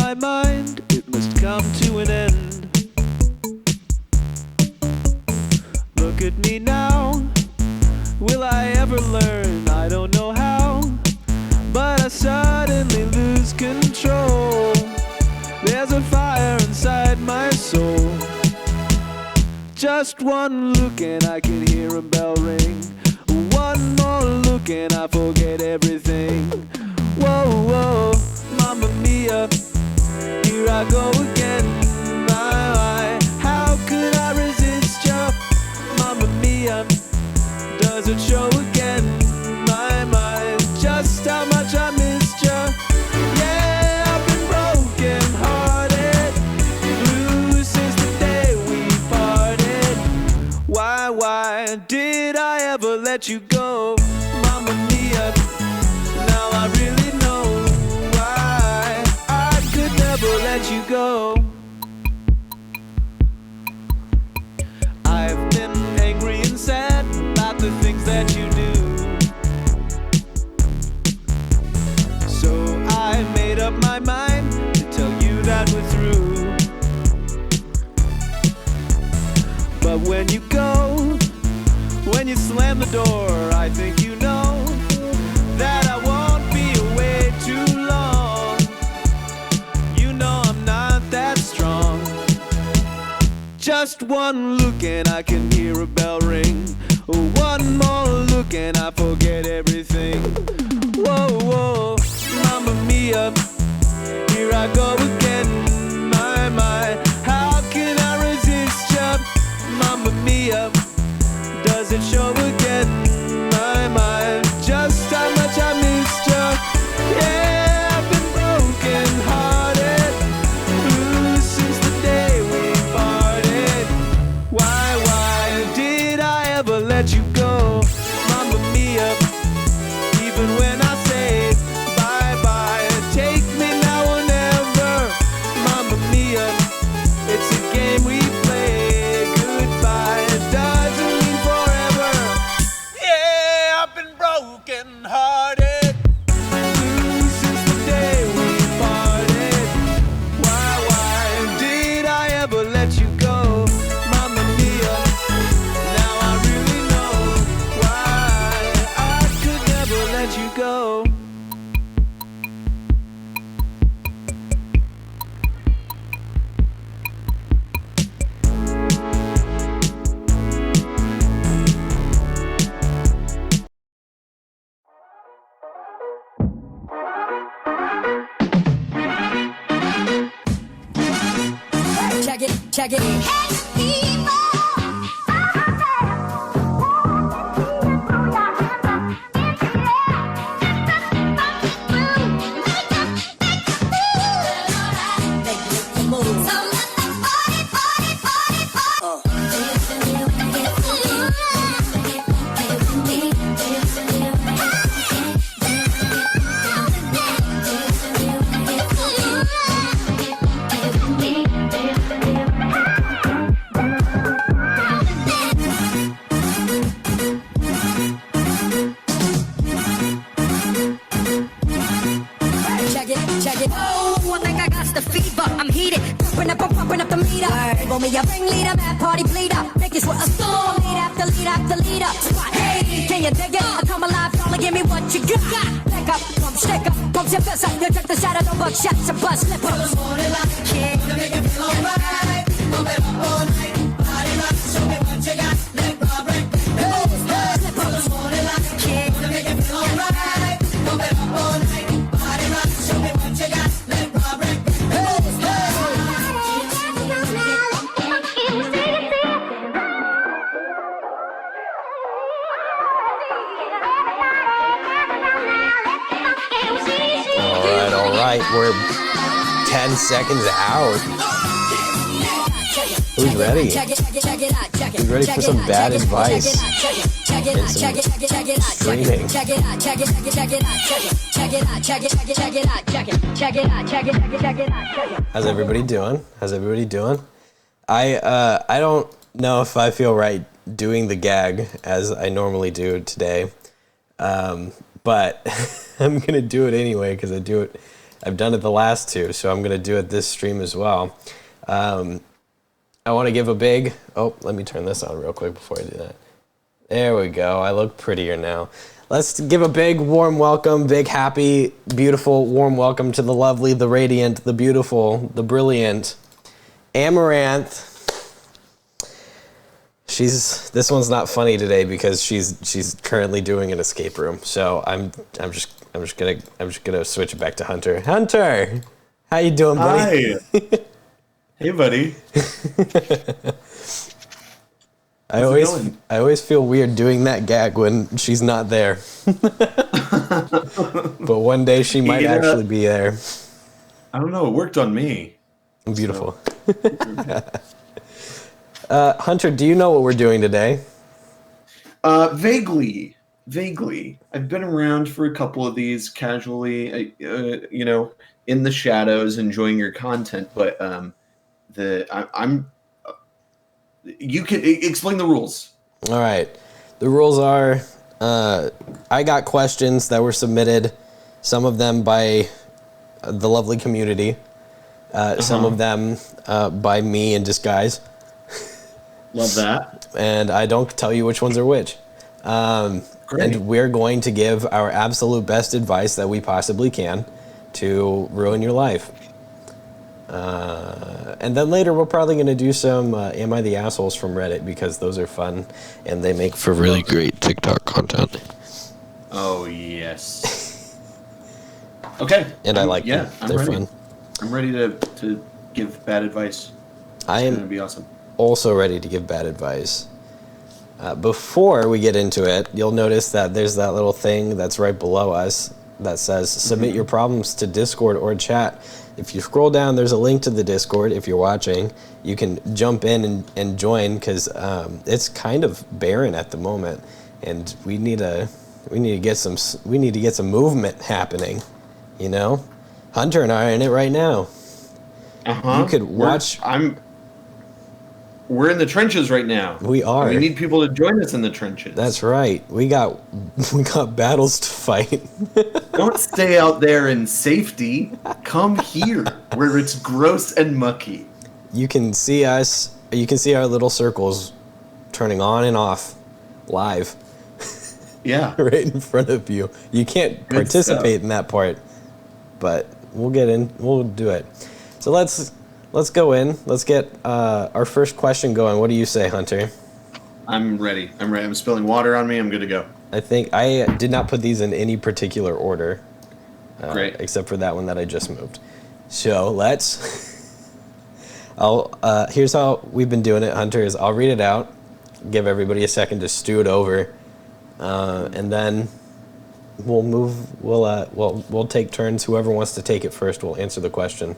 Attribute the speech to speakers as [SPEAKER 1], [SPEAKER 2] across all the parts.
[SPEAKER 1] my mind, it must come to an end. Look at me now, will I ever learn? I don't know how, but I suddenly lose control. There's a fire inside my soul. Just one look and I can hear a bell ring. One more look and I forget everything. Whoa, whoa, Mamma Mia, here I go again. My, how could I resist ya? Mamma Mia, does it show again? My, just how much I missed ya. Yeah, I've been broken hearted, blue since the day we parted. Why did I ever let you go? Mamma Mia, now I really know why I could never let you go. I've been angry and sad about the things that you do. So I made up my mind to tell you that we're through. But when you go, when you slam the door, I think you know that I won't be away too long. You know I'm not that strong. Just one look and I can hear a bell ring. One more look and I forget everything. Whoa, whoa, Mamma Mia, here I go again. My, how can I resist ya? Mamma Mia, does it show again? My, just how much I missed ya. Yeah, I've been broken hearted, blue since the day we parted. Why did I ever let you go? Mamma Mia, even when I say bye-bye, take me now or never. Mamma Mia, it's a game we play. Goodbye doesn't mean forever. Yeah, I've been broken hearted, blue since the day we parted. Why did I ever let you go? Mamma Mia, now I really know why I could never let you go.
[SPEAKER 2] Check it. Check it. Oh, I think I got the fever. I'm heated, pumping up the meter. Roll me a ringleader, mad party bleeder. Make this with a storm, lead after leader. Hey, can you dig it? I come alive, calling, give me what you got. Back up, stick up, pump your fist up. You took the shot of the buckshot, a bus slip up. This morning like a kid, gonna make you feel alright. Pump it up all night, body rock, show me what you got. Let Rob break. Slip up. This morning like a kid, gonna make you feel alright. Pump it up all night, body rock, show me what you got. Let Rob break.
[SPEAKER 3] All right, we're 10 seconds out. Who's ready? Who's ready for some bad advice and some streaming? How's everybody doing? I don't know if I feel right doing the gag as I normally do today, but I'm gonna do it anyway because I do it I've done it the last two, so I'm gonna do it this stream as well. I want to give a big. Oh, let me turn this on real quick before I do that. There we go. I look prettier now. Let's give a big warm welcome, big happy, beautiful warm welcome to the lovely, the radiant, the beautiful, the brilliant Amaranth. This one's not funny today because she's currently doing an escape room. So I'm just gonna switch it back to Hunter. Hunter, how you doing, buddy?
[SPEAKER 4] Hi. Hey, buddy.
[SPEAKER 3] I always feel weird doing that gag when she's not there. But one day she might actually be there.
[SPEAKER 4] I don't know. It worked on me.
[SPEAKER 3] Beautiful. Hunter, do you know what we're doing today?
[SPEAKER 4] Vaguely. I've been around for a couple of these casually, in the shadows, enjoying your content. But you can explain the rules.
[SPEAKER 3] All right. The rules are, I got questions that were submitted, some of them by the lovely community, some of them by me in disguise.
[SPEAKER 4] Love that.
[SPEAKER 3] And I don't tell you which ones are which.
[SPEAKER 4] Great.
[SPEAKER 3] And we're going to give our absolute best advice that we possibly can to ruin your life. And then later we're probably going to do some Am I the Assholes from Reddit, because those are fun and they make for really great TikTok content.
[SPEAKER 4] Oh, yes. Okay.
[SPEAKER 3] And I like them. They're
[SPEAKER 4] ready.
[SPEAKER 3] fun.
[SPEAKER 4] I'm ready to give bad advice.
[SPEAKER 3] I
[SPEAKER 4] It's going to
[SPEAKER 3] am
[SPEAKER 4] be awesome.
[SPEAKER 3] also ready to give bad advice. Before we get into it, you'll notice that there's that little thing that's right below us that says submit your problems to Discord or chat. If you scroll down, there's a link to the Discord. If you're watching, you can jump in and join, because it's kind of barren at the moment, and we need to get some movement happening. You know, Hunter and I are in it right now. You could watch.
[SPEAKER 4] We're in the trenches right now.
[SPEAKER 3] We are.
[SPEAKER 4] We need people to join us in the trenches.
[SPEAKER 3] That's right. We got battles to fight.
[SPEAKER 4] Don't stay out there in safety. Come here, where it's gross and mucky.
[SPEAKER 3] You can see us. You can see our little circles turning on and off live.
[SPEAKER 4] Yeah.
[SPEAKER 3] Right in front of you. You can't participate in that part, but we'll get in. We'll do it. So let's go in. Let's get our first question going. What do you say, Hunter?
[SPEAKER 4] I'm ready. I'm spilling water on me. I'm good to go.
[SPEAKER 3] I think I did not put these in any particular order.
[SPEAKER 4] Great.
[SPEAKER 3] Except for that one that I just moved. So let's. Here's how we've been doing it, Hunter. Is I'll read it out, give everybody a second to stew it over, and then we'll move. We'll take turns. Whoever wants to take it first will answer the question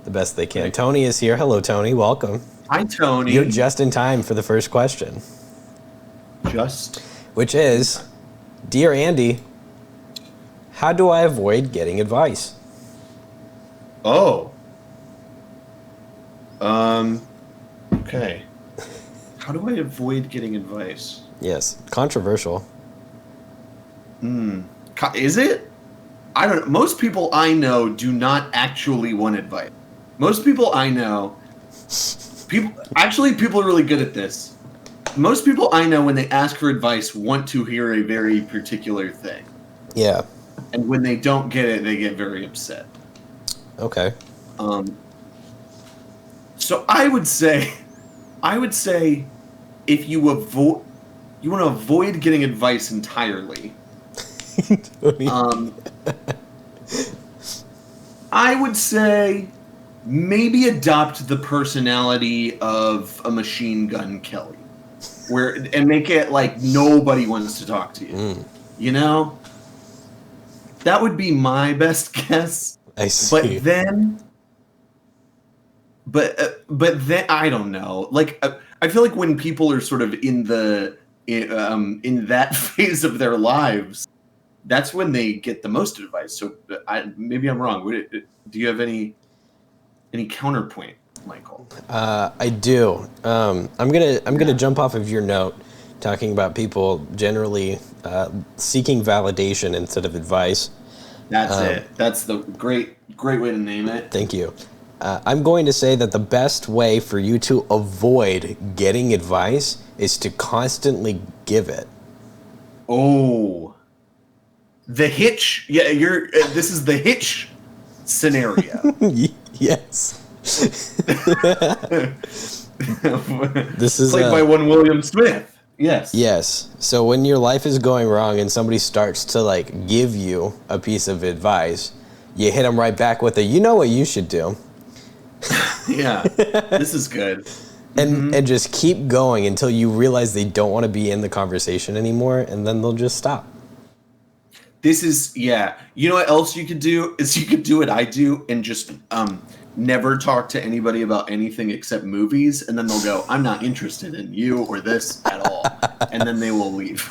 [SPEAKER 3] the best they can. Right. Tony is here. Hello, Tony. Welcome.
[SPEAKER 4] Hi, Tony.
[SPEAKER 3] You're just in time for the first question. Which is, Dear Andy, how do I avoid getting advice?
[SPEAKER 4] Oh. Okay. How do I avoid getting advice?
[SPEAKER 3] Yes. Controversial.
[SPEAKER 4] Is it? I don't know. Most people I know do not actually want advice. Most people I know, people are really good at this. Most people I know, when they ask for advice, want to hear a very particular thing.
[SPEAKER 3] Yeah.
[SPEAKER 4] And when they don't get it, they get very upset.
[SPEAKER 3] Okay.
[SPEAKER 4] So I would say, if you want to avoid getting advice entirely, I would say maybe adopt the personality of a Machine Gun Kelly, and make it like nobody wants to talk to you. You know, that would be my best guess.
[SPEAKER 3] I see.
[SPEAKER 4] But then I don't know. Like I feel like when people are sort of in that phase of their lives, that's when they get the most advice. So maybe I'm wrong. Do you have any counterpoint, Michael?
[SPEAKER 3] I do. I'm gonna jump off of your note, talking about people generally seeking validation instead of advice.
[SPEAKER 4] That's it. That's the great way to name it.
[SPEAKER 3] Thank you. I'm going to say that the best way for you to avoid getting advice is to constantly give it.
[SPEAKER 4] Oh, the hitch. Yeah, this is the hitch scenario.
[SPEAKER 3] Yes. This is
[SPEAKER 4] played by one William Smith. Yes.
[SPEAKER 3] Yes. So when your life is going wrong and somebody starts to like give you a piece of advice, you hit them right back with a, you know what you should do.
[SPEAKER 4] Yeah. This is good.
[SPEAKER 3] And just keep going until you realize they don't want to be in the conversation anymore, and then they'll just stop.
[SPEAKER 4] This is, yeah. You know what else you could do is you could do what I do and just never talk to anybody about anything except movies, and then they'll go, I'm not interested in you or this at all. And then they will leave.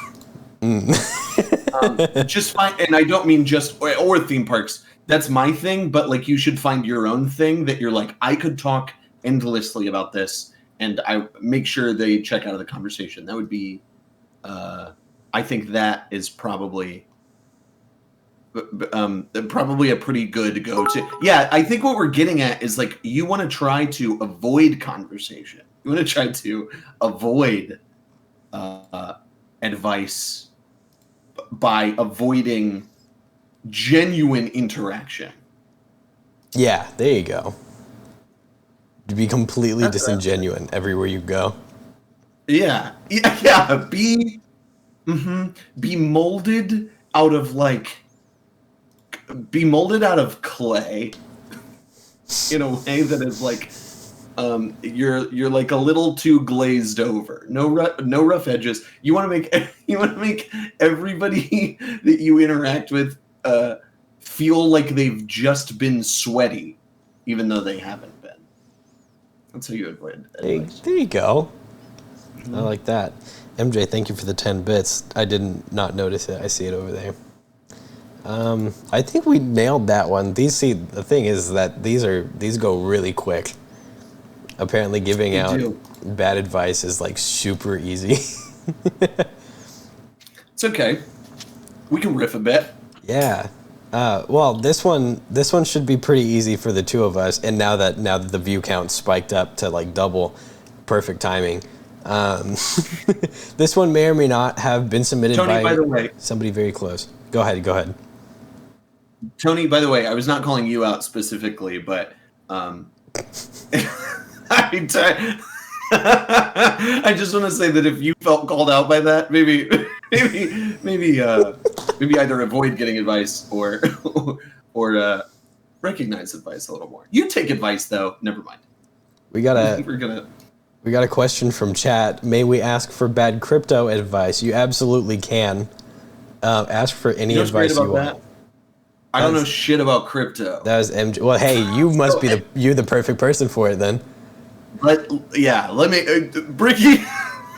[SPEAKER 4] Just find, and I don't mean just, or theme parks. That's my thing, but like you should find your own thing that you're like, I could talk endlessly about this, and I make sure they check out of the conversation. That would be, I think that is probably a pretty good go-to. Yeah, I think what we're getting at is like you want to try to avoid conversation. You want to try to avoid advice by avoiding genuine interaction.
[SPEAKER 3] Yeah, there you go. To be completely disingenuous everywhere you go.
[SPEAKER 4] Yeah. Be molded out of clay in a way that is like you're like a little too glazed over. No rough edges. You want to make everybody that you interact with feel like they've just been sweaty, even though they haven't been. That's how you avoid advice.
[SPEAKER 3] There you go. I like that. MJ, thank you for the 10 bits. I did not notice it. I see it over there. I think we nailed that one. The thing is that these go really quick. Apparently giving out bad advice is like super easy.
[SPEAKER 4] It's okay. We can riff a bit.
[SPEAKER 3] Yeah. Well, this one should be pretty easy for the two of us. And now that the view count spiked up to like double, perfect timing. This one may or may not have been submitted by
[SPEAKER 4] the way,
[SPEAKER 3] somebody very close. Go ahead.
[SPEAKER 4] Tony, by the way, I was not calling you out specifically, but I just want to say that if you felt called out by that, maybe either avoid getting advice or recognize advice a little more. You take advice though. Never mind.
[SPEAKER 3] We got a question from chat. May we ask for bad crypto advice? You absolutely can. Ask for any advice you want.
[SPEAKER 4] I don't know shit about crypto.
[SPEAKER 3] That was MJ. Well, hey, you must be you're the perfect person for it then.
[SPEAKER 4] But yeah, let me, Bricky,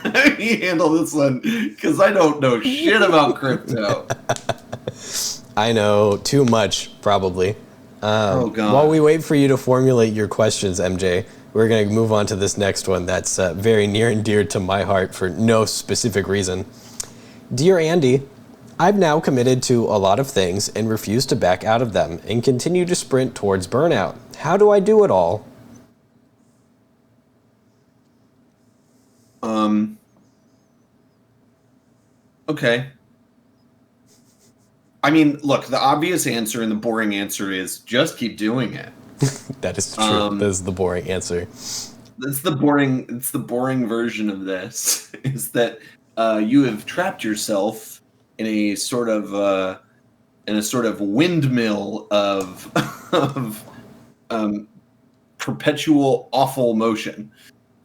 [SPEAKER 4] let me handle this one because I don't know shit about crypto.
[SPEAKER 3] I know too much, probably.
[SPEAKER 4] Oh God!
[SPEAKER 3] While we wait for you to formulate your questions, MJ, we're going to move on to this next one that's very near and dear to my heart for no specific reason. Dear Andy, I've now committed to a lot of things and refuse to back out of them and continue to sprint towards burnout. How do I do it all?
[SPEAKER 4] Okay. I mean, look, the obvious answer and the boring answer is just keep doing it.
[SPEAKER 3] That is true. That is the boring answer.
[SPEAKER 4] It's the boring version of this is that you have trapped yourself in a sort of windmill of perpetual awful motion.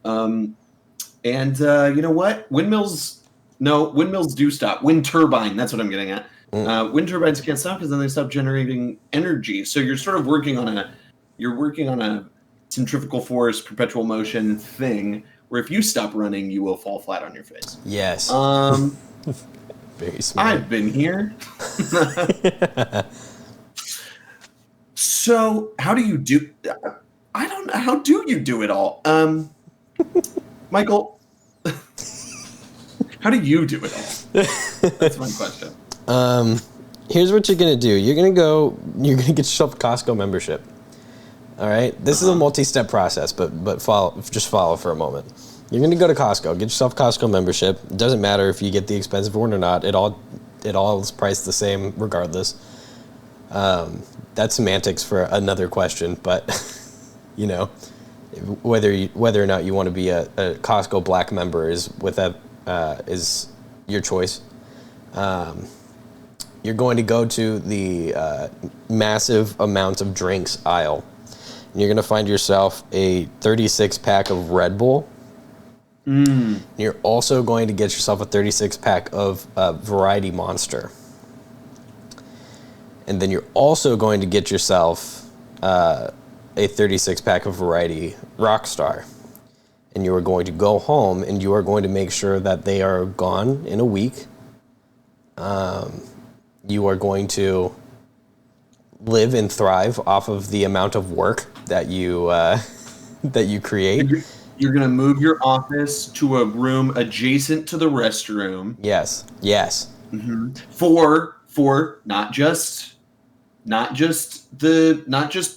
[SPEAKER 4] And you know what? Windmills do stop. Wind turbine, that's what I'm getting at. Wind turbines can't stop because then they stop generating energy. So you're sort of working on a centrifugal force, perpetual motion thing where if you stop running, you will fall flat on your face.
[SPEAKER 3] Yes. Very smart.
[SPEAKER 4] I've been here. So how do you do? I don't know. How do you do it all? Michael, how do you do it all? That's my question.
[SPEAKER 3] here's what you're gonna do. You're gonna get yourself a Costco membership. All right. This is a multi-step process, but follow for a moment. You're gonna go to Costco, get yourself a Costco membership. It doesn't matter if you get the expensive one or not. It all is priced the same regardless. That's semantics for another question, but whether or not you want to be a Costco Black member is your choice. You're going to go to the massive amount of drinks aisle. And you're going to find yourself a 36-pack of Red Bull. You're also going to get yourself a 36-pack of Variety Monster. And then you're also going to get yourself a 36-pack of Variety Rockstar. And you are going to go home and you are going to make sure that they are gone in a week. You are going to live and thrive off of the amount of work that you create.
[SPEAKER 4] You're going to move your office to a room adjacent to the restroom.
[SPEAKER 3] Yes.
[SPEAKER 4] Mm-hmm. For not just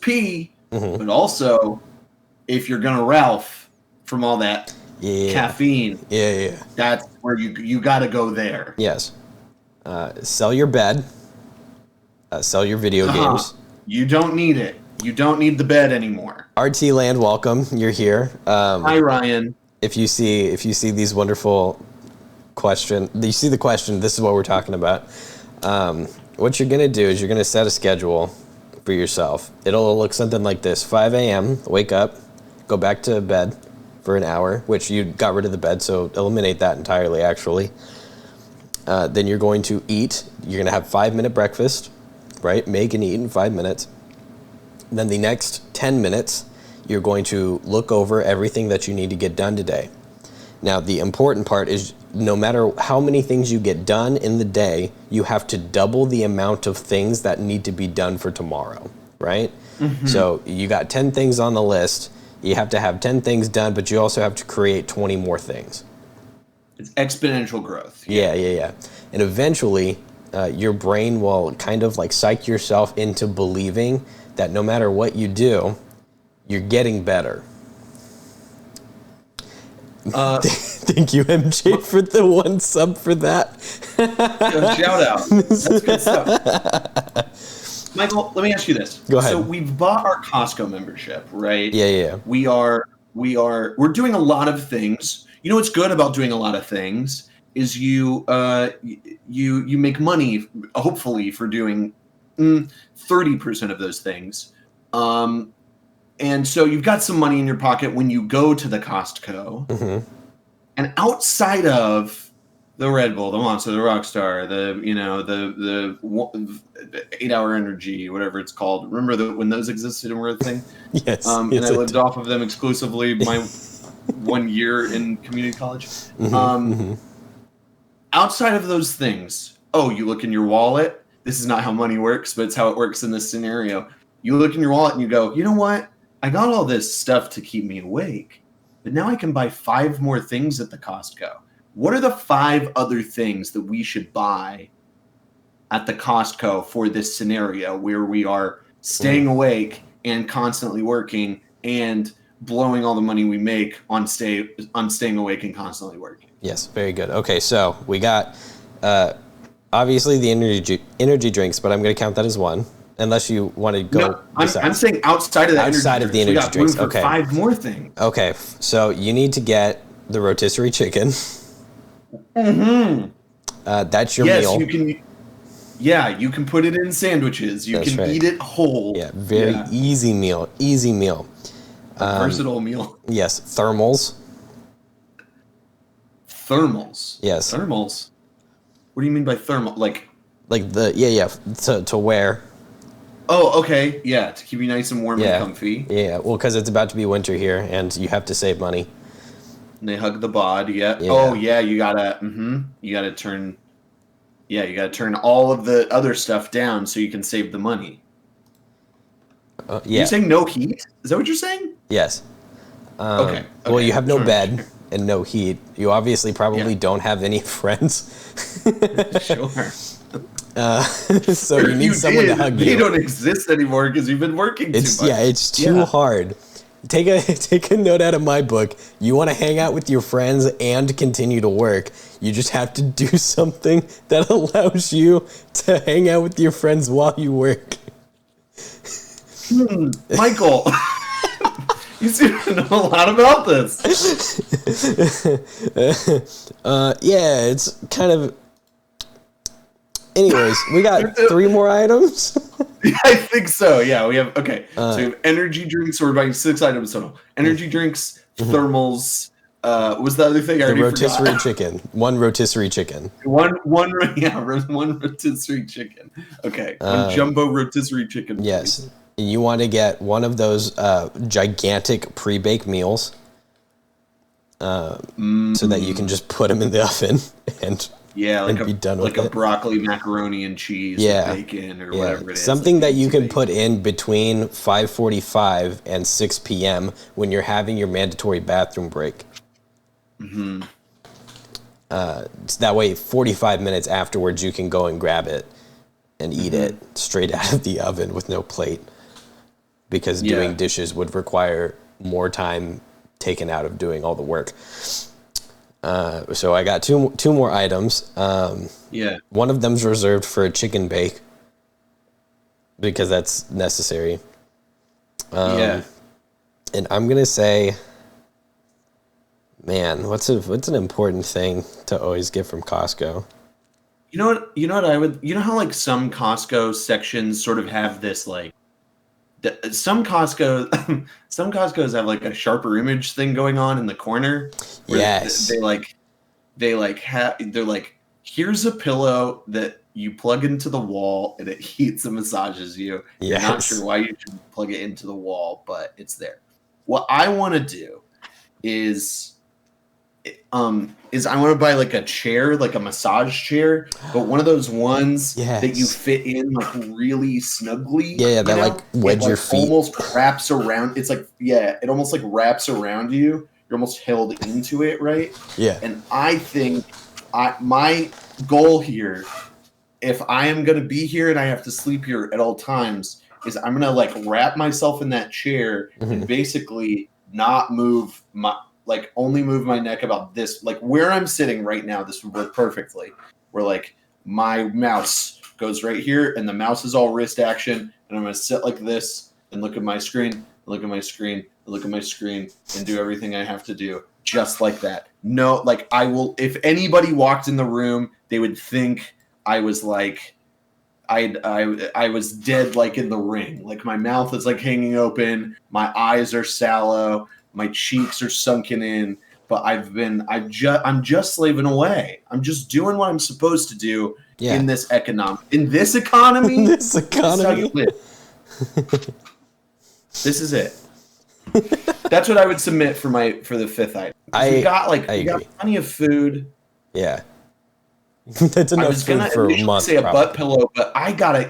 [SPEAKER 4] pee, but also if you're going to Ralph from all that caffeine.
[SPEAKER 3] Yeah.
[SPEAKER 4] That's where you got to go there.
[SPEAKER 3] Yes. Sell your bed. Sell your video games.
[SPEAKER 4] You don't need it. You don't need the bed anymore.
[SPEAKER 3] RT Land, welcome. You're here.
[SPEAKER 4] Hi, Ryan.
[SPEAKER 3] If you see these wonderful question, you see the question. This is what we're talking about. What you're gonna do is you're gonna set a schedule for yourself. It'll look something like this: 5 a.m. Wake up, go back to bed for an hour, which you got rid of the bed, so eliminate that entirely. Actually, then you're going to eat. You're gonna have 5-minute breakfast, right? Make and eat in 5 minutes. Then the next 10 minutes, you're going to look over everything that you need to get done today. Now, the important part is no matter how many things you get done in the day, you have to double the amount of things that need to be done for tomorrow, right? Mm-hmm. So you got 10 things on the list. You have to have 10 things done, but you also have to create 20 more things.
[SPEAKER 4] It's exponential growth.
[SPEAKER 3] Yeah. And eventually, your brain will kind of like psych yourself into believing that no matter what you do, you're getting better. Thank you, MJ, for the 1 sub for that.
[SPEAKER 4] Shout out. That's good stuff. Michael, let me ask you this.
[SPEAKER 3] Go ahead.
[SPEAKER 4] So we've bought our Costco membership, right?
[SPEAKER 3] Yeah.
[SPEAKER 4] We're doing a lot of things. You know what's good about doing a lot of things is you make money, hopefully, for doing 30% of those things. And so you've got some money in your pocket when you go to the Costco. Mm-hmm. And outside of the Red Bull, the Monster, the Rockstar, the 8-hour energy, whatever it's called. Remember when those existed and were a thing?
[SPEAKER 3] Yes.
[SPEAKER 4] And I lived off of them exclusively my 1 year in community college. Mm-hmm. Outside of those things, you look in your wallet. This is not how money works, but it's how it works in this scenario. You look in your wallet and you go, you know what? I got all this stuff to keep me awake, but now I can buy 5 more things at the Costco. What are the 5 other things that we should buy at the Costco for this scenario where we are staying awake and constantly working and blowing all the money we make on staying awake and constantly working?
[SPEAKER 3] Yes, very good. Okay, so we got obviously the energy drinks, but I'm going to count that as one. Unless you want to go.
[SPEAKER 4] No, I'm saying outside of the energy drinks.
[SPEAKER 3] Drinks.
[SPEAKER 4] We got room for 5 more things.
[SPEAKER 3] Okay, so you need to get the rotisserie chicken.
[SPEAKER 4] Mm-hmm.
[SPEAKER 3] That's your meal.
[SPEAKER 4] Yes, you can put it in sandwiches. You can eat it whole.
[SPEAKER 3] Yeah, very easy meal. Easy meal.
[SPEAKER 4] Versatile meal.
[SPEAKER 3] Yes, thermals.
[SPEAKER 4] Thermals.
[SPEAKER 3] Yes.
[SPEAKER 4] Thermals. What do you mean by thermal? Like
[SPEAKER 3] the to wear.
[SPEAKER 4] Oh, okay. Yeah, to keep you nice and warm and comfy.
[SPEAKER 3] Yeah, well, because it's about to be winter here, and you have to save money.
[SPEAKER 4] And they hug the bod. Yeah. Oh, yeah. You gotta. You gotta turn. Yeah, you gotta turn all of the other stuff down so you can save the money. You're saying no heat? Is that what you're saying?
[SPEAKER 3] Yes.
[SPEAKER 4] Okay.
[SPEAKER 3] Well, you have no bed and no heat. You obviously probably don't have any friends.
[SPEAKER 4] Sure.
[SPEAKER 3] So you need someone to hug you.
[SPEAKER 4] They don't exist anymore because you've been working too much.
[SPEAKER 3] Yeah, it's too hard. Take a note out of my book. You want to hang out with your friends and continue to work. You just have to do something that allows you to hang out with your friends while you work.
[SPEAKER 4] Michael, you seem to know a lot about this.
[SPEAKER 3] Yeah, it's kind of... Anyways, we got 3 more items.
[SPEAKER 4] I think so. Yeah, we have. Okay, so we have energy drinks. So we're buying 6 items total. Energy drinks, thermals. What was the other thing? I already
[SPEAKER 3] Rotisserie
[SPEAKER 4] forgot.
[SPEAKER 3] chicken. 1 rotisserie chicken.
[SPEAKER 4] One rotisserie chicken. Okay, one jumbo rotisserie chicken.
[SPEAKER 3] Yes, you want to get one of those gigantic pre-baked meals, so that you can just put them in the oven and.
[SPEAKER 4] Yeah, like
[SPEAKER 3] be done with
[SPEAKER 4] a
[SPEAKER 3] it.
[SPEAKER 4] broccoli, macaroni, and cheese, with bacon, or whatever it is.
[SPEAKER 3] Something that you can put in between 5:45 and 6 p.m. when you're having your mandatory bathroom break. So that way, 45 minutes afterwards, you can go and grab it and eat it straight out of the oven with no plate. Because doing dishes would require more time taken out of doing all the work. So I got two more items. One of them's reserved for a chicken bake because that's necessary. And I'm gonna say, man, what's an important thing to always get from Costco?
[SPEAKER 4] You know what I would. You know how like some Costco sections sort of have this like. Some Costco's have like a sharper image thing going on in the corner.
[SPEAKER 3] Yes.
[SPEAKER 4] They're like, here's a pillow that you plug into the wall and it heats and massages you.
[SPEAKER 3] Yes.
[SPEAKER 4] You're not sure why you should plug it into the wall, but it's there. What I want to do is I want to buy like a chair, like a massage chair, but one of those ones that you fit in like really snugly.
[SPEAKER 3] Yeah, that like wedge your feet.
[SPEAKER 4] Almost wraps around. It's like it almost like wraps around you. You're almost held into it, right?
[SPEAKER 3] Yeah.
[SPEAKER 4] And I think my goal here, if I am gonna be here and I have to sleep here at all times, is I'm gonna like wrap myself in that chair and basically not move only move my neck about this, like where I'm sitting right now. This would work perfectly. Where like my mouse goes right here, and the mouse is all wrist action, and I'm gonna sit like this and look at my screen, look at my screen, look at my screen, and do everything I have to do just like that. No, like I will. If anybody walked in the room, they would think I was like. I was dead, like in the ring. Like my mouth is like hanging open, my eyes are sallow, my cheeks are sunken in, but I'm just slaving away. I'm just doing what I'm supposed to do in this economy. This is how you live. This is it. That's what I would submit for the 5th item. We got plenty of food.
[SPEAKER 3] Yeah. That's enough food for a month.
[SPEAKER 4] Say a butt pillow, but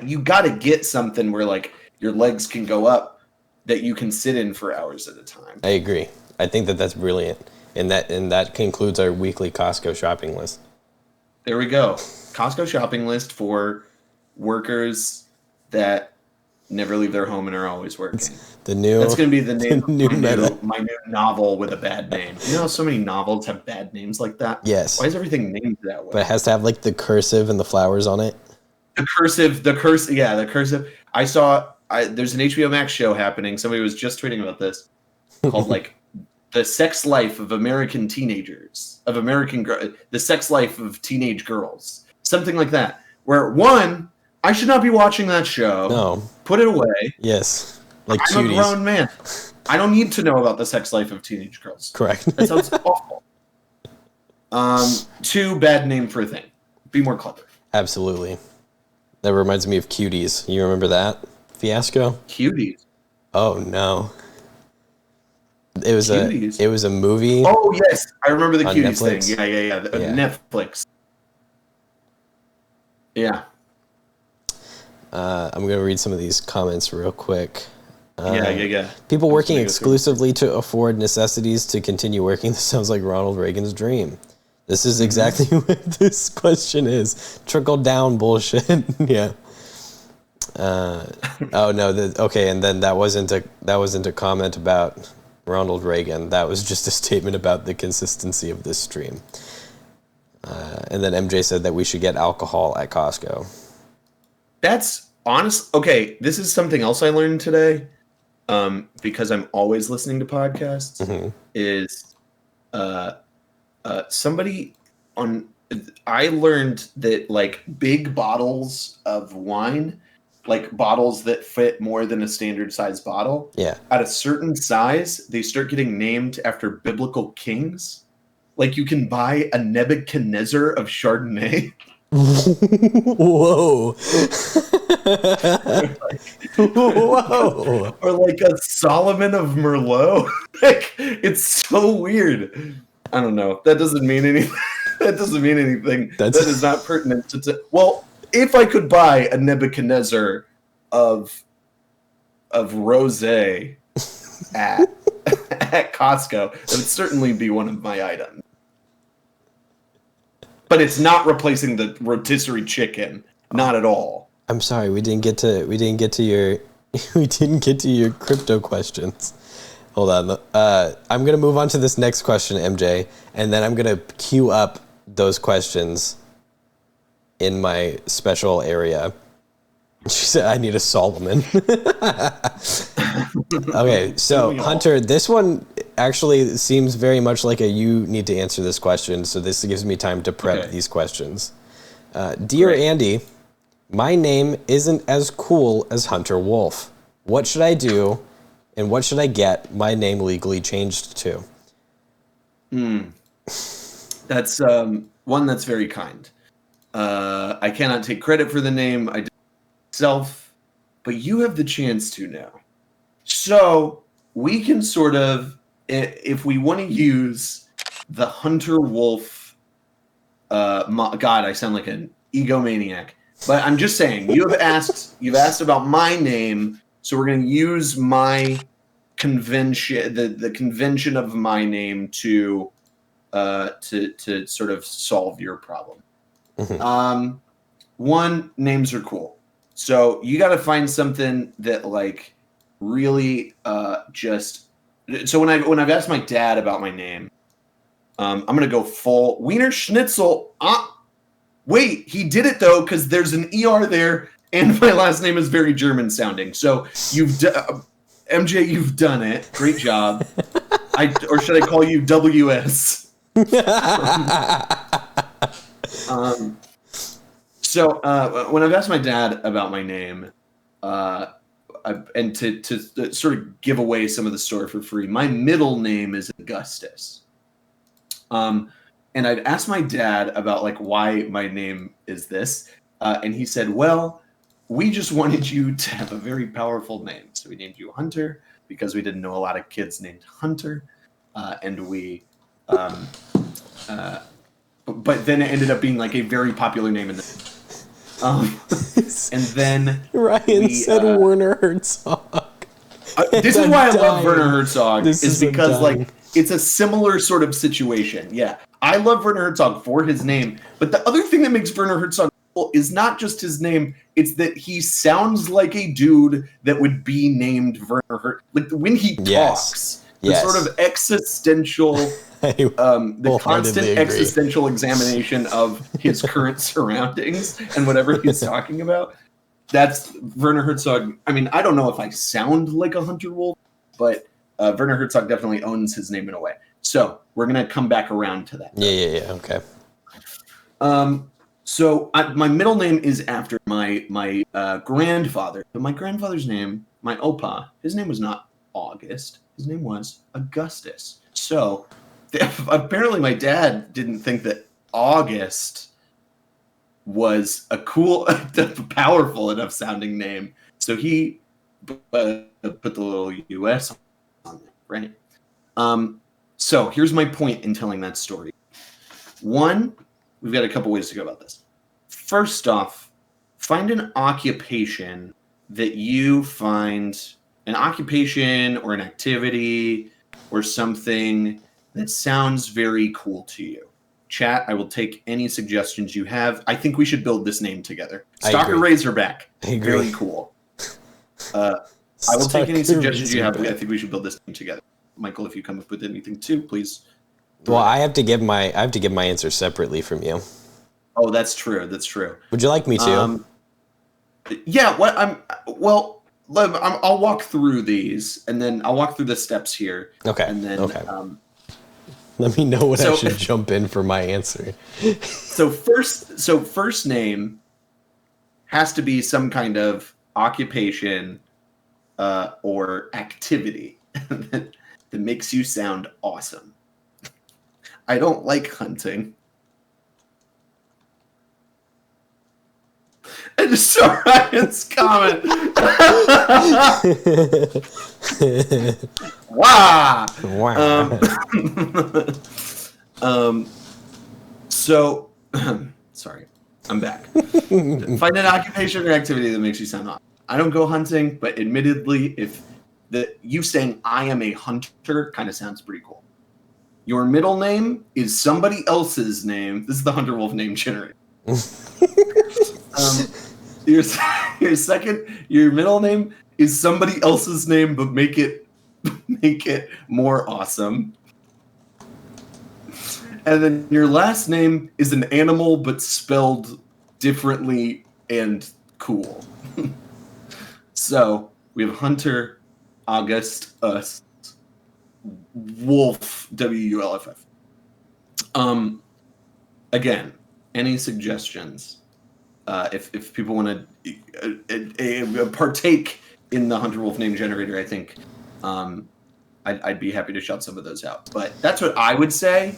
[SPEAKER 4] you gotta get something where like your legs can go up that you can sit in for hours at a time.
[SPEAKER 3] I agree. I think that's brilliant. And that concludes our weekly Costco shopping list.
[SPEAKER 4] There we go. Costco shopping list for workers that never leave their home and are always working. That's going to be the name of my new novel with a bad name. You know how so many novels have bad names like that?
[SPEAKER 3] Yes.
[SPEAKER 4] Why is everything named that way?
[SPEAKER 3] But it has to have like the cursive and the flowers on it.
[SPEAKER 4] The cursive. I saw there's an HBO Max show happening. Somebody was just tweeting about this called like The Sex Life of American Teenagers, the sex life of teenage girls, something like that. Where I should not be watching that show.
[SPEAKER 3] No.
[SPEAKER 4] Put it away.
[SPEAKER 3] Yes. Like
[SPEAKER 4] I'm
[SPEAKER 3] cuties.
[SPEAKER 4] a grown man. I don't need to know about the sex life of teenage girls.
[SPEAKER 3] Correct.
[SPEAKER 4] That sounds awful. 2, bad name for a thing. Be more clever.
[SPEAKER 3] Absolutely. That reminds me of Cuties. You remember that fiasco?
[SPEAKER 4] Cuties.
[SPEAKER 3] Oh no. It was a movie.
[SPEAKER 4] Oh yes, I remember the Cuties
[SPEAKER 3] Netflix.
[SPEAKER 4] thing. Yeah. Netflix. Yeah.
[SPEAKER 3] I'm gonna read some of these comments real quick.
[SPEAKER 4] Yeah.
[SPEAKER 3] People working exclusively to afford necessities to continue working. This sounds like Ronald Reagan's dream. This is exactly what this question is. Trickle down bullshit. Yeah. Oh no. Okay, and then that wasn't a comment about Ronald Reagan. That was just a statement about the consistency of this stream. And then MJ said that we should get alcohol at Costco.
[SPEAKER 4] That's honest. Okay, this is something else I learned today. Because I'm always listening to podcasts.
[SPEAKER 3] Mm-hmm.
[SPEAKER 4] Is somebody on? I learned that like big bottles of wine, like bottles that fit more than a standard size bottle, at a certain size, they start getting named after biblical kings. Like you can buy a Nebuchadnezzar of Chardonnay.
[SPEAKER 3] Whoa. Whoa.
[SPEAKER 4] Or like a Solomon of Merlot. Like it's so weird. I don't know. That doesn't mean anything. That doesn't mean anything. That is not pertinent to well, if I could buy a Nebuchadnezzar of rosé at Costco, that would certainly be one of my items. But it's not replacing the rotisserie chicken. Not at all.
[SPEAKER 3] I'm sorry, we didn't get to your crypto questions. Hold on. I'm gonna move on to this next question, MJ, and then I'm gonna queue up those questions in my special area. She said I need a Solomon. Okay, so Hunter, this one actually seems very much like you need to answer this question, so this gives me time to prep these questions. Dear
[SPEAKER 4] Great.
[SPEAKER 3] Andy, my name isn't as cool as Hunter Wulff. What should I do, and what should I get my name legally changed to?
[SPEAKER 4] That's one that's very kind. I cannot take credit for the name. I did it myself, but you have the chance to now. So we can sort of, if we want to use the Hunter Wulff, God, I sound like an egomaniac. But I'm just saying, you've asked about my name, so we're going to use my convention, the convention of my name to sort of solve your problem.
[SPEAKER 3] Mm-hmm.
[SPEAKER 4] One, names are cool, so you got to find something that like really just. So when I've asked my dad about my name, I'm going to go full Wiener Schnitzel. Wait, he did it though, because there's an ER there, and my last name is very German sounding. So MJ, you've done it. Great job. Or should I call you WS? So when I've asked my dad about my name, and to sort of give away some of the story for free, my middle name is Augustus. And I've asked my dad about like why my name is this, and he said, "Well, we just wanted you to have a very powerful name, so we named you Hunter because we didn't know a lot of kids named Hunter, and we." But then it ended up being like a very popular name in the. And then
[SPEAKER 3] Ryan said Werner Herzog.
[SPEAKER 4] This is why I love Werner Herzog.
[SPEAKER 3] This
[SPEAKER 4] is because like it's a similar sort of situation. Yeah, I love Werner Herzog for his name, but the other thing that makes Werner Herzog cool is not just his name; it's that he sounds like a dude that would be named Werner Herzog. Like when he talks, the sort of existential, the constant existential examination of his current surroundings and whatever he's talking about. That's Werner Herzog. I mean, I don't know if I sound like a Hunter Wulff, but Werner Herzog definitely owns his name in a way. So we're going to come back around to that.
[SPEAKER 3] Yeah. Okay.
[SPEAKER 4] So my middle name is after my grandfather. But my grandfather's name, my opa, his name was not August. His name was Augustus. So apparently my dad didn't think that August was a cool, powerful enough sounding name. So he put the little US on it, right? So here's my point in telling that story. One, we've got a couple ways to go about this. First off, find an occupation that you find, an occupation or an activity or something that sounds very cool to you. Chat, I will take any suggestions you have. I think we should build this name together.
[SPEAKER 3] I
[SPEAKER 4] Stalker
[SPEAKER 3] agree.
[SPEAKER 4] Razorback.
[SPEAKER 3] I agree.
[SPEAKER 4] Very cool. I will take any
[SPEAKER 3] Stalker
[SPEAKER 4] suggestions you have. I
[SPEAKER 3] Razorback.
[SPEAKER 4] think we should build this name together. Michael, if you come up with anything too, please.
[SPEAKER 3] Well, I have to give my answer separately from you.
[SPEAKER 4] Oh, that's true. That's true.
[SPEAKER 3] Would you like me to?
[SPEAKER 4] Yeah. I'll walk through these, and then I'll walk through the steps here.
[SPEAKER 3] Okay.
[SPEAKER 4] And then,
[SPEAKER 3] okay. Let me know when I
[SPEAKER 4] so-
[SPEAKER 3] should jump in for my answer.
[SPEAKER 4] So first name has to be some kind of occupation or activity that makes you sound awesome. I don't like hunting. I just saw Ryan's comment. Wow.
[SPEAKER 3] Wow.
[SPEAKER 4] So, sorry, I'm back. Find an occupation or activity that makes you sound awesome. I don't go hunting, but admittedly, if you saying I am a hunter kind of sounds pretty cool. Your middle name is somebody else's name. This is the Hunter Wulff name generator. Your middle name is somebody else's name, but make it more awesome. And then your last name is an animal, but spelled differently and cool. So we have Hunter, August, us, Wulff, Wullff. Again, any suggestions? If people want to partake in the Hunter Wulff name generator, I think I'd be happy to shout some of those out. But that's what I would say.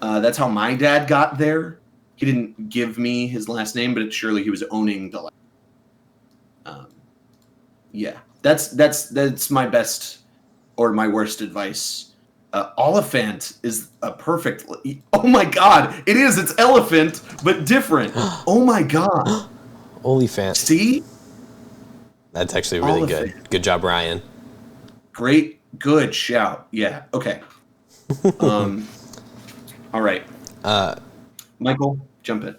[SPEAKER 4] That's how my dad got there. He didn't give me his last name, but surely he was owning the last. Yeah, that's my best or my worst advice. Oliphant is a perfect. Oh my god, it is. It's elephant, but different. Oh my god.
[SPEAKER 3] Oliphant.
[SPEAKER 4] See?
[SPEAKER 3] That's actually really
[SPEAKER 4] Oliphant.
[SPEAKER 3] good. Good job, Ryan.
[SPEAKER 4] Great, good shout. Yeah. Okay. All right. Michael, jump in.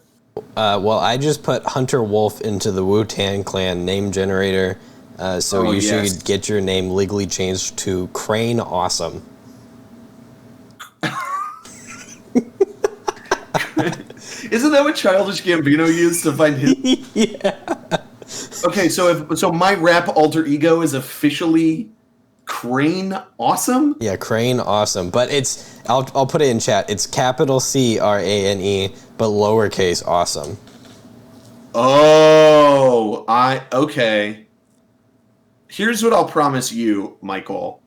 [SPEAKER 3] Well, I just put Hunter Wulff into the Wu-Tang Clan name generator, so you should get your name legally changed to Crane Awesome.
[SPEAKER 4] Isn't that what Childish Gambino used to find his?
[SPEAKER 3] Yeah.
[SPEAKER 4] Okay, so my rap alter ego is officially Crane Awesome?
[SPEAKER 3] Yeah, Crane Awesome. But it's, I'll put it in chat. It's capital CRANE, but lowercase awesome.
[SPEAKER 4] Oh, okay. Here's what I'll promise you, Michael.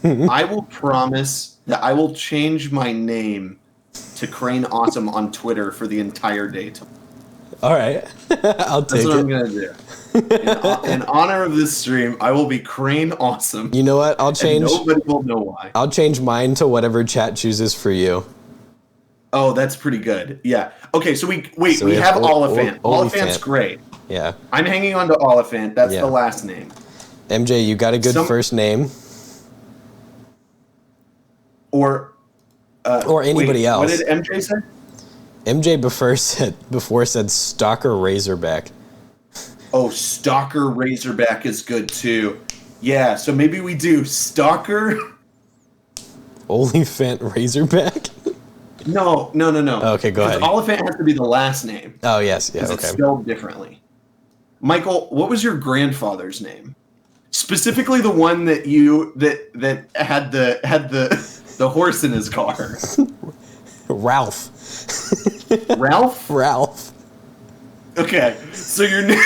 [SPEAKER 4] I will promise that I will change my name to Crane Awesome on Twitter for the entire day.
[SPEAKER 3] All right. I'll take
[SPEAKER 4] That's what
[SPEAKER 3] it.
[SPEAKER 4] I'm going to do. In honor of this stream, I will be Crane Awesome.
[SPEAKER 3] You know what? I'll change.
[SPEAKER 4] And nobody will know why.
[SPEAKER 3] I'll change mine to whatever chat chooses for you.
[SPEAKER 4] Oh, that's pretty good. Yeah. Okay, so we have
[SPEAKER 3] have
[SPEAKER 4] Oliphant. Oliphant's
[SPEAKER 3] Oliphant.
[SPEAKER 4] great.
[SPEAKER 3] Yeah.
[SPEAKER 4] I'm hanging on to Oliphant. That's
[SPEAKER 3] Yeah.
[SPEAKER 4] the last name.
[SPEAKER 3] MJ, you got a good first name.
[SPEAKER 4] Or
[SPEAKER 3] anybody else.
[SPEAKER 4] What did MJ say?
[SPEAKER 3] MJ before said Stalker Razorback.
[SPEAKER 4] Oh, Stalker Razorback is good too. Yeah, so maybe we do Stalker.
[SPEAKER 3] Oliphant Razorback?
[SPEAKER 4] No.
[SPEAKER 3] Okay, go ahead.
[SPEAKER 4] Oliphant has to be the last name.
[SPEAKER 3] Oh, yes. Yeah,
[SPEAKER 4] Because it's
[SPEAKER 3] okay.
[SPEAKER 4] spelled differently. Michael, what was your grandfather's name? Specifically the one that had the horse in his car.
[SPEAKER 3] Ralph.
[SPEAKER 4] Ralph?
[SPEAKER 3] Ralph.
[SPEAKER 4] Okay, so your name...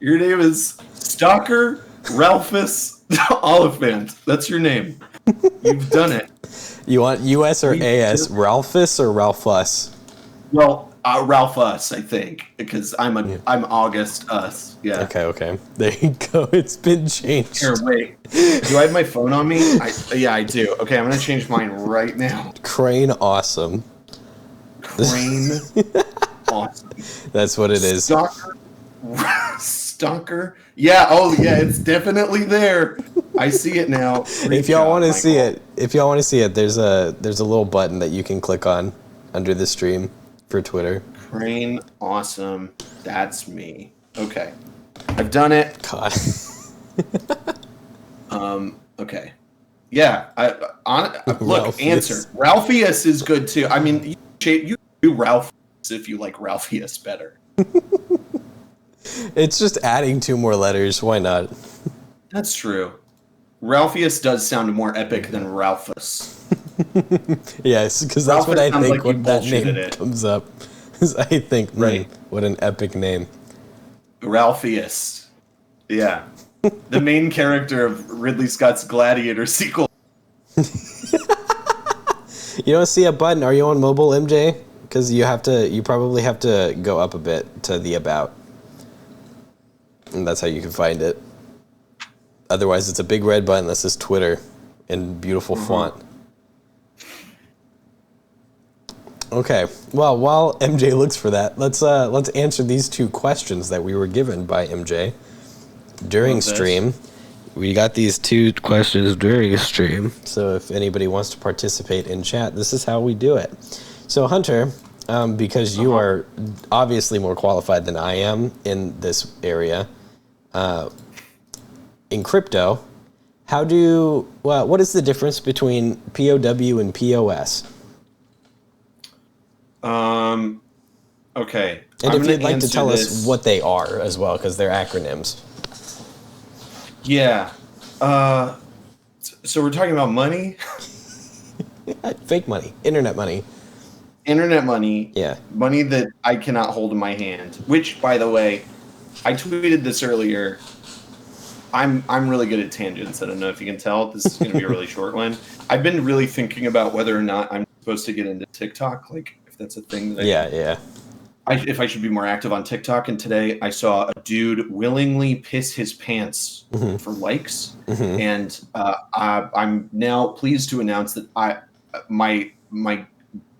[SPEAKER 4] Your name is Stalker Ralphus Oliphant. That's your name. You've done it.
[SPEAKER 3] You want US or AS? Ralphus or Ralphus?
[SPEAKER 4] Well, Ralphus, I think, because I'm August us. Yeah.
[SPEAKER 3] Okay. There you go. It's been changed.
[SPEAKER 4] Here, wait. Do I have my phone on me? Yeah, I do. Okay, I'm gonna change mine right now.
[SPEAKER 3] Crane Awesome.
[SPEAKER 4] Crane Awesome.
[SPEAKER 3] That's what it is.
[SPEAKER 4] Stalker stalker. Yeah. Oh, yeah. It's definitely there. I see it now.
[SPEAKER 3] If y'all want to see it, there's a little button that you can click on under the stream for Twitter.
[SPEAKER 4] Crane, awesome. That's me. Okay, I've done it.
[SPEAKER 3] God.
[SPEAKER 4] Okay. Yeah. Look,
[SPEAKER 3] Ralphius.
[SPEAKER 4] answer. Ralphius is good too. I mean, you do Ralphius if you like Ralphius better.
[SPEAKER 3] It's just adding 2 more letters. Why not?
[SPEAKER 4] That's true. Ralphius does sound more epic than Ralphus.
[SPEAKER 3] Yes, because that's what I
[SPEAKER 4] Ralphus sounds
[SPEAKER 3] think
[SPEAKER 4] like you
[SPEAKER 3] when that
[SPEAKER 4] bullshitted
[SPEAKER 3] name
[SPEAKER 4] it.
[SPEAKER 3] comes up. 'Cause I think,
[SPEAKER 4] Right.
[SPEAKER 3] what an epic name.
[SPEAKER 4] Ralphius. Yeah. The main character of Ridley Scott's Gladiator sequel.
[SPEAKER 3] You don't see a button. Are you on mobile, MJ? Because you probably have to go up a bit to the about. And that's how you can find it. Otherwise, it's a big red button that says Twitter in beautiful font. Okay. Well, while MJ looks for that, let's answer these 2 questions that we were given by MJ during stream. We got these 2 questions during stream. So if anybody wants to participate in chat, this is how we do it. So Hunter, because you are obviously more qualified than I am in this area, in crypto, what is the difference between POW and POS?
[SPEAKER 4] Okay.
[SPEAKER 3] And
[SPEAKER 4] I'm
[SPEAKER 3] if
[SPEAKER 4] gonna
[SPEAKER 3] you'd like to
[SPEAKER 4] answer
[SPEAKER 3] tell
[SPEAKER 4] this.
[SPEAKER 3] us what they are as well, because they're acronyms.
[SPEAKER 4] Yeah. So we're talking about money?
[SPEAKER 3] Fake money, internet money.
[SPEAKER 4] Internet money.
[SPEAKER 3] Yeah.
[SPEAKER 4] Money that I cannot hold in my hand. Which, by the way, I tweeted this earlier. I'm really good at tangents. I don't know if you can tell. This is going to be a really short one. I've been really thinking about whether or not I'm supposed to get into TikTok. Like, if that's a thing that if I should be more active on TikTok. And today I saw a dude willingly piss his pants for likes. And I'm now pleased to announce that my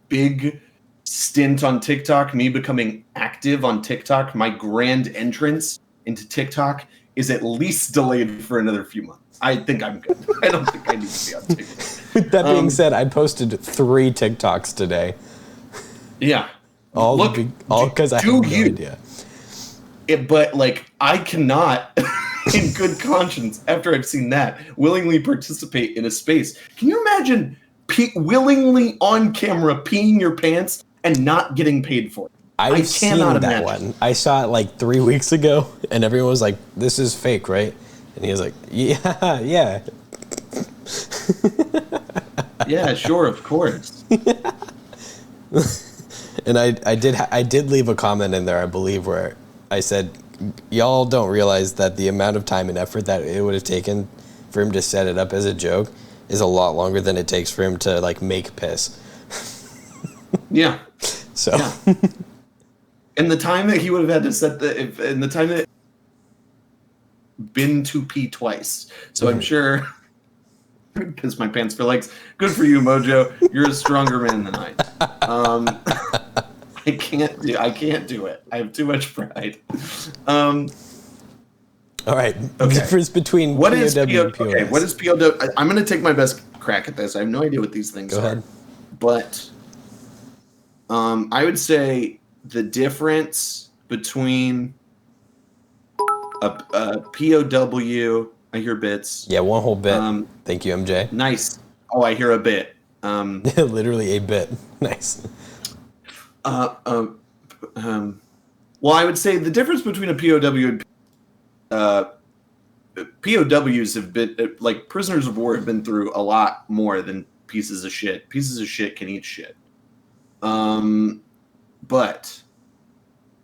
[SPEAKER 4] big stint on TikTok, me becoming active on TikTok, my grand entrance into TikTok is at least delayed for another few months. I think I'm good. I don't think I need to be on TikTok.
[SPEAKER 3] With that being said, I posted 3 TikToks today.
[SPEAKER 4] Yeah.
[SPEAKER 3] All because I have no idea.
[SPEAKER 4] But like, I cannot, in good conscience, after I've seen that, willingly participate in a space. Can you imagine willingly on camera peeing your pants and not getting paid for it? I cannot imagine.
[SPEAKER 3] One. I saw it like 3 weeks ago, and everyone was like, "This is fake, right?" And he was like, "Yeah, yeah."
[SPEAKER 4] Yeah, sure, of course.
[SPEAKER 3] And I did leave a comment in there, I believe, where I said, "Y'all don't realize that the amount of time and effort that it would have taken for him to set it up as a joke is a lot longer than it takes for him to like make piss."
[SPEAKER 4] Yeah.
[SPEAKER 3] So.
[SPEAKER 4] Yeah. And the time that he would have had to set and the time that been to pee twice. So I'm sure piss my pants for likes. Good for you, Mojo. You're a stronger man than I. I can't do it. I have too much pride.
[SPEAKER 3] All right.
[SPEAKER 4] Okay.
[SPEAKER 3] The difference between
[SPEAKER 4] what
[SPEAKER 3] POW
[SPEAKER 4] is
[SPEAKER 3] and POS.
[SPEAKER 4] Okay, what is POW? I'm going to take my best crack at this. I have no idea what these things
[SPEAKER 3] Go
[SPEAKER 4] are.
[SPEAKER 3] ahead.
[SPEAKER 4] But I would say the difference between a POW, I hear bits.
[SPEAKER 3] Yeah, one whole bit. Thank you, MJ.
[SPEAKER 4] Nice. Oh, I hear a bit.
[SPEAKER 3] Literally a bit. Nice.
[SPEAKER 4] Well, I would say the difference between a POW and POWs have been, like, prisoners of war have been through a lot more than pieces of shit. Pieces of shit can eat shit. But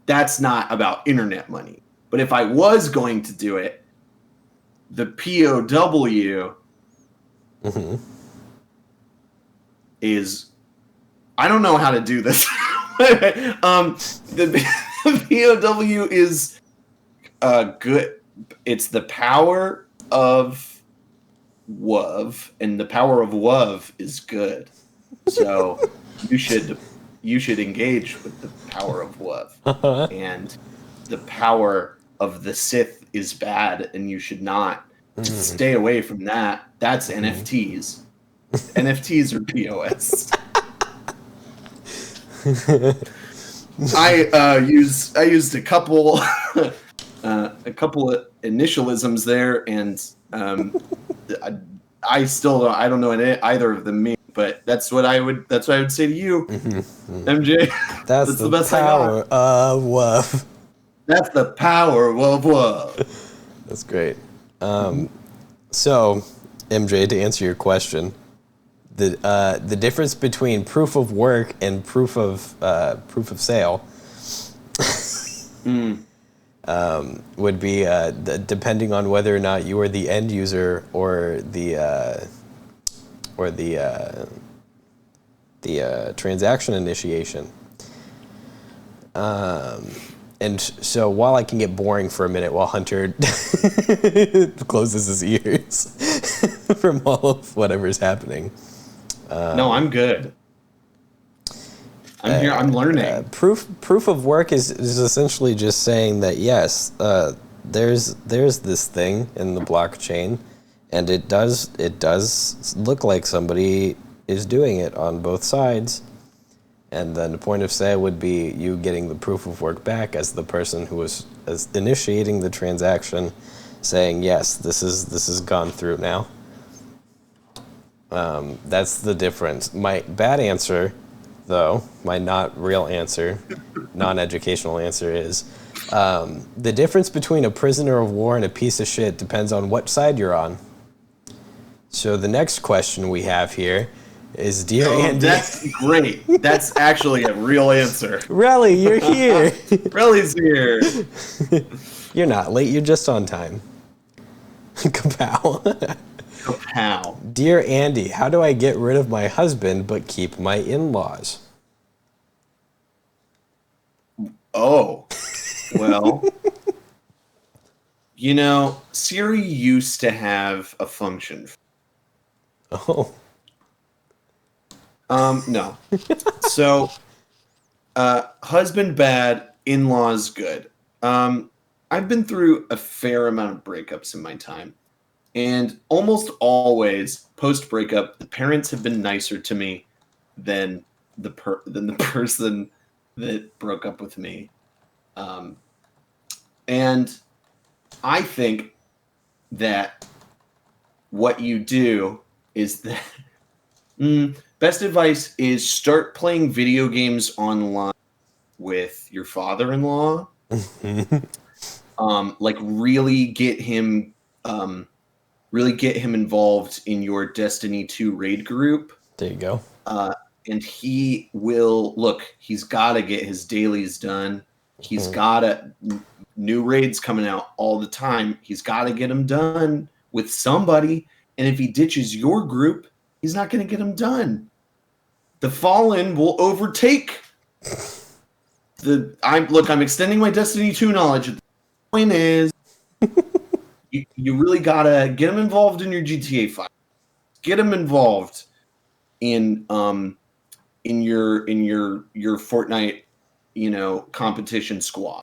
[SPEAKER 4] that's not about internet money. But if I was going to do it, the POW is, I don't know how to do this. The POW is good. It's the power of Wulff, and the power of Wulff is good. So you should engage with the power of Wulff and the power of the Sith is bad and you should not stay away from that. That's NFTs. NFTs are POS. I used a couple of initialisms there, and I still don't know what either of them mean. But that's what I would say to you, MJ.
[SPEAKER 3] That's the
[SPEAKER 4] best
[SPEAKER 3] power of Wulff.
[SPEAKER 4] That's the power of Wulff.
[SPEAKER 3] That's great. So, MJ, to answer your question, the difference between proof of work and proof of sale would be depending on whether or not you are the end user or the transaction initiation. And so while I can get boring for a minute while Hunter closes his ears from all of whatever's happening.
[SPEAKER 4] No, I'm good. I'm here. I'm learning.
[SPEAKER 3] Proof of work is essentially just saying that yes, there's this thing in the blockchain, and it does look like somebody is doing it on both sides. And then the point of sale would be you getting the proof of work back as the person who was initiating the transaction, saying yes, this is gone through now. That's the difference. My bad answer, though, my not real answer, non-educational answer is the difference between a prisoner of war and a piece of shit depends on what side you're on. So the next question we have here is, dear Andy.
[SPEAKER 4] That's great. That's actually a real answer.
[SPEAKER 3] Relly, you're here.
[SPEAKER 4] Relly's here.
[SPEAKER 3] You're not late. You're just on time. Kapow.
[SPEAKER 4] Kapow.
[SPEAKER 3] Dear Andy, how do I get rid of my husband but keep my in-laws?
[SPEAKER 4] Oh, well, Siri used to have a function.
[SPEAKER 3] Oh.
[SPEAKER 4] No. So, husband bad, in-laws good. I've been through a fair amount of breakups in my time. And almost always, post-breakup, the parents have been nicer to me than the person that broke up with me. And I think that what you do is that... best advice is start playing video games online with your father-in-law. Like really get him involved in your Destiny 2 raid group.
[SPEAKER 3] There you go.
[SPEAKER 4] And he's got to get his dailies done. He's got new raids coming out all the time. He's got to get them done with somebody. And if he ditches your group, he's not going to get them done. The Fallen will overtake I'm extending my Destiny 2 knowledge. The point is, you really got to get him involved in your GTA 5. Get him involved in your Fortnite, competition squad.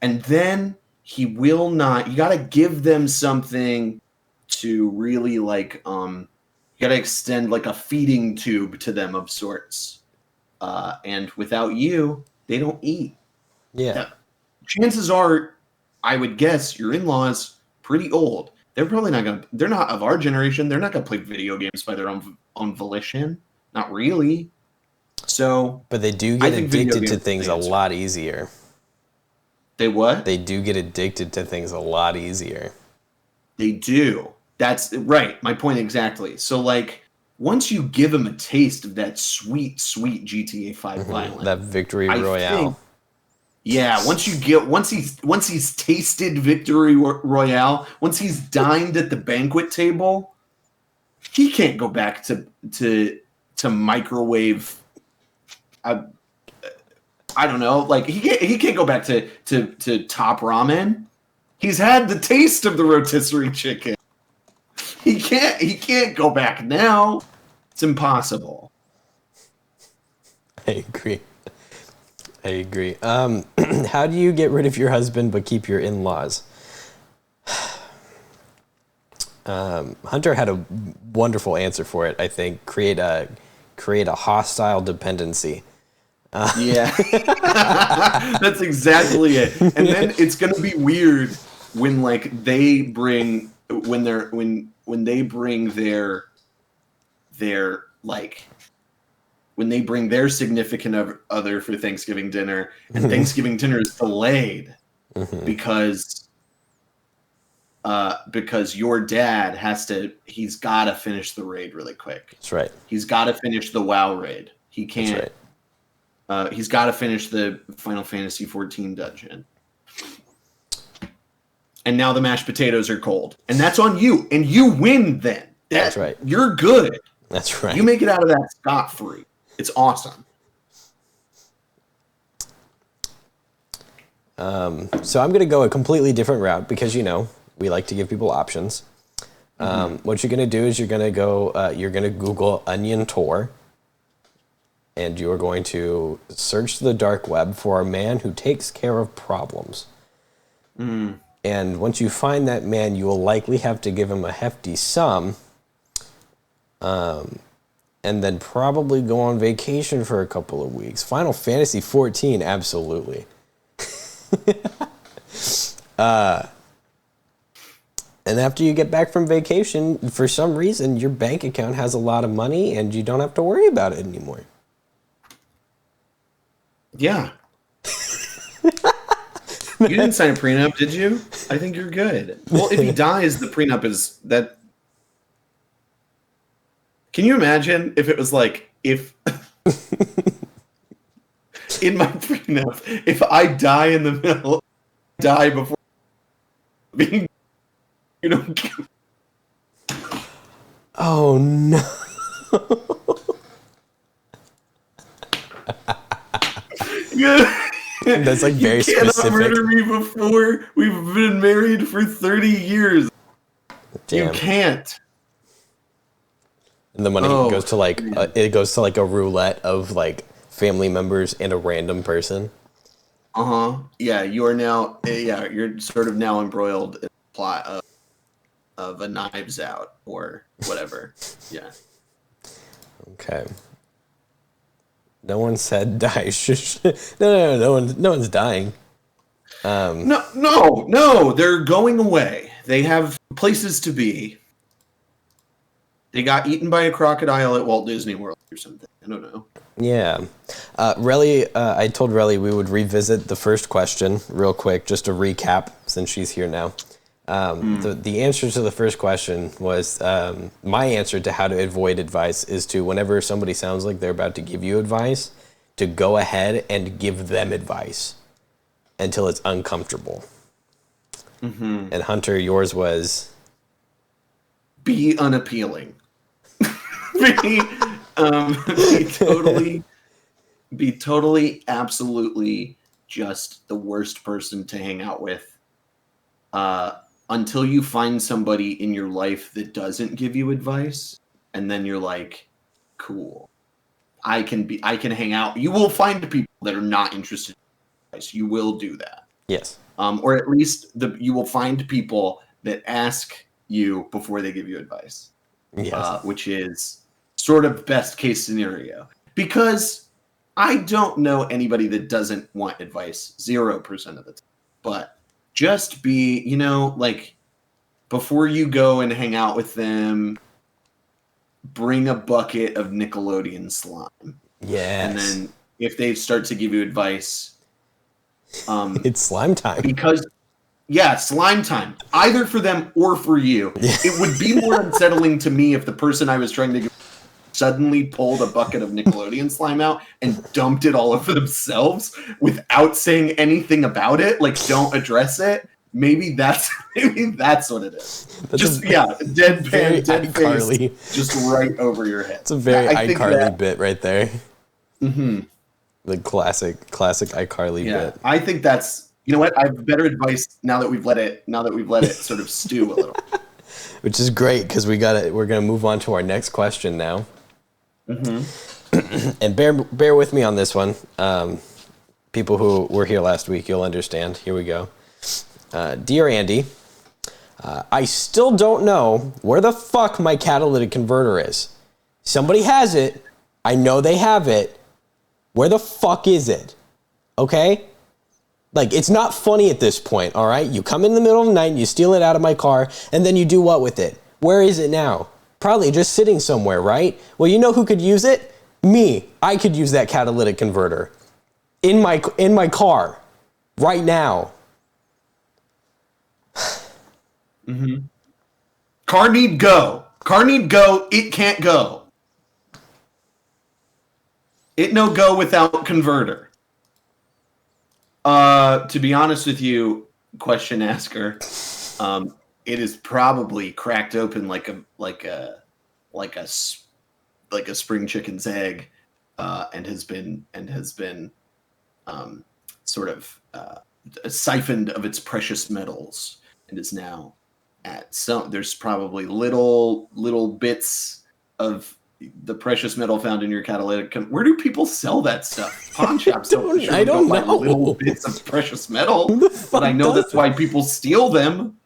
[SPEAKER 4] And then he will not, you got to give them something to really you got to extend like a feeding tube to them of sorts. And without you, they don't eat.
[SPEAKER 3] Yeah.
[SPEAKER 4] Chances are, I would guess your in-laws pretty old. They're probably they're not of our generation. They're not going to play video games by their own volition. Not really. So,
[SPEAKER 3] but they do get addicted to things a lot easier.
[SPEAKER 4] They what?
[SPEAKER 3] They do get addicted to things a lot easier.
[SPEAKER 4] They do. That's right. My point exactly. So, once you give him a taste of that sweet, sweet GTA 5 violence,
[SPEAKER 3] that victory royale.
[SPEAKER 4] Once he's tasted victory royale, once he's dined at the banquet table, he can't go back to microwave. I don't know. He can't go back to top ramen. He's had the taste of the rotisserie chicken. He can't go back now. It's impossible.
[SPEAKER 3] I agree. I agree. How do you get rid of your husband but keep your in-laws? Hunter had a wonderful answer for it. I think create a hostile dependency.
[SPEAKER 4] Yeah, that's exactly it. And then it's gonna be weird when like they bring when they bring their like when they bring their significant other for Thanksgiving dinner, and Thanksgiving dinner is delayed because your dad he's got to finish the raid really quick.
[SPEAKER 3] That's right.
[SPEAKER 4] He's got to finish the WoW raid. He can't.
[SPEAKER 3] That's right.
[SPEAKER 4] He's got to finish the Final Fantasy XIV dungeon. And now the mashed potatoes are cold. And that's on you. And you win then.
[SPEAKER 3] That's right.
[SPEAKER 4] You're good.
[SPEAKER 3] That's right.
[SPEAKER 4] You make it out of that scot-free. It's awesome.
[SPEAKER 3] So I'm going to go a completely different route because, we like to give people options. What you're going to do is you're going to Google Onion Tour. And you are going to search the dark web for a man who takes care of problems. And once you find that man, you will likely have to give him a hefty sum. And then probably go on vacation for a couple of weeks. Final Fantasy XIV, absolutely. And after you get back from vacation, for some reason, your bank account has a lot of money and you don't have to worry about it anymore.
[SPEAKER 4] Yeah. You didn't sign a prenup, did you? I think you're good. Well, if he dies, the prenup is that. Can you imagine if it was like, if in my prenup, if I die in the middle, die before being,
[SPEAKER 3] Oh no. That's like very
[SPEAKER 4] you cannot
[SPEAKER 3] specific.
[SPEAKER 4] murder me before we've been married for 30 years.
[SPEAKER 3] Damn.
[SPEAKER 4] You can't.
[SPEAKER 3] And the money goes to like a roulette of like family members and a random person.
[SPEAKER 4] Yeah, you are now. You're sort of now embroiled in the plot of a Knives Out or whatever. Yeah.
[SPEAKER 3] Okay. No one said die. No one's dying.
[SPEAKER 4] No, they're going away. They have places to be. They got eaten by a crocodile at Walt Disney World or something. I don't know.
[SPEAKER 3] Yeah. Relly, I told Relly we would revisit the first question real quick, just to recap, since she's here now. The answer to the first question was, my answer to how to avoid advice is to, whenever somebody sounds like they're about to give you advice, to go ahead and give them advice until it's uncomfortable. And Hunter, yours was?
[SPEAKER 4] Be unappealing. be totally, absolutely just the worst person to hang out with. Until you find somebody in your life that doesn't give you advice, and then you're like, cool. I can hang out. You will find people that are not interested in advice. You will do that.
[SPEAKER 3] Yes.
[SPEAKER 4] Or at least you will find people that ask you before they give you advice.
[SPEAKER 3] Yes.
[SPEAKER 4] Which is sort of best case scenario. Because I don't know anybody that doesn't want advice 0% of the time. But just be, like, before you go and hang out with them, bring a bucket of Nickelodeon slime.
[SPEAKER 3] Yes.
[SPEAKER 4] And then if they start to give you advice,
[SPEAKER 3] it's slime time.
[SPEAKER 4] Because, slime time. Either for them or for you.
[SPEAKER 3] Yeah.
[SPEAKER 4] It would be more unsettling to me if the person I was trying to give suddenly pulled a bucket of Nickelodeon slime out and dumped it all over themselves without saying anything about it. Like, don't address it. Maybe that's what it is. Deadpan, dead face, just right over your head.
[SPEAKER 3] It's a very iCarly bit right there.
[SPEAKER 4] Mm-hmm.
[SPEAKER 3] The classic iCarly bit.
[SPEAKER 4] I think that's, you know what? I have better advice now that we've let it sort of stew a little.
[SPEAKER 3] Which is great because we're gonna move on to our next question now. Mm-hmm. And bear with me on this one. People who were here last week, you'll understand. Here we go. Dear Andy, I still don't know where the fuck my catalytic converter is. Somebody has it. I know they have it. Where the fuck is it? Okay? Like, it's not funny at this point, all right? You come in the middle of the night and you steal it out of my car, and then you do what with it? Where is it now? Probably just sitting somewhere, right? Well, you know who could use it? Me. I could use that catalytic converter in my car right now.
[SPEAKER 4] Mm-hmm. Car need go. Car need go. It can't go. It no go without converter. To be honest with you, question asker, it is probably cracked open like a spring chicken's egg, and has been sort of siphoned of its precious metals, and is now at some. There's probably little bits of the precious metal found in your catalytic. Where do people sell that stuff? Pawn shops.
[SPEAKER 3] I don't know.
[SPEAKER 4] Little bits of precious metal, but I know that's why people steal them.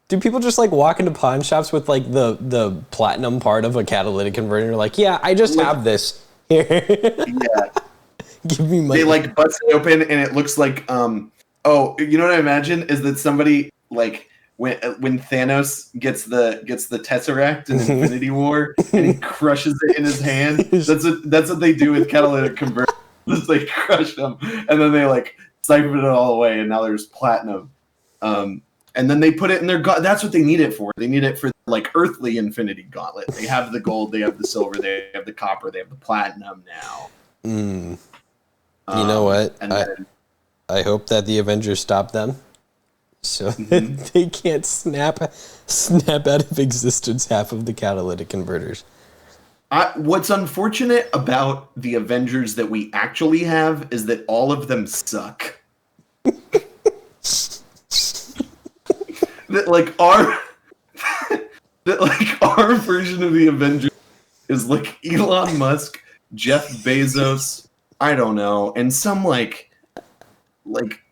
[SPEAKER 3] Do people just like walk into pawn shops with like the platinum part of a catalytic converter? You're like, yeah, I just have this here.
[SPEAKER 4] Yeah.
[SPEAKER 3] Give me money.
[SPEAKER 4] They like bust it open and it looks like oh, you know what I imagine is that somebody like when Thanos gets the Tesseract in Infinity War and he crushes it in his hand. That's what they do with catalytic converters. Just like crush them and then they like siphon it all away and now there's platinum. And then they put it in their that's what they need it for. They need it for like earthly Infinity Gauntlet. They have the gold, they have the silver, they have the copper, they have the platinum now.
[SPEAKER 3] You know what? I hope that the Avengers stop them, so that they can't snap out of existence half of the catalytic converters.
[SPEAKER 4] What's unfortunate about the Avengers that we actually have is that all of them suck. that our version of the Avengers is like Elon Musk, Jeff Bezos, I don't know, and some like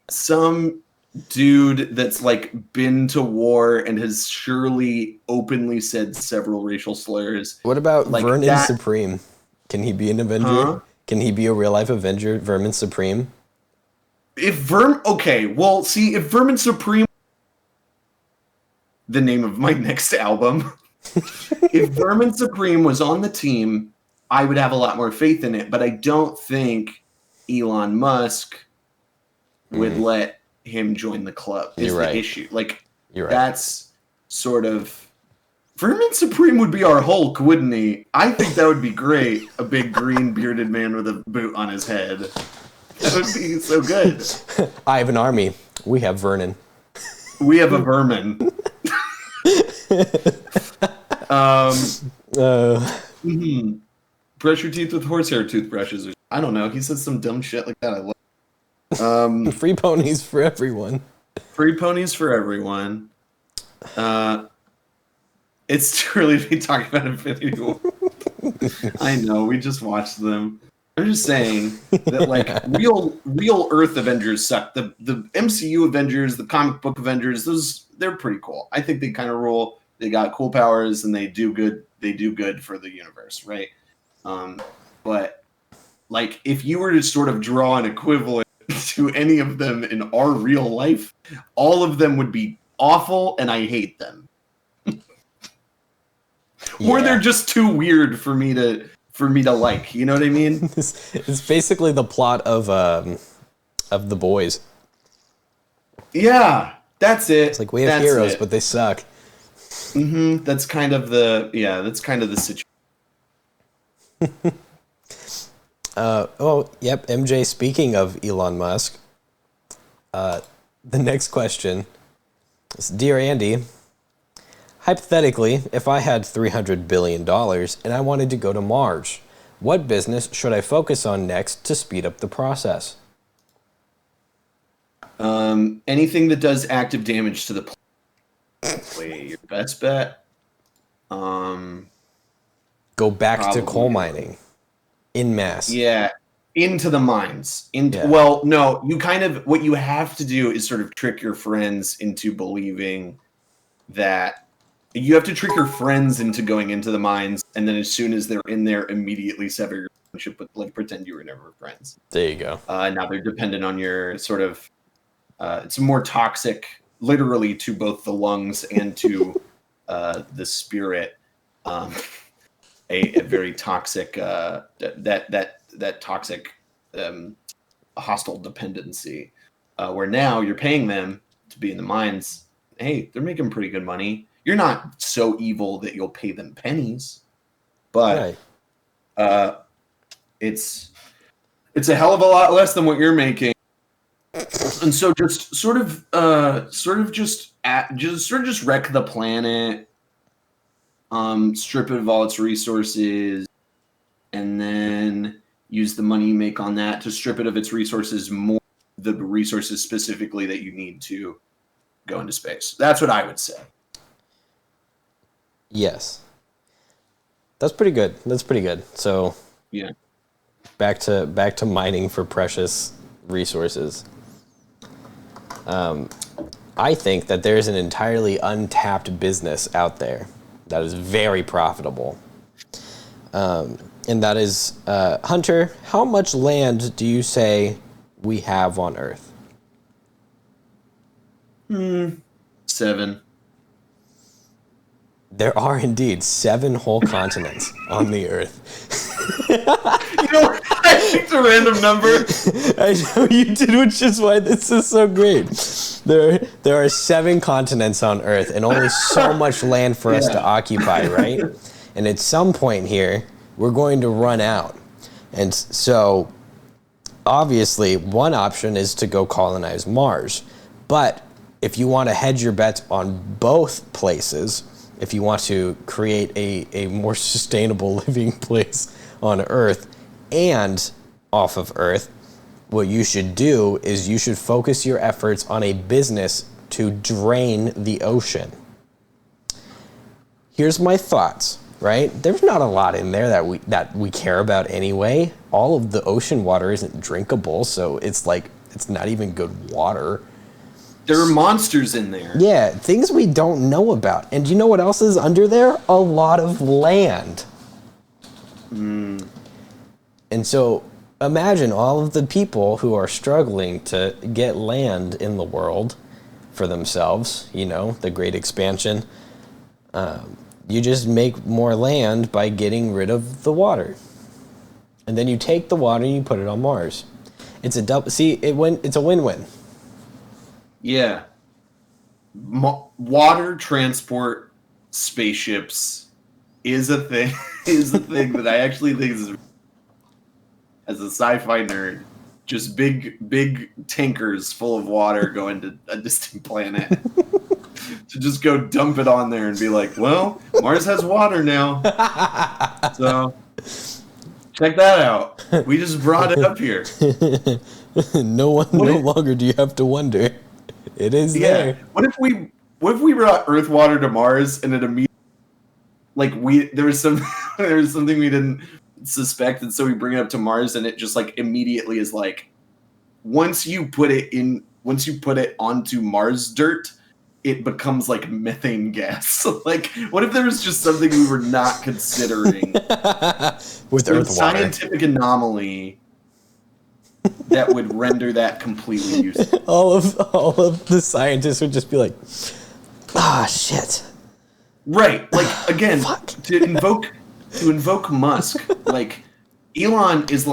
[SPEAKER 4] some dude that's like been to war and has surely openly said several racial slurs.
[SPEAKER 3] What about
[SPEAKER 4] like
[SPEAKER 3] Vermin Supreme? Can he be an Avenger?
[SPEAKER 4] Huh?
[SPEAKER 3] Can he be a real life Avenger, Vermin Supreme?
[SPEAKER 4] If Vermin Supreme, the name of my next album, if Vermin Supreme was on the team, I would have a lot more faith in it, but I don't think Elon Musk would let him join the club. Is the issue. Like, that's sort of... Vermin Supreme would be our Hulk, wouldn't he? I think that would be great. A big green bearded man with a boot on his head. That would be so good.
[SPEAKER 3] I have an army. We have Vernon.
[SPEAKER 4] We have a vermin. Brush your teeth with horsehair toothbrushes. I don't know. He says some dumb shit like that. I love.
[SPEAKER 3] Free ponies for everyone.
[SPEAKER 4] Free ponies for everyone. It's too early to be talking about Infinity War. I know. We just watched them. I'm just saying that like real Earth Avengers suck. The MCU Avengers, the comic book Avengers, they're pretty cool. I think they kind of rule. They got cool powers and they do good. They do good for the universe, right? But like if you were to sort of draw an equivalent to any of them in our real life, all of them would be awful and I hate them. Or they're just too weird for me to like, you know what I mean?
[SPEAKER 3] It's basically the plot of The Boys.
[SPEAKER 4] Yeah, that's it.
[SPEAKER 3] It's like we have heroes, but they suck.
[SPEAKER 4] That's kind of the situation.
[SPEAKER 3] Yep, MJ, speaking of Elon Musk, the next question is, Dear Andy, hypothetically, if I had $300 billion and I wanted to go to Mars, what business should I focus on next to speed up the process?
[SPEAKER 4] Anything that does active damage to the planet. Your best bet.
[SPEAKER 3] Go back to coal mining. In mass.
[SPEAKER 4] Yeah. into the mines.
[SPEAKER 3] Yeah.
[SPEAKER 4] Well, no, you kind of what you have to do is sort of trick your friends into believing that you have to trick your friends into going into the mines, and then as soon as they're in there, immediately sever your relationship, but like pretend you were never friends.
[SPEAKER 3] There you go.
[SPEAKER 4] Now they're dependent on your sort of. It's more toxic, literally, to both the lungs and to the spirit. A very toxic that toxic hostile dependency, where now you're paying them to be in the mines. Hey, they're making pretty good money. You're not so evil that you'll pay them pennies, but it's a hell of a lot less than what you're making. And so just sort of just wreck the planet, strip it of all its resources, and then use the money you make on that to strip it of its resources, more the resources specifically that you need to go into space. That's what I would say.
[SPEAKER 3] Yes. That's pretty good. So
[SPEAKER 4] yeah,
[SPEAKER 3] back to mining for precious resources. I think that there's an entirely untapped business out there that is very profitable. And that is, Hunter, how much land do you say we have on Earth?
[SPEAKER 4] 7.
[SPEAKER 3] There are indeed 7 whole continents on the Earth.
[SPEAKER 4] I picked a random number.
[SPEAKER 3] I know you did, which is why this is so great. There are 7 continents on Earth and only so much land for us to occupy, right? And at some point here, we're going to run out. And so, obviously, one option is to go colonize Mars. But if you want to hedge your bets on both places, if you want to create a more sustainable living place on Earth and off of Earth, what you should do is you should focus your efforts on a business to drain the ocean. Here's my thoughts, right? There's not a lot in there that we care about anyway. All of the ocean water isn't drinkable, so it's not even good water.
[SPEAKER 4] There are monsters in there.
[SPEAKER 3] Yeah, things we don't know about. And do you know what else is under there? A lot of land. And so imagine all of the people who are struggling to get land in the world for themselves, the Great Expansion. You just make more land by getting rid of the water. And then you take the water and you put it on Mars. It's a win-win.
[SPEAKER 4] Yeah. Water transport spaceships is a thing that I actually think is, as a sci-fi nerd, just big tankers full of water going to a distant planet to just go dump it on there and be like, well, Mars has water now. So check that out. We just brought it up here.
[SPEAKER 3] No longer do you have to wonder. It is there.
[SPEAKER 4] What if we brought Earth water to Mars and it immediately there was something we didn't suspect, and so we bring it up to Mars and it just immediately is once you put it onto Mars dirt, it becomes methane gas. What if there was just something we were not considering
[SPEAKER 3] with Earth water,
[SPEAKER 4] scientific anomaly that would render that completely useless?
[SPEAKER 3] all of the scientists would just be like, shit.
[SPEAKER 4] Right. Again, to invoke Musk, Elon is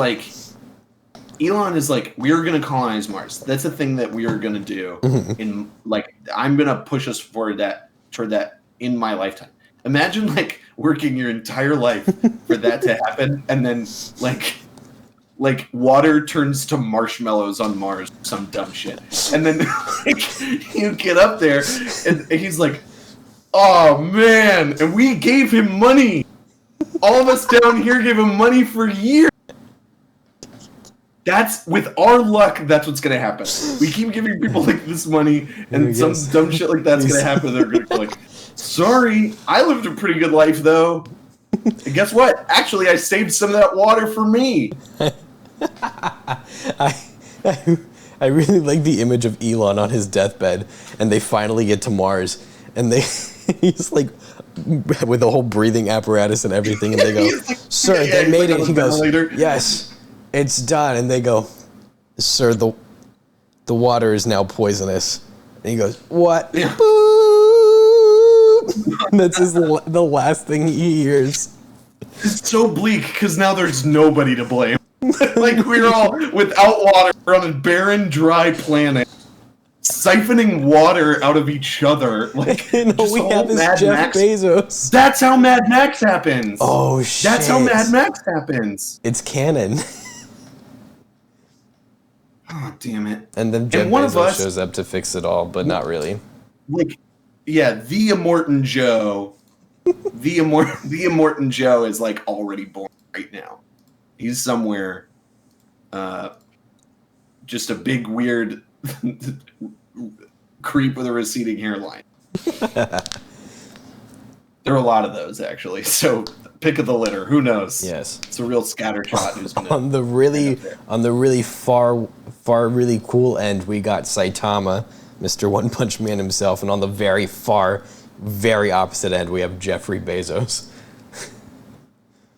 [SPEAKER 4] we're going to colonize Mars. That's a thing that we are going to do. In I'm going to push us toward that in my lifetime. Imagine working your entire life for that to happen, and then water turns to marshmallows on Mars, some dumb shit. And then you get up there and he's like, oh man, and we gave him money. All of us down here gave him money for years. With our luck, that's what's gonna happen. We keep giving people this money, and some dumb shit like that's gonna happen. They're gonna go sorry, I lived a pretty good life though. And guess what? Actually, I saved some of that water for me.
[SPEAKER 3] I really like the image of Elon on his deathbed, and they finally get to Mars, and he's like with the whole breathing apparatus and everything, and they go, "Sir, they made it." He goes, "Yes, it's done." And they go, "Sir, the water is now poisonous." And he goes, "What?"
[SPEAKER 4] Yeah.
[SPEAKER 3] Boop. And that's the last thing he hears.
[SPEAKER 4] It's so bleak because now there's nobody to blame. Like we're all without water on a barren, dry planet, siphoning water out of each other. Like
[SPEAKER 3] No, we have this Jeff Bezos.
[SPEAKER 4] That's how Mad Max happens.
[SPEAKER 3] Oh shit!
[SPEAKER 4] That's how Mad Max happens.
[SPEAKER 3] It's canon.
[SPEAKER 4] Oh damn it!
[SPEAKER 3] And then Jeff Bezos shows up to fix it all, but not really.
[SPEAKER 4] Like, yeah, the Immortan Joe. The Immortan Joe is like already born right now. He's somewhere, just a big weird creep with a receding hairline. There are a lot of those actually. So pick of the litter. Who knows?
[SPEAKER 3] Yes,
[SPEAKER 4] it's a real scattershot. Who's gonna
[SPEAKER 3] on the really far really cool end, we got Saitama, Mr. One Punch Man himself, and on the very far, very opposite end, we have Jeffrey Bezos.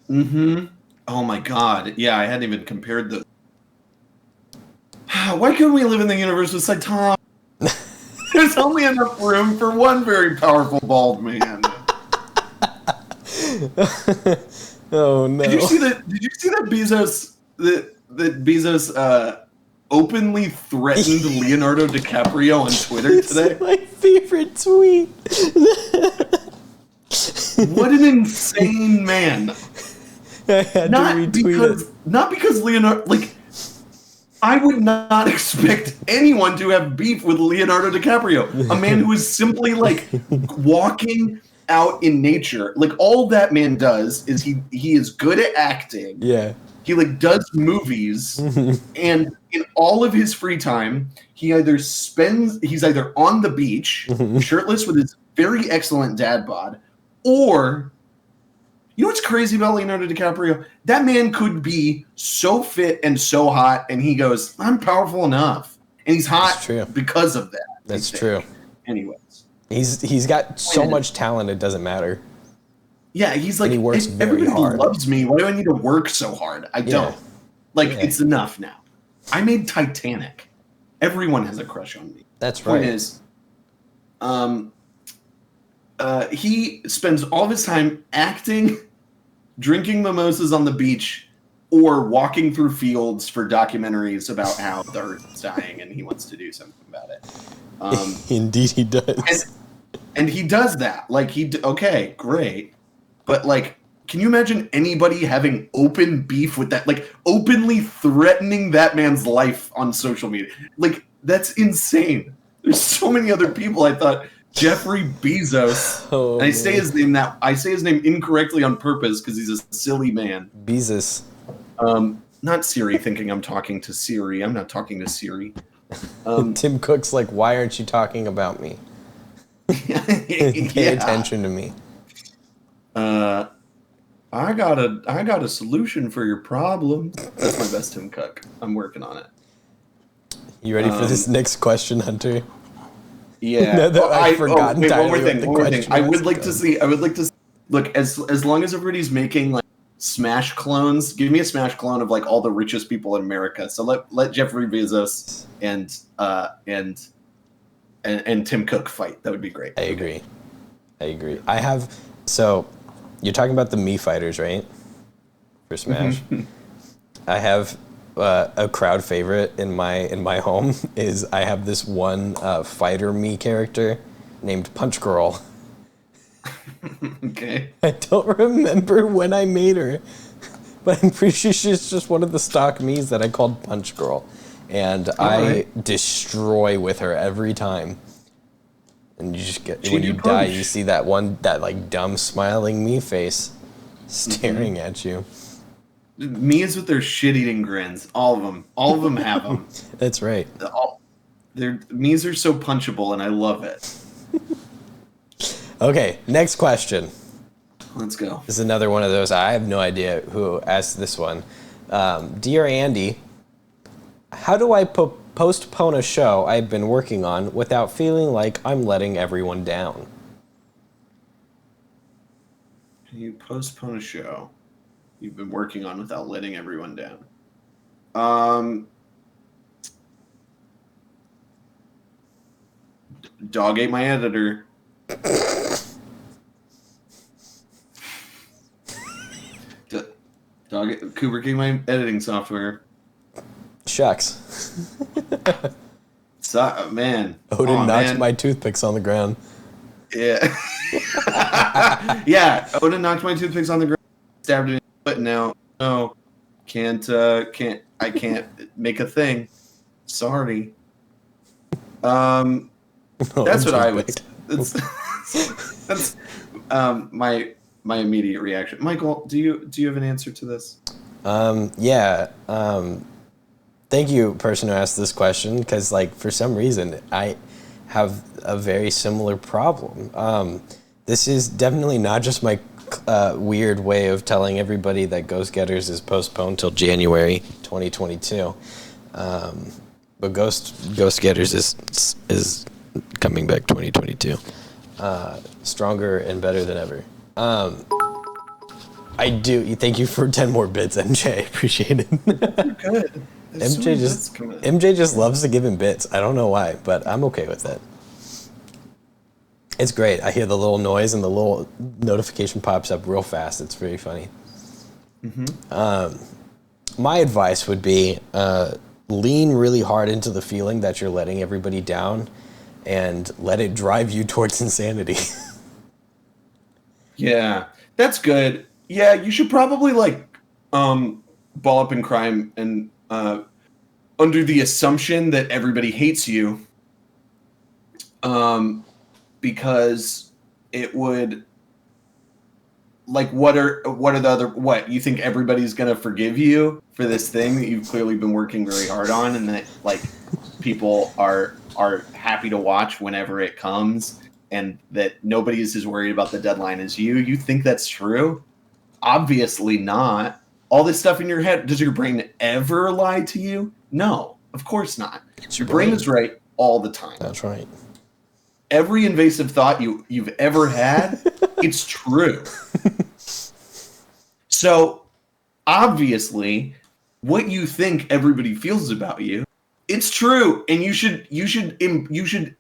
[SPEAKER 4] Mm-hmm. Oh my god. Yeah, I hadn't even compared the. Why couldn't we live in the universe with Saitama? There's only enough room for one very powerful bald man.
[SPEAKER 3] Oh no!
[SPEAKER 4] Did you see that Bezos that Bezos openly threatened Leonardo DiCaprio on Twitter today?
[SPEAKER 3] It's my favorite tweet.
[SPEAKER 4] What an insane man!
[SPEAKER 3] I had to retweet it.
[SPEAKER 4] Not because Leonardo, like, I would not expect anyone to have beef with Leonardo DiCaprio, a man who is simply like walking out in nature. Like all that man does is he is good at acting.
[SPEAKER 3] Yeah.
[SPEAKER 4] He like does movies, and in all of his free time, he's either on the beach, shirtless with his very excellent dad bod, or you know what's crazy about Leonardo DiCaprio? That man could be so fit and so hot, and he goes, "I'm powerful enough," and he's hot because of that.
[SPEAKER 3] That's true.
[SPEAKER 4] Anyways,
[SPEAKER 3] he's got so much talent; it doesn't matter.
[SPEAKER 4] Yeah, he's like,
[SPEAKER 3] and he works very
[SPEAKER 4] everybody
[SPEAKER 3] hard.
[SPEAKER 4] Loves me. Why do I need to work so hard? I don't. Like, it's enough now. I made Titanic. Everyone has a crush on me.
[SPEAKER 3] That's right.
[SPEAKER 4] Point is, he spends all of his time acting, drinking mimosas on the beach, or walking through fields for documentaries about how the Earth is dying and he wants to do something about it.
[SPEAKER 3] Indeed, he does.
[SPEAKER 4] And he does that. Like, okay, great. But, like, can you imagine anybody having open beef with that? Like, openly threatening that man's life on social media? Like, that's insane. There's so many other people. I thought Jeffrey Bezos. And I say his name incorrectly on purpose because he's a silly man.
[SPEAKER 3] Bezos.
[SPEAKER 4] Not Siri, thinking I'm talking to Siri. I'm not talking to Siri.
[SPEAKER 3] Tim Cook's like, why aren't you talking about me? Pay attention to me.
[SPEAKER 4] I got a solution for your problem. That's my best Tim Cook. I'm working on it.
[SPEAKER 3] You ready for this next question, Hunter?
[SPEAKER 4] Yeah.
[SPEAKER 3] No, that I've forgotten.
[SPEAKER 4] Wait, one more thing. I would like to see. Look, as long as everybody's making like Smash clones, give me a Smash clone of like all the richest people in America. So let Jeffrey Bezos and Tim Cook fight. That would be great.
[SPEAKER 3] I agree. So you're talking about the Mii fighters, right? For Smash. I have a crowd favorite in my home is I have this one fighter Mii character named Punch Girl.
[SPEAKER 4] Okay.
[SPEAKER 3] I don't remember when I made her, but I'm pretty sure she's just one of the stock Miis that I called Punch Girl. And I destroy with her every time. And you just get, when you die, you see that like dumb smiling Mii face staring at you.
[SPEAKER 4] Mii's with their shit-eating grins. All of them have them.
[SPEAKER 3] That's right.
[SPEAKER 4] Their Mii's are so punchable, and I love it.
[SPEAKER 3] Okay, next question.
[SPEAKER 4] Let's go.
[SPEAKER 3] This is another one of those. I have no idea who asked this one. Dear Andy, how do I postpone a show I've been working on without feeling like I'm letting everyone down?
[SPEAKER 4] You postpone a show you've been working on without letting everyone down. Dog ate my editor. Kubrick ate my editing software.
[SPEAKER 3] Shucks.
[SPEAKER 4] Man.
[SPEAKER 3] Odin knocked my toothpicks on the ground.
[SPEAKER 4] Yeah. Yeah, Odin knocked my toothpicks on the ground, stabbed me in the foot. Now, no, I can't make a thing. Sorry. That's what I would. That's my immediate reaction. Michael, do you have an answer to this?
[SPEAKER 3] Yeah. Thank you, person who asked this question, because like for some reason I have a very similar problem. This is definitely not just my weird way of telling everybody that Ghost Getters is postponed till January 2022. But Ghost Getters is coming back 2022, stronger and better than ever. I do. Thank you for 10 more bits, MJ. Appreciate it.
[SPEAKER 4] You're good.
[SPEAKER 3] MJ just loves to give him bits. I don't know why, but I'm okay with it. It's great. I hear the little noise and the little notification pops up real fast. It's very funny. Mm-hmm. My advice would be lean really hard into the feeling that you're letting everybody down and let it drive you towards insanity.
[SPEAKER 4] Yeah, that's good. Yeah, you should probably ball up in crime and under the assumption that everybody hates you, because it would what are the other you think everybody's gonna forgive you for this thing that you've clearly been working very hard on, and that people are happy to watch whenever it comes, and that nobody is as worried about the deadline as you. You think that's true? Obviously not. All this stuff in your head, does your brain ever lie to you? No, of course not. Your brain is right all the time.
[SPEAKER 3] That's right.
[SPEAKER 4] Every invasive thought you've ever had, it's true. So, obviously, what you think everybody feels about you, it's true, and you should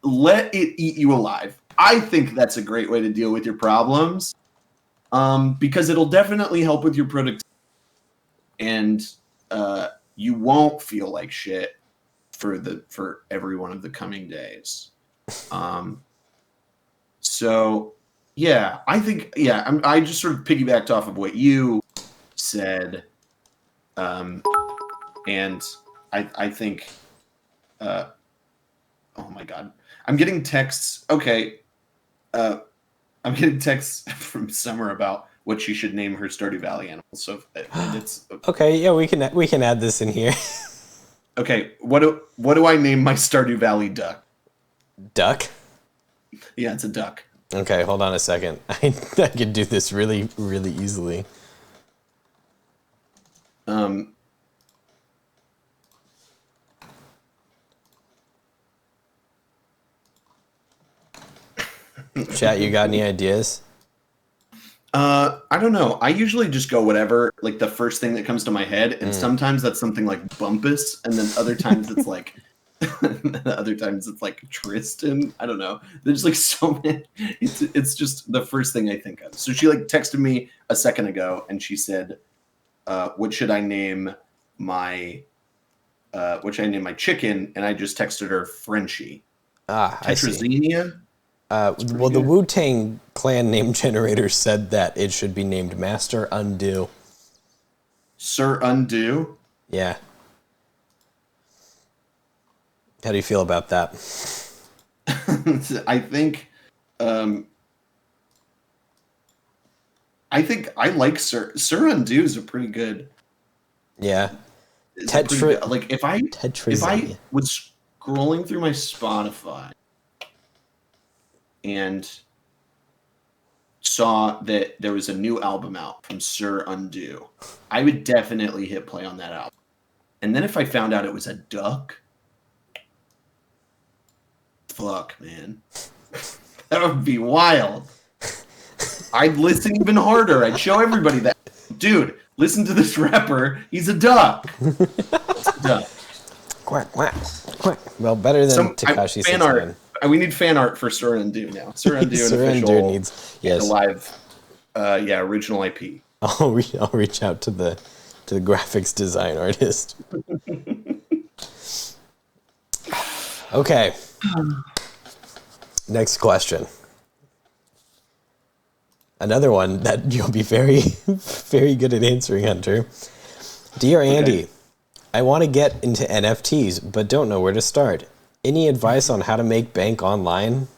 [SPEAKER 4] let it eat you alive. I think that's a great way to deal with your problems, because it'll definitely help with your productivity, and you won't feel like shit for every one of the coming days. So yeah, I think I just sort of piggybacked off of what you said, and I think oh my god, I'm getting texts. Okay, I'm getting texts from Summer about what she should name her Stardew Valley animal. So it's
[SPEAKER 3] okay. Yeah, we can add this in here.
[SPEAKER 4] Okay, what do I name my Stardew Valley duck?
[SPEAKER 3] Duck?
[SPEAKER 4] Yeah, it's a duck.
[SPEAKER 3] Okay, hold on a second. I could do this really, really easily. Chat, you got any ideas?
[SPEAKER 4] I don't know. I usually just go whatever, the first thing that comes to my head, and sometimes that's something like Bumpus, and then other times it's other times it's like Tristan. I don't know. There's so many. It's just the first thing I think of. So she texted me a second ago, and she said, "What should I name my chicken?" And I just texted her Frenchie. Tetrazzini.
[SPEAKER 3] Well, the Wu-Tang Clan name generator said that it should be named Master Undo.
[SPEAKER 4] Sir Undo?
[SPEAKER 3] Yeah. How do you feel about that?
[SPEAKER 4] I think I like Sir Undo is a pretty good.
[SPEAKER 3] Yeah.
[SPEAKER 4] If I was scrolling through my Spotify and saw that there was a new album out from Sir Undo, I would definitely hit play on that album. And then if I found out it was a duck, fuck, man. That would be wild. I'd listen even harder. I'd show everybody that. Dude, listen to this rapper. He's a duck. It's a duck.
[SPEAKER 3] Quack, quack, quack. Well, better than Tekashi
[SPEAKER 4] fan
[SPEAKER 3] 69.
[SPEAKER 4] art. We need fan art for Sir Undo now. Sir Undo
[SPEAKER 3] Sir
[SPEAKER 4] an official
[SPEAKER 3] Undo needs, yes.
[SPEAKER 4] live, original IP.
[SPEAKER 3] I'll reach out to the graphics design artist. Okay. Next question. Another one that you'll be very, very good at answering, Hunter. Dear Andy, I want to get into NFTs, but don't know where to start. Any advice on how to make bank online?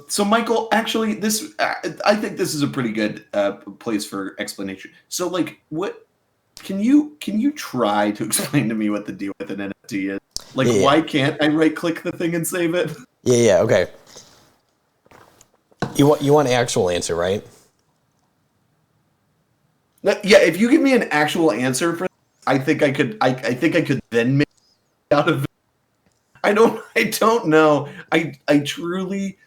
[SPEAKER 4] So Michael, actually, I think this is a pretty good place for explanation. So, like, what can you try to explain to me what the deal with an NFT is? Like, why can't I right-click the thing and save it?
[SPEAKER 3] Yeah, okay. You want an actual answer, right?
[SPEAKER 4] Yeah, if you give me an actual answer for, I think I could. I think I could then make out of it. I don't know. I truly.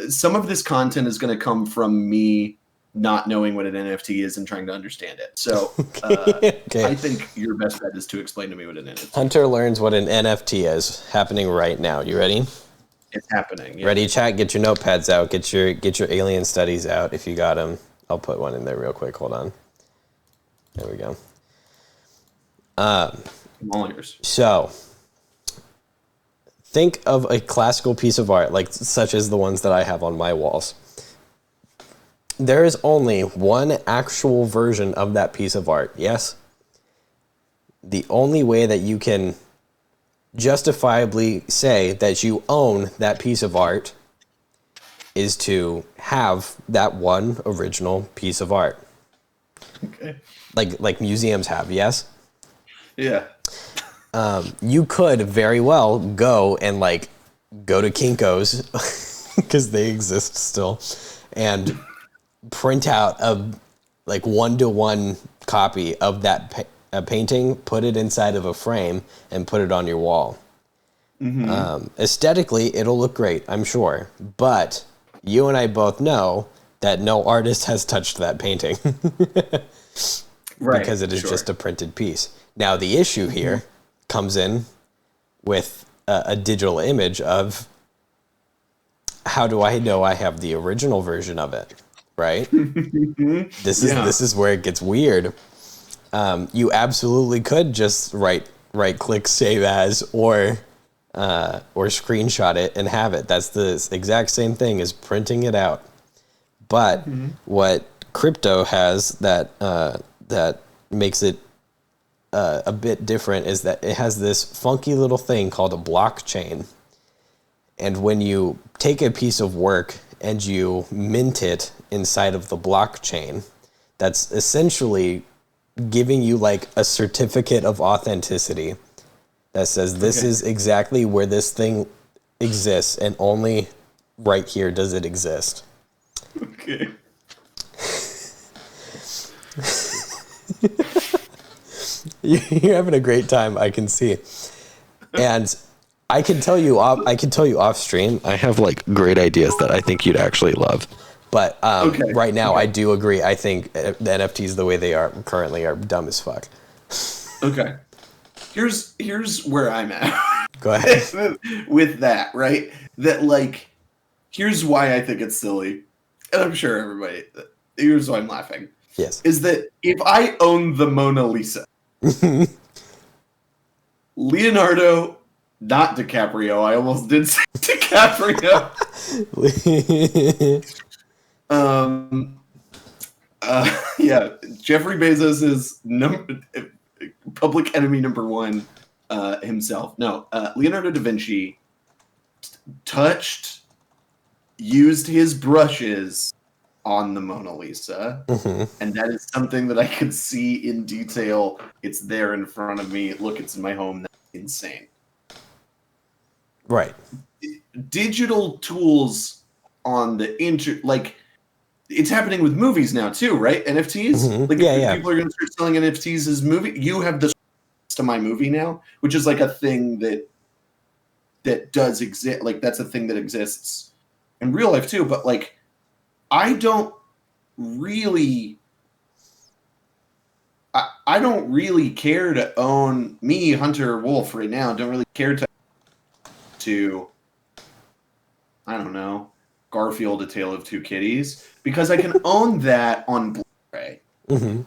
[SPEAKER 4] Some of this content is going to come from me not knowing what an NFT is and trying to understand it. So
[SPEAKER 3] Okay.
[SPEAKER 4] I think your best bet is to explain to me what an NFT is.
[SPEAKER 3] Hunter learns what an NFT is, happening right now. You ready?
[SPEAKER 4] It's happening. Yeah.
[SPEAKER 3] Ready, chat? Get your notepads out. Get your alien studies out if you got them. I'll put one in there real quick. Hold on. There we go.
[SPEAKER 4] I'm all yours.
[SPEAKER 3] So, think of a classical piece of art, like such as the ones that I have on my walls. There is only one actual version of that piece of art, yes? The only way that you can justifiably say that you own that piece of art is to have that one original piece of art.
[SPEAKER 4] Okay.
[SPEAKER 3] Like museums have, yes?
[SPEAKER 4] Yeah.
[SPEAKER 3] You could very well go to Kinko's because they exist still and print out a 1-to-1 copy of that painting, put it inside of a frame, and put it on your wall. Mm-hmm. Aesthetically, it'll look great, I'm sure. But you and I both know that no artist has touched that painting. Right, because it is just a printed piece. Now, the issue here comes in with a digital image of how do I know I have the original version of it, right? This is where it gets weird. You absolutely could just right click save as or screenshot it and have it. That's the exact same thing as printing it out. But what crypto has that makes it a bit different is that it has this funky little thing called a blockchain. And when you take a piece of work and you mint it inside of the blockchain, that's essentially giving you like a certificate of authenticity that says this is exactly where this thing exists and only right here does it exist.
[SPEAKER 4] Okay.
[SPEAKER 3] You're having a great time, I can see. And I can tell you off stream, I have like great ideas that I think you'd actually love. But right now, I do agree. I think the NFTs, the way they are currently, are dumb as fuck.
[SPEAKER 4] Okay. Here's where I'm at.
[SPEAKER 3] Go ahead.
[SPEAKER 4] With that, right? That, like, here's why I think it's silly. And I'm sure everybody, here's why I'm laughing.
[SPEAKER 3] Yes.
[SPEAKER 4] Is that if I own the Mona Lisa, Leonardo, not DiCaprio, I almost did say DiCaprio. Jeffrey Bezos is public enemy number one himself. No, Leonardo da Vinci used his brushes on the Mona Lisa, and that is something that I can see in detail. It's there in front of me. Look, it's in my home now. insane.
[SPEAKER 3] Right.
[SPEAKER 4] Digital tools on the like it's happening with movies now too, right? NFTs.
[SPEAKER 3] Mhm.
[SPEAKER 4] Like
[SPEAKER 3] Yeah.
[SPEAKER 4] people are going to start selling NFTs as movie. You have the to my movie now, which is like a thing that does exist. Like that's a thing that exists in real life too. But like, I don't really care to own me, Hunter Wulff, right now. Don't really care to I don't know, Garfield: A Tale of Two Kitties, because I can own that on Blu-ray.
[SPEAKER 3] Mm-hmm.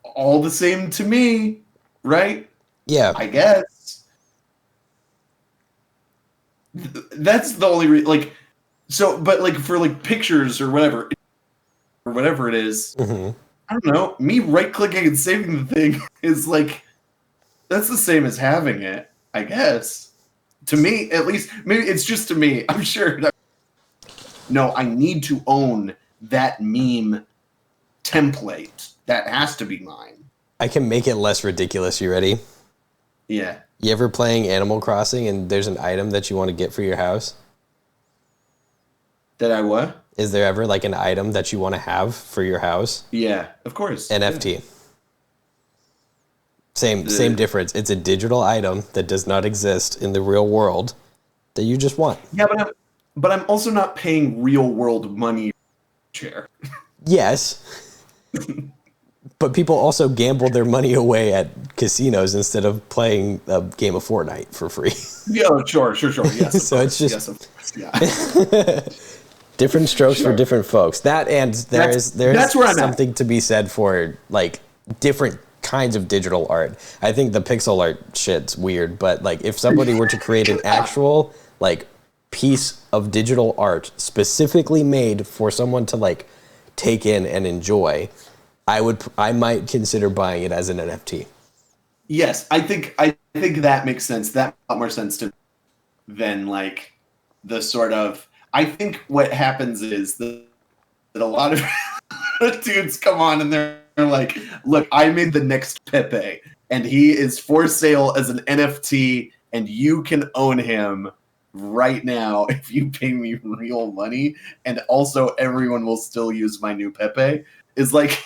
[SPEAKER 4] All the same to me, right?
[SPEAKER 3] Yeah.
[SPEAKER 4] I guess. That's the only like. So, but like for like pictures or whatever it is,
[SPEAKER 3] Mm-hmm.
[SPEAKER 4] I don't know. Me right-clicking and saving the thing is like that's the same as having it, I guess. To me, at least, maybe it's just to me. I'm sure. No, I need to own that meme template. That has to be mine.
[SPEAKER 3] I can make it less ridiculous. You ready?
[SPEAKER 4] Yeah.
[SPEAKER 3] You ever playing Animal Crossing and there's an item that you want to get for your house?
[SPEAKER 4] That I what?
[SPEAKER 3] Is there ever like an item that you want to have for your house?
[SPEAKER 4] Yeah, of course.
[SPEAKER 3] NFT.
[SPEAKER 4] Yeah.
[SPEAKER 3] Same difference. It's a digital item that does not exist in the real world that you just want.
[SPEAKER 4] Yeah, but I'm also not paying real world money share.
[SPEAKER 3] Yes. But people also gamble their money away at casinos instead of playing a game of Fortnite for free.
[SPEAKER 4] Yeah, sure. Yes.
[SPEAKER 3] So it's just
[SPEAKER 4] yes, of course. Yeah.
[SPEAKER 3] different strokes for different folks. That and there's
[SPEAKER 4] that's where I'm
[SPEAKER 3] something to be said for like different kinds of digital art. I think the pixel art shit's weird, but like if somebody were to create an actual like piece of digital art specifically made for someone to like take in and enjoy, I might consider buying it as an NFT.
[SPEAKER 4] Yes, I think that makes sense. That makes a lot more sense to me than like the sort of. I think what happens is that a lot of dudes come on and they're like, "Look, I made the next Pepe, and he is for sale as an NFT, and you can own him right now if you pay me real money, and also everyone will still use my new Pepe." Is like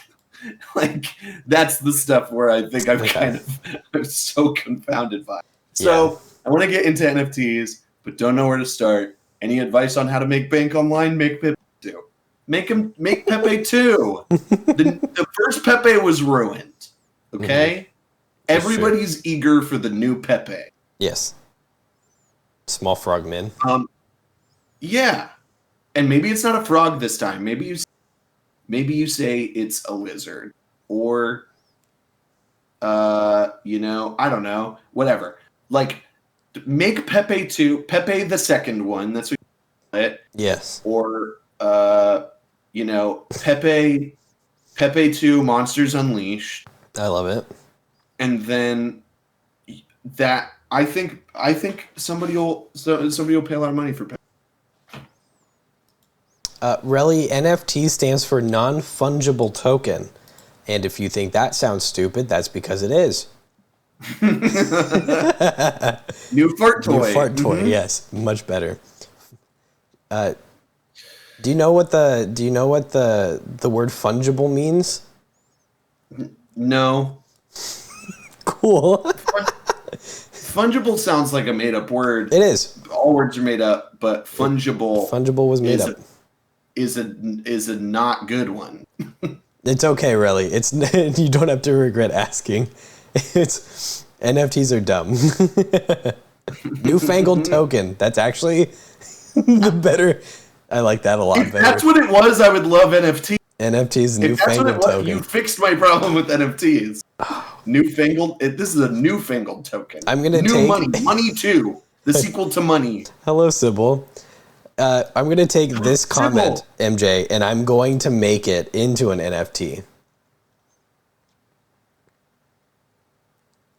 [SPEAKER 4] that's the stuff where I think I'm so confounded by. So I want to get into NFTs, but don't know where to start. Any advice on how to make bank online? Make Pepe 2. Make Pepe 2. The first Pepe was ruined. Okay?
[SPEAKER 3] Mm-hmm.
[SPEAKER 4] Everybody's eager for the new Pepe.
[SPEAKER 3] Yes. Small frogman.
[SPEAKER 4] Yeah. And maybe it's not a frog this time. Maybe you say it's a lizard. Or I don't know. Whatever. Like make Pepe 2, Pepe the second one, that's what you call it.
[SPEAKER 3] Yes.
[SPEAKER 4] Or Pepe 2 Monsters Unleashed.
[SPEAKER 3] I love it.
[SPEAKER 4] And then that I think somebody will pay a lot of money for Pepe.
[SPEAKER 3] Relly, NFT stands for non-fungible token. And if you think that sounds stupid, that's because it is.
[SPEAKER 4] New fart toy.
[SPEAKER 3] New fart toy, yes. Much better. Do you know what the word fungible means?
[SPEAKER 4] No.
[SPEAKER 3] Cool.
[SPEAKER 4] Fungible sounds like a made-up word.
[SPEAKER 3] It is.
[SPEAKER 4] All words are made up, but fungible.
[SPEAKER 3] Fungible was made up.
[SPEAKER 4] Is a not good one.
[SPEAKER 3] It's okay, Relly. It's you don't have to regret asking. It's NFTs are dumb. Newfangled token. That's actually the better. I like that a lot better.
[SPEAKER 4] If that's what it was, I would love NFT.
[SPEAKER 3] NFTs, newfangled token.
[SPEAKER 4] You fixed my problem with NFTs. Newfangled. This is a newfangled token.
[SPEAKER 3] I'm gonna
[SPEAKER 4] take
[SPEAKER 3] money.
[SPEAKER 4] Money 2, the sequel to Money.
[SPEAKER 3] Hello, Sybil. I'm going to take this comment, MJ, and I'm going to make it into an NFT.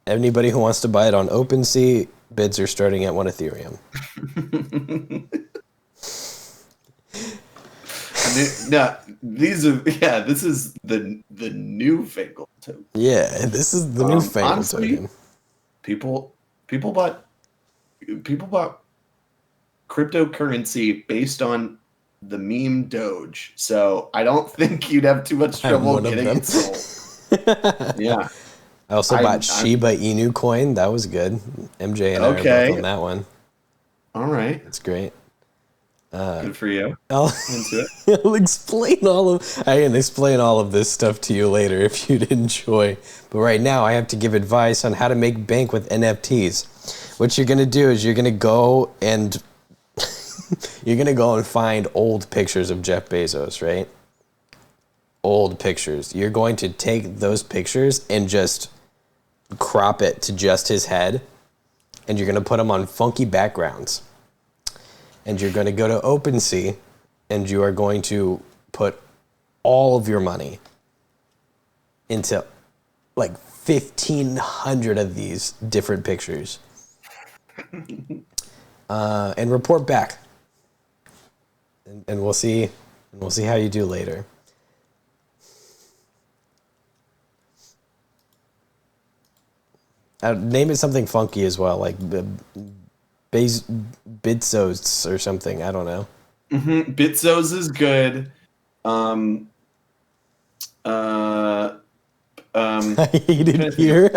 [SPEAKER 3] Anybody who wants to buy it on OpenSea, bids are starting at 1 Ethereum.
[SPEAKER 4] This is the newfangled token.
[SPEAKER 3] Yeah, this is the newfangled token.
[SPEAKER 4] People people bought people bought cryptocurrency based on the meme Doge. So I don't think you'd have too much
[SPEAKER 3] I'm
[SPEAKER 4] trouble
[SPEAKER 3] one of
[SPEAKER 4] getting
[SPEAKER 3] them.
[SPEAKER 4] it sold. Yeah.
[SPEAKER 3] I also
[SPEAKER 4] I'm-
[SPEAKER 3] bought Shiba Inu coin. That was good. MJ and I are
[SPEAKER 4] Okay.
[SPEAKER 3] both on that one.
[SPEAKER 4] All right.
[SPEAKER 3] It's great.
[SPEAKER 4] Good for you.
[SPEAKER 3] I'll,
[SPEAKER 4] Into it.
[SPEAKER 3] I'll explain I can explain all of this stuff to you later if you'd enjoy. But right now I have to give advice on how to make bank with NFTs. What you're gonna do is you're gonna go and find old pictures of Jeff Bezos, right? Old pictures. You're going to take those pictures and just crop it to just his head, and you're gonna put them on funky backgrounds. And you're going to go to OpenSea, and you are going to put all of your money into like 1,500 of these different pictures, and report back. And we'll see how you do later. Name it something funky as well, like Bitsos or something. I don't know.
[SPEAKER 4] Bitsos is good.
[SPEAKER 3] I hate it here.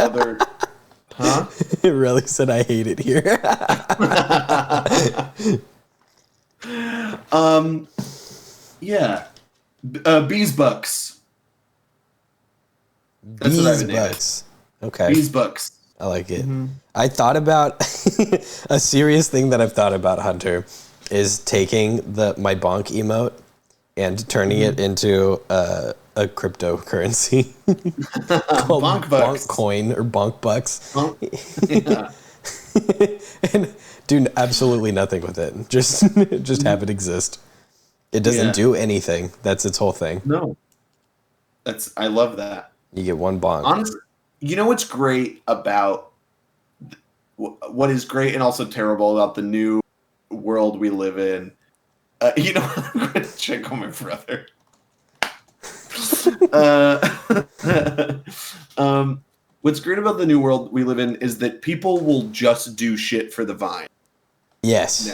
[SPEAKER 4] Huh?
[SPEAKER 3] It really said I hate it here.
[SPEAKER 4] Yeah. Bees Bucks. That's what I would name it.
[SPEAKER 3] Bucks. Okay.
[SPEAKER 4] Bees Bucks.
[SPEAKER 3] I like it. I thought about a serious thing that I've thought about, Hunter, is taking my bonk emote and turning it into a cryptocurrency called
[SPEAKER 4] Bonk Bucks.
[SPEAKER 3] Bonk Coin or Bonk Bucks.
[SPEAKER 4] Yeah.
[SPEAKER 3] And do absolutely nothing with it. Just have it exist. It doesn't do anything. That's its whole thing.
[SPEAKER 4] No. I love that.
[SPEAKER 3] You get one bonk.
[SPEAKER 4] Honestly, you know what's great about what is great and also terrible about the new world we live in? I'm going to check on my brother. What's great about the new world we live in is that people will just do shit for the vine
[SPEAKER 3] Yes.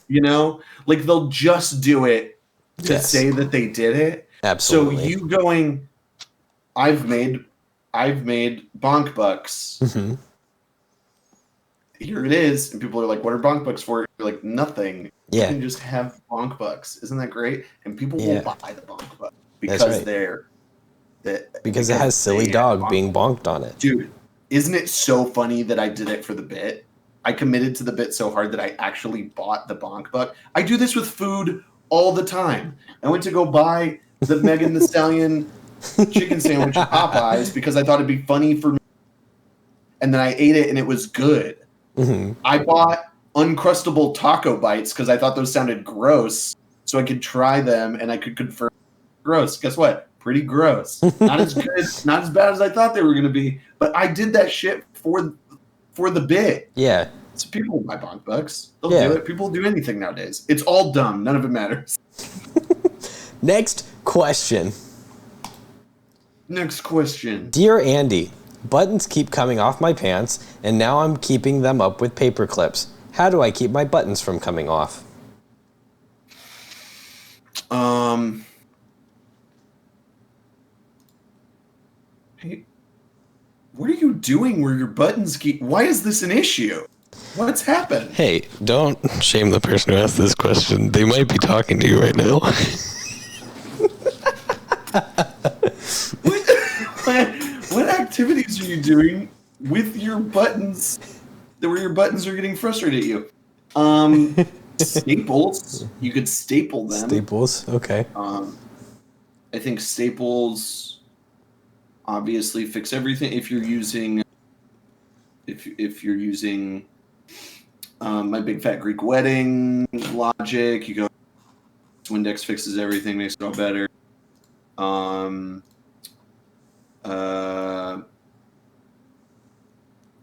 [SPEAKER 4] now. Like they'll just do it to
[SPEAKER 3] Yes.
[SPEAKER 4] say that they did it.
[SPEAKER 3] Absolutely.
[SPEAKER 4] So you going, I've made bonk bucks.
[SPEAKER 3] Mm-hmm.
[SPEAKER 4] Here it is, and people are like, "What are bonk bucks for?" You're like, "Nothing.
[SPEAKER 3] Yeah.
[SPEAKER 4] You can just have bonk bucks. Isn't that great?" And people
[SPEAKER 3] Yeah.
[SPEAKER 4] will buy the bonk bucks
[SPEAKER 3] That's
[SPEAKER 4] because
[SPEAKER 3] right. Because it has silly dog being bonked on it.
[SPEAKER 4] Dude, isn't it so funny that I did it for the bit? I committed to the bit so hard that I actually bought the bonk buck. I do this with food all the time. I went to go buy the Megan Thee Stallion chicken sandwich at Popeyes because I thought it'd be funny for me. And then I ate it and it was good.
[SPEAKER 3] Mm-hmm.
[SPEAKER 4] I bought Uncrustable taco bites because I thought those sounded gross, so I could try them and I could confirm gross. Guess what? Pretty gross. Not as good, not as bad as I thought they were going to be. But I did that shit for the bit.
[SPEAKER 3] Yeah.
[SPEAKER 4] So people will buy bonk bucks. They'll
[SPEAKER 3] Yeah.
[SPEAKER 4] do it. People do anything nowadays. It's all dumb. None of it matters.
[SPEAKER 3] Next question.
[SPEAKER 4] Next question.
[SPEAKER 3] Dear Andy, buttons keep coming off my pants, and now I'm keeping them up with paper clips. How do I keep my buttons from coming off?
[SPEAKER 4] Hey, what are you doing where your buttons keep... Why is this an issue? What's happened?
[SPEAKER 3] Hey, don't shame the person who asked this question. They might be talking to you right now.
[SPEAKER 4] What activities are you doing with your buttons where your buttons are getting frustrated at you? Staples. You could staple them.
[SPEAKER 3] Staples, okay.
[SPEAKER 4] I think staples obviously fix everything. If you're using My Big Fat Greek Wedding logic, you go Windex fixes everything, makes it all better.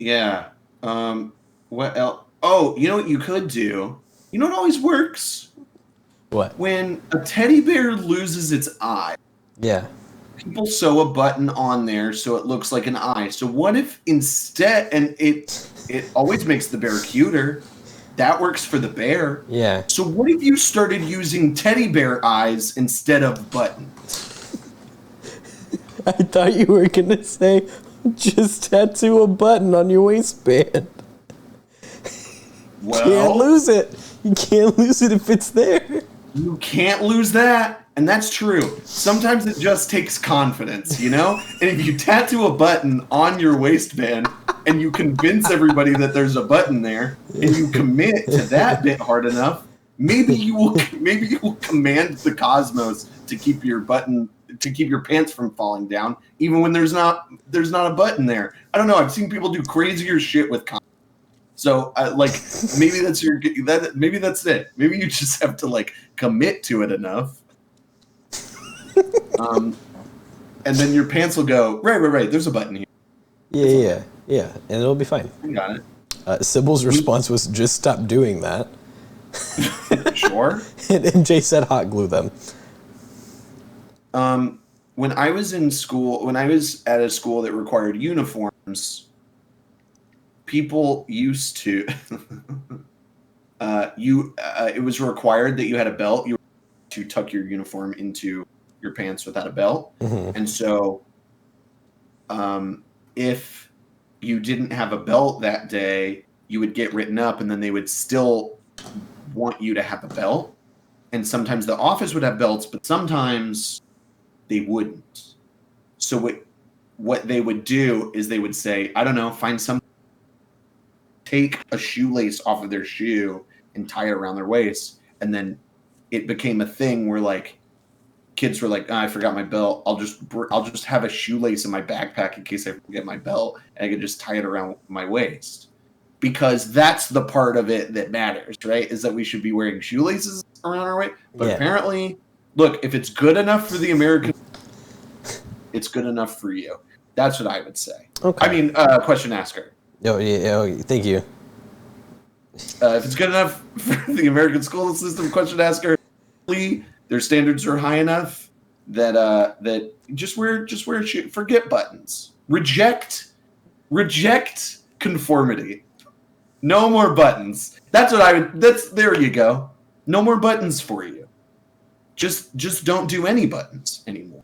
[SPEAKER 4] Yeah. What else? Oh, you know what you could do? You know what always works?
[SPEAKER 3] What?
[SPEAKER 4] When a teddy bear loses its eye,
[SPEAKER 3] Yeah.
[SPEAKER 4] people sew a button on there so it looks like an eye. So what if instead, and it always makes the bear cuter. That works for the bear.
[SPEAKER 3] Yeah.
[SPEAKER 4] So what if you started using teddy bear eyes instead of buttons?
[SPEAKER 3] I thought you were going to say, just tattoo a button on your waistband.
[SPEAKER 4] Well,
[SPEAKER 3] Can't lose it. You can't lose it if it's there.
[SPEAKER 4] you can't lose that. And that's true. Sometimes it just takes confidence, you know? And if you tattoo a button on your waistband and you convince everybody that there's a button there and you commit to that bit hard enough, maybe you will command the cosmos to keep your pants from falling down even when there's not a button there. I don't know. I've seen people do crazier shit with condoms. So maybe that's maybe that's it. Maybe you just have to like commit to it enough. And then your pants will go, right, there's a button here.
[SPEAKER 3] Yeah, and it'll be fine.
[SPEAKER 4] I got it.
[SPEAKER 3] Sybil's response was, just stop doing that.
[SPEAKER 4] Sure.
[SPEAKER 3] And Jay said hot glue them.
[SPEAKER 4] When I was in school, when I was at a school that required uniforms, people used to, it was required that you had a belt. You were to tuck your uniform into your pants without a belt.
[SPEAKER 3] Mm-hmm.
[SPEAKER 4] And so if you didn't have a belt that day, you would get written up and then they would still want you to have a belt. And sometimes the office would have belts, but sometimes they wouldn't. So what they would do is they would say, I don't know, find some, take a shoelace off of their shoe and tie it around their waist. And then it became a thing where like, kids were like, I forgot my belt. I'll just have a shoelace in my backpack in case I forget my belt, and I can just tie it around my waist. Because that's the part of it that matters, right? Is that we should be wearing shoelaces around our waist. But apparently, look, if it's good enough for the American, it's good enough for you. That's what I would say.
[SPEAKER 3] Okay.
[SPEAKER 4] I mean, question asker.
[SPEAKER 3] Thank you.
[SPEAKER 4] If it's good enough for the American school system, question asker, their standards are high enough that just wear forget buttons. Reject conformity. No more buttons. That's what I would. There you go. No more buttons for you. Just don't do any buttons anymore.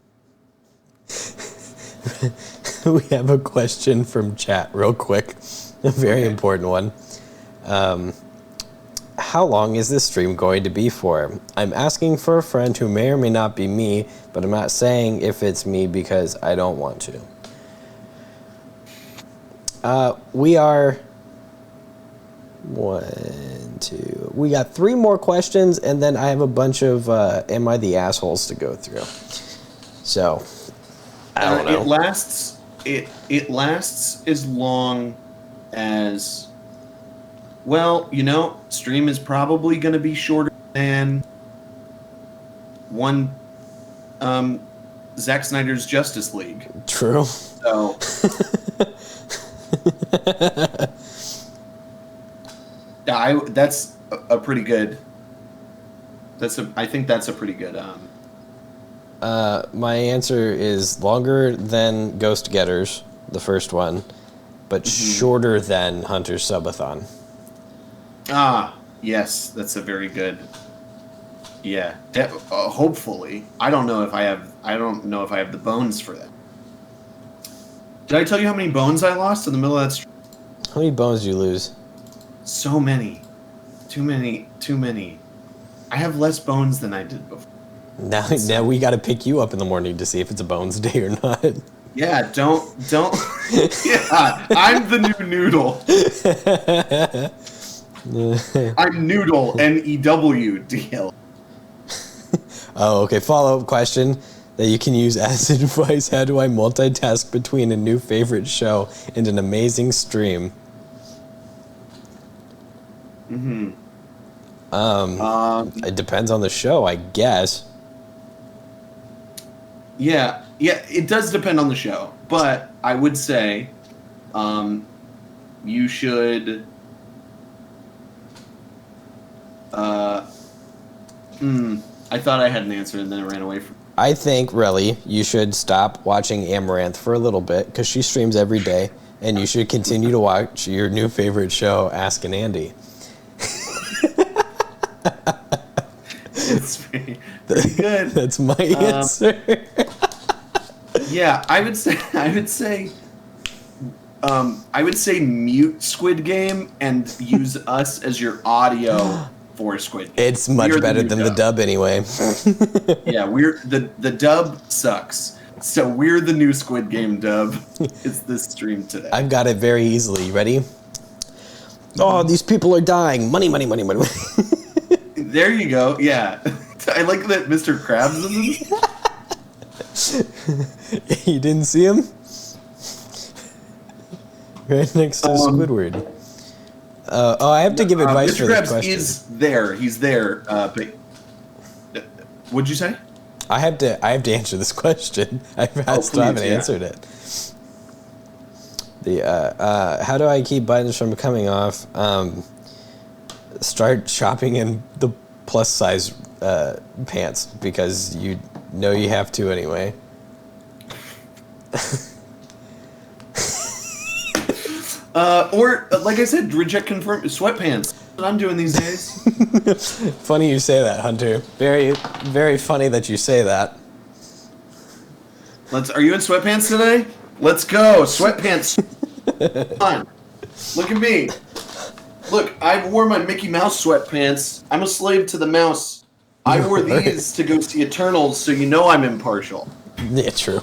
[SPEAKER 3] We have a question from chat real quick. A very important one. How long is this stream going to be for? I'm asking for a friend who may or may not be me, but I'm not saying if it's me because I don't want to. We are... We got 3 more questions, and then I have a bunch of Am I the Assholes to go through. So, I don't know.
[SPEAKER 4] It lasts as long as... Well, stream is probably going to be shorter than one Zack Snyder's Justice League.
[SPEAKER 3] True.
[SPEAKER 4] So, that's a pretty good. I think that's a pretty good.
[SPEAKER 3] My answer is longer than Ghost Getters, the first one, but shorter than Hunter's Subathon.
[SPEAKER 4] Ah, yes, that's a very good. Yeah, hopefully. I don't know if I have the bones for that. Did I tell you how many bones I lost in the middle of that stream?
[SPEAKER 3] How many bones did you lose?
[SPEAKER 4] So many. Too many. I have less bones than I did before.
[SPEAKER 3] Now we got to pick you up in the morning to see if it's a bones day or not.
[SPEAKER 4] Yeah, don't. Yeah, I'm the new Noodle. I'm Noodle, NEWDL.
[SPEAKER 3] Oh, okay. Follow-up question that you can use as advice. How do I multitask between a new favorite show and an amazing stream? It depends on the show, I guess.
[SPEAKER 4] Yeah, it does depend on the show, but I would say, you should. I thought I had an answer and then it ran away from me.
[SPEAKER 3] I think, really, you should stop watching Amaranth for a little bit because she streams every day, and you should continue to watch your new favorite show, Askin' Andy.
[SPEAKER 4] It's pretty good.
[SPEAKER 3] That's my answer.
[SPEAKER 4] Yeah, I would say mute Squid Game and use us as your audio for Squid Game.
[SPEAKER 3] It's much better than the dub anyway.
[SPEAKER 4] Yeah, the dub sucks. So we're the new Squid Game dub. It's this stream today.
[SPEAKER 3] I've got it very easily. Ready? Oh, these people are dying. Money, money, money, money.
[SPEAKER 4] There you go. Yeah. I like that Mr. Krabs is in this.
[SPEAKER 3] You didn't see him? Right next to Squidward. I have to give advice
[SPEAKER 4] Mr.
[SPEAKER 3] for this
[SPEAKER 4] Krabs
[SPEAKER 3] question.
[SPEAKER 4] is there. He's there. But what'd you say?
[SPEAKER 3] I have to answer this question. I still haven't answered it. How do I keep buttons from coming off? Start shopping in the plus size pants because you know you have to anyway.
[SPEAKER 4] Or like I said, reject confirm sweatpants. That's what I'm doing these days.
[SPEAKER 3] Funny you say that, Hunter. Very, very funny that you say that.
[SPEAKER 4] Are you in sweatpants today? Let's go, sweatpants. Come on. Look at me. Look, I wore my Mickey Mouse sweatpants. I'm a slave to the mouse. I wore these to go see Eternals, so you know I'm impartial.
[SPEAKER 3] Yeah, true.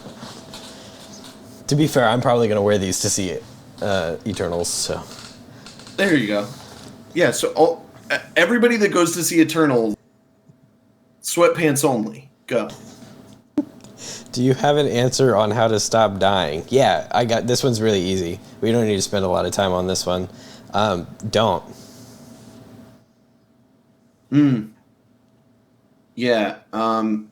[SPEAKER 3] To be fair, I'm probably going to wear these to see Eternals, so.
[SPEAKER 4] There you go. Yeah, so everybody that goes to see Eternals, sweatpants only. Go.
[SPEAKER 3] Do you have an answer on how to stop dying? Yeah, I got this one's really easy. We don't need to spend a lot of time on this one. Don't.
[SPEAKER 4] Yeah. I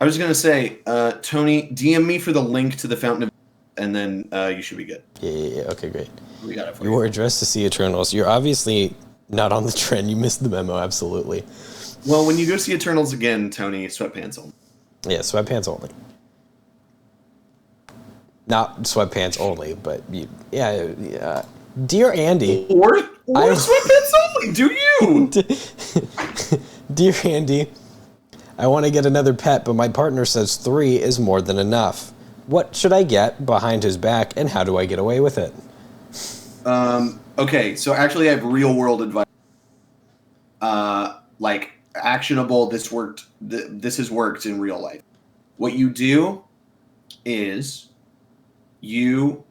[SPEAKER 4] was gonna say, Tony, DM me for the link to the Fountain of, and then you should be good.
[SPEAKER 3] Yeah. Okay, great.
[SPEAKER 4] We got it for
[SPEAKER 3] You wore a dress to see Eternals. You're obviously not on the trend. You missed the memo. Absolutely.
[SPEAKER 4] Well, when you go see Eternals again, Tony, sweatpants only.
[SPEAKER 3] Yeah, sweatpants only. Not sweatpants only, but yeah. Dear Andy.
[SPEAKER 4] Or sweatpants only. Do you?
[SPEAKER 3] Dear Andy, I want to get another pet, but my partner says 3 is more than enough. What should I get behind his back, and how do I get away with it?
[SPEAKER 4] Okay, so actually I have real world advice. Like actionable, this worked. This has worked in real life. What you do is you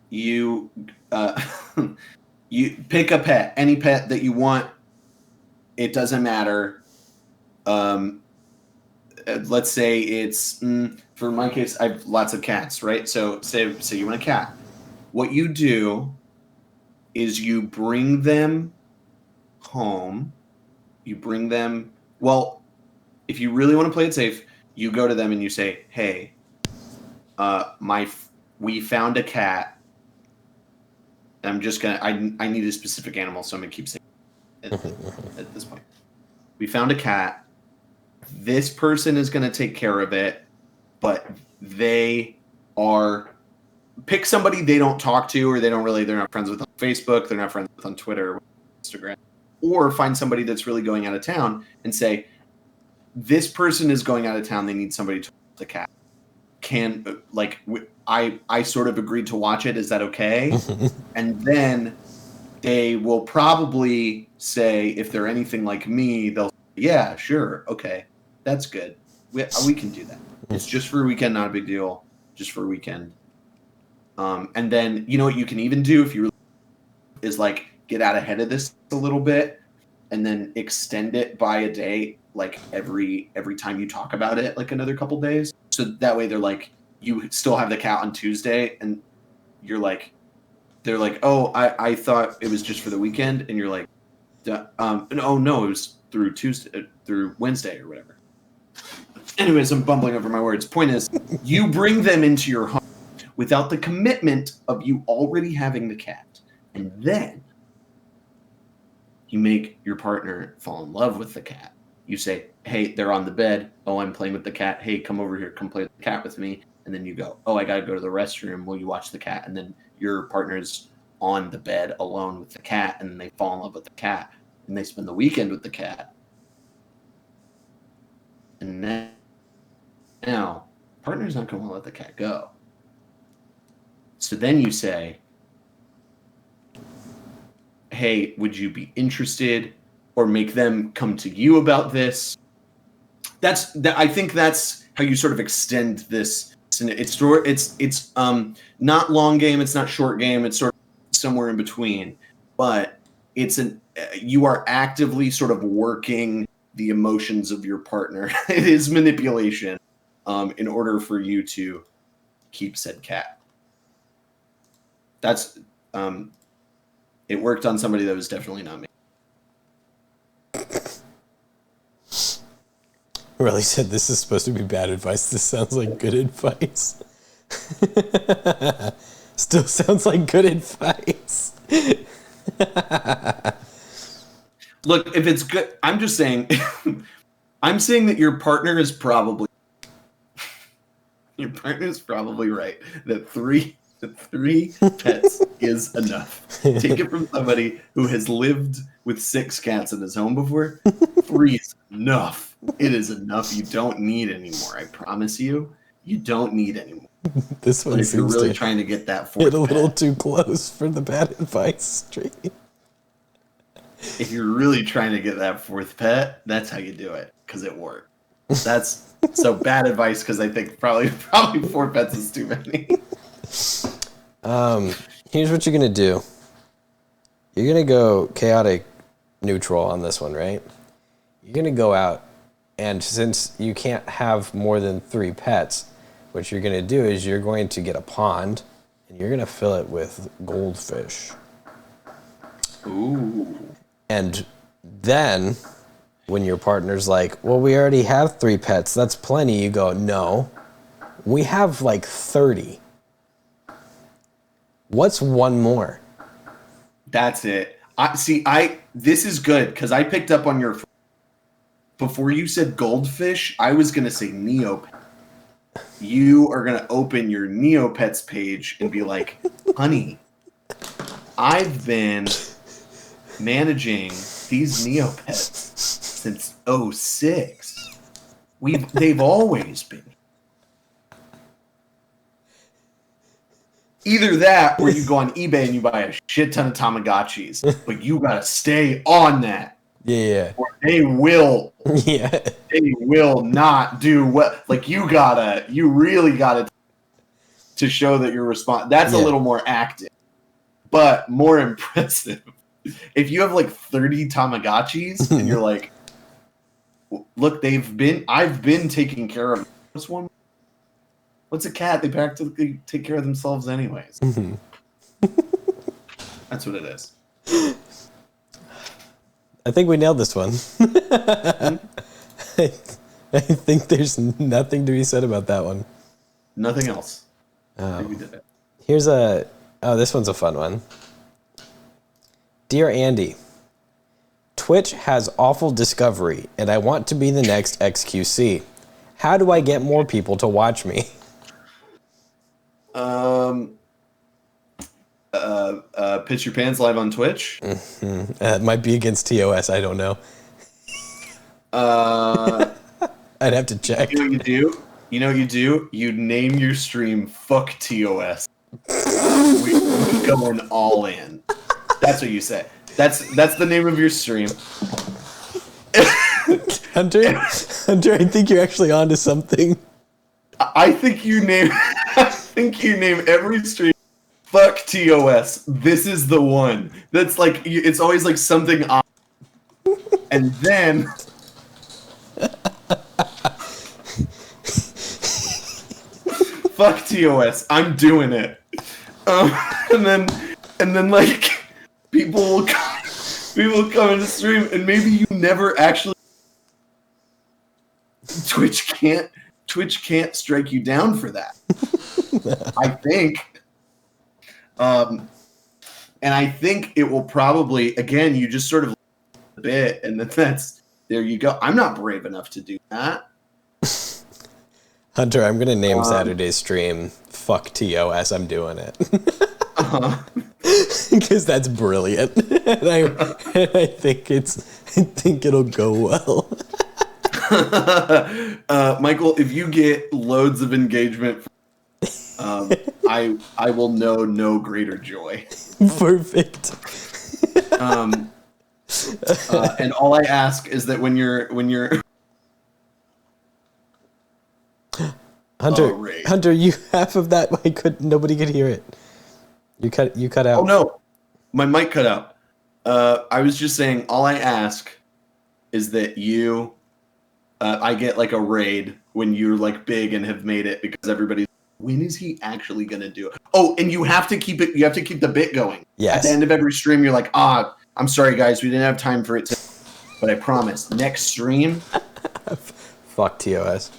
[SPEAKER 4] you pick a pet, any pet that you want. It doesn't matter. Let's say it's for my case, I have lots of cats, right? So say you want a cat. What you do is you bring them home. You bring them. Well, if you really want to play it safe, you go to them and you say, "Hey, we found a cat. I'm just gonna. I need a specific animal, so I'm gonna keep saying it at this point. We found a cat. This person is gonna take care of it, but they are." Pick somebody they don't talk to, or they're not friends with on Facebook, they're not friends with on Twitter or Instagram, or find somebody that's really going out of town and say, this person is going out of town, they need somebody to watch the cat. I sort of agreed to watch it, is that okay? And then they will probably say, if they're anything like me, they'll say, yeah, sure, okay, that's good. We can do that. It's just for a weekend, not a big deal, just for a weekend. And then, you know what you can even do if you really is like get out ahead of this a little bit and then extend it by a day, like every time you talk about it, like another couple days. So that way they're like, you still have the cat on Tuesday and you're like, they're like, oh, I thought it was just for the weekend. And you're like, no, it was through Wednesday or whatever. Anyways, I'm bumbling over my words. Point is, you bring them into your home without the commitment of you already having the cat. And then you make your partner fall in love with the cat. You say, hey, they're on the bed. Oh, I'm playing with the cat. Hey, come over here. Come play with the cat with me. And then you go, oh, I got to go to the restroom. Will you watch the cat? And then your partner's on the bed alone with the cat, and then they fall in love with the cat, and they spend the weekend with the cat. And now partner's not going to let the cat go. So then you say, hey, would you be interested? Or make them come to you about this. I think that's how you sort of extend this. It's not long game. It's not short game. It's sort of somewhere in between. But you are actively sort of working the emotions of your partner. It is manipulation in order for you to keep said cat. That's it worked on somebody that was definitely not me.
[SPEAKER 3] Riley said this is supposed to be bad advice. This sounds like good advice. Still sounds like good advice.
[SPEAKER 4] Look, if it's good, I'm just saying, I'm saying that your partner is probably right. That three pets is enough. Take it from somebody who has lived with 6 cats in his home before. 3 is enough. It is enough. You don't need any more. I promise you, you don't need any more.
[SPEAKER 3] This one
[SPEAKER 4] but if you're
[SPEAKER 3] seems
[SPEAKER 4] really
[SPEAKER 3] to
[SPEAKER 4] trying to get that 4th
[SPEAKER 3] hit a little
[SPEAKER 4] pet,
[SPEAKER 3] too close for the bad advice stream.
[SPEAKER 4] if you're really trying to get that 4th pet, that's how you do it, because it worked. That's so bad advice, because I think probably 4 pets is too many.
[SPEAKER 3] Here's what you're gonna do. You're gonna go chaotic neutral on this one, right? You're gonna go out, and since you can't have more than 3 pets, what you're gonna do is you're going to get a pond, and you're gonna fill it with goldfish.
[SPEAKER 4] Ooh.
[SPEAKER 3] And then, when your partner's like, well, we already have 3 pets, that's plenty, you go, no, we have like 30. What's one more?
[SPEAKER 4] That's it. This is good, because I picked up on your... Before you said goldfish, I was going to say Neopet. You are going to open your Neopets page and be like, honey, I've been managing these Neopets since 2006. They've always been. Either that, or you go on eBay and you buy a shit ton of Tamagotchis, but you gotta stay on that.
[SPEAKER 3] Yeah.
[SPEAKER 4] Or they will.
[SPEAKER 3] Yeah.
[SPEAKER 4] They will not do what. Like you really gotta to show that you're That's a little more active, but more impressive. If you have like 30 Tamagotchis and you're like, look, I've been taking care of this one. What's a cat? They practically take care of themselves anyways.
[SPEAKER 3] Mm-hmm.
[SPEAKER 4] That's what it is.
[SPEAKER 3] I think we nailed this one. I think there's nothing to be said about that one.
[SPEAKER 4] Nothing else. I think we did it.
[SPEAKER 3] Here's this one's a fun one. Dear Andy, Twitch has awful discovery, and I want to be the next XQC. How do I get more people to watch me?
[SPEAKER 4] Pitch your pants live on Twitch.
[SPEAKER 3] Mm-hmm. It might be against TOS. I don't know. I'd have to check.
[SPEAKER 4] You know what you do? You know what you do? You name your stream "Fuck TOS." we going all in. That's what you say. That's the name of your stream.
[SPEAKER 3] Hunter, I think you're actually onto something.
[SPEAKER 4] I think you name every stream "Fuck TOS." This is the one. That's like it's always like something odd. And then "Fuck TOS." I'm doing it. And then like people will come into stream, and maybe you never actually. Twitch can't strike you down for that. I think. And I think it will probably, again, you just sort of a bit, and then There you go. I'm not brave enough to do that.
[SPEAKER 3] Hunter, I'm gonna name Saturday's stream "Fuck TOS." I'm doing it because that's brilliant, and I think it'll go well.
[SPEAKER 4] Michael, if you get loads of engagement, I will know no greater joy.
[SPEAKER 3] Perfect.
[SPEAKER 4] And all I ask is that when you're
[SPEAKER 3] Hunter, you half of that nobody could hear it. You cut out.
[SPEAKER 4] Oh no, my mic cut out. I was just saying, all I ask is that I get like a raid when you're like big and have made it, because everybody's, when is he actually gonna do it? Oh, and you have to keep the bit going.
[SPEAKER 3] Yes.
[SPEAKER 4] At the end of every stream, you're like, I'm sorry guys, we didn't have time for it today, but I promise, next stream.
[SPEAKER 3] Fuck TOS.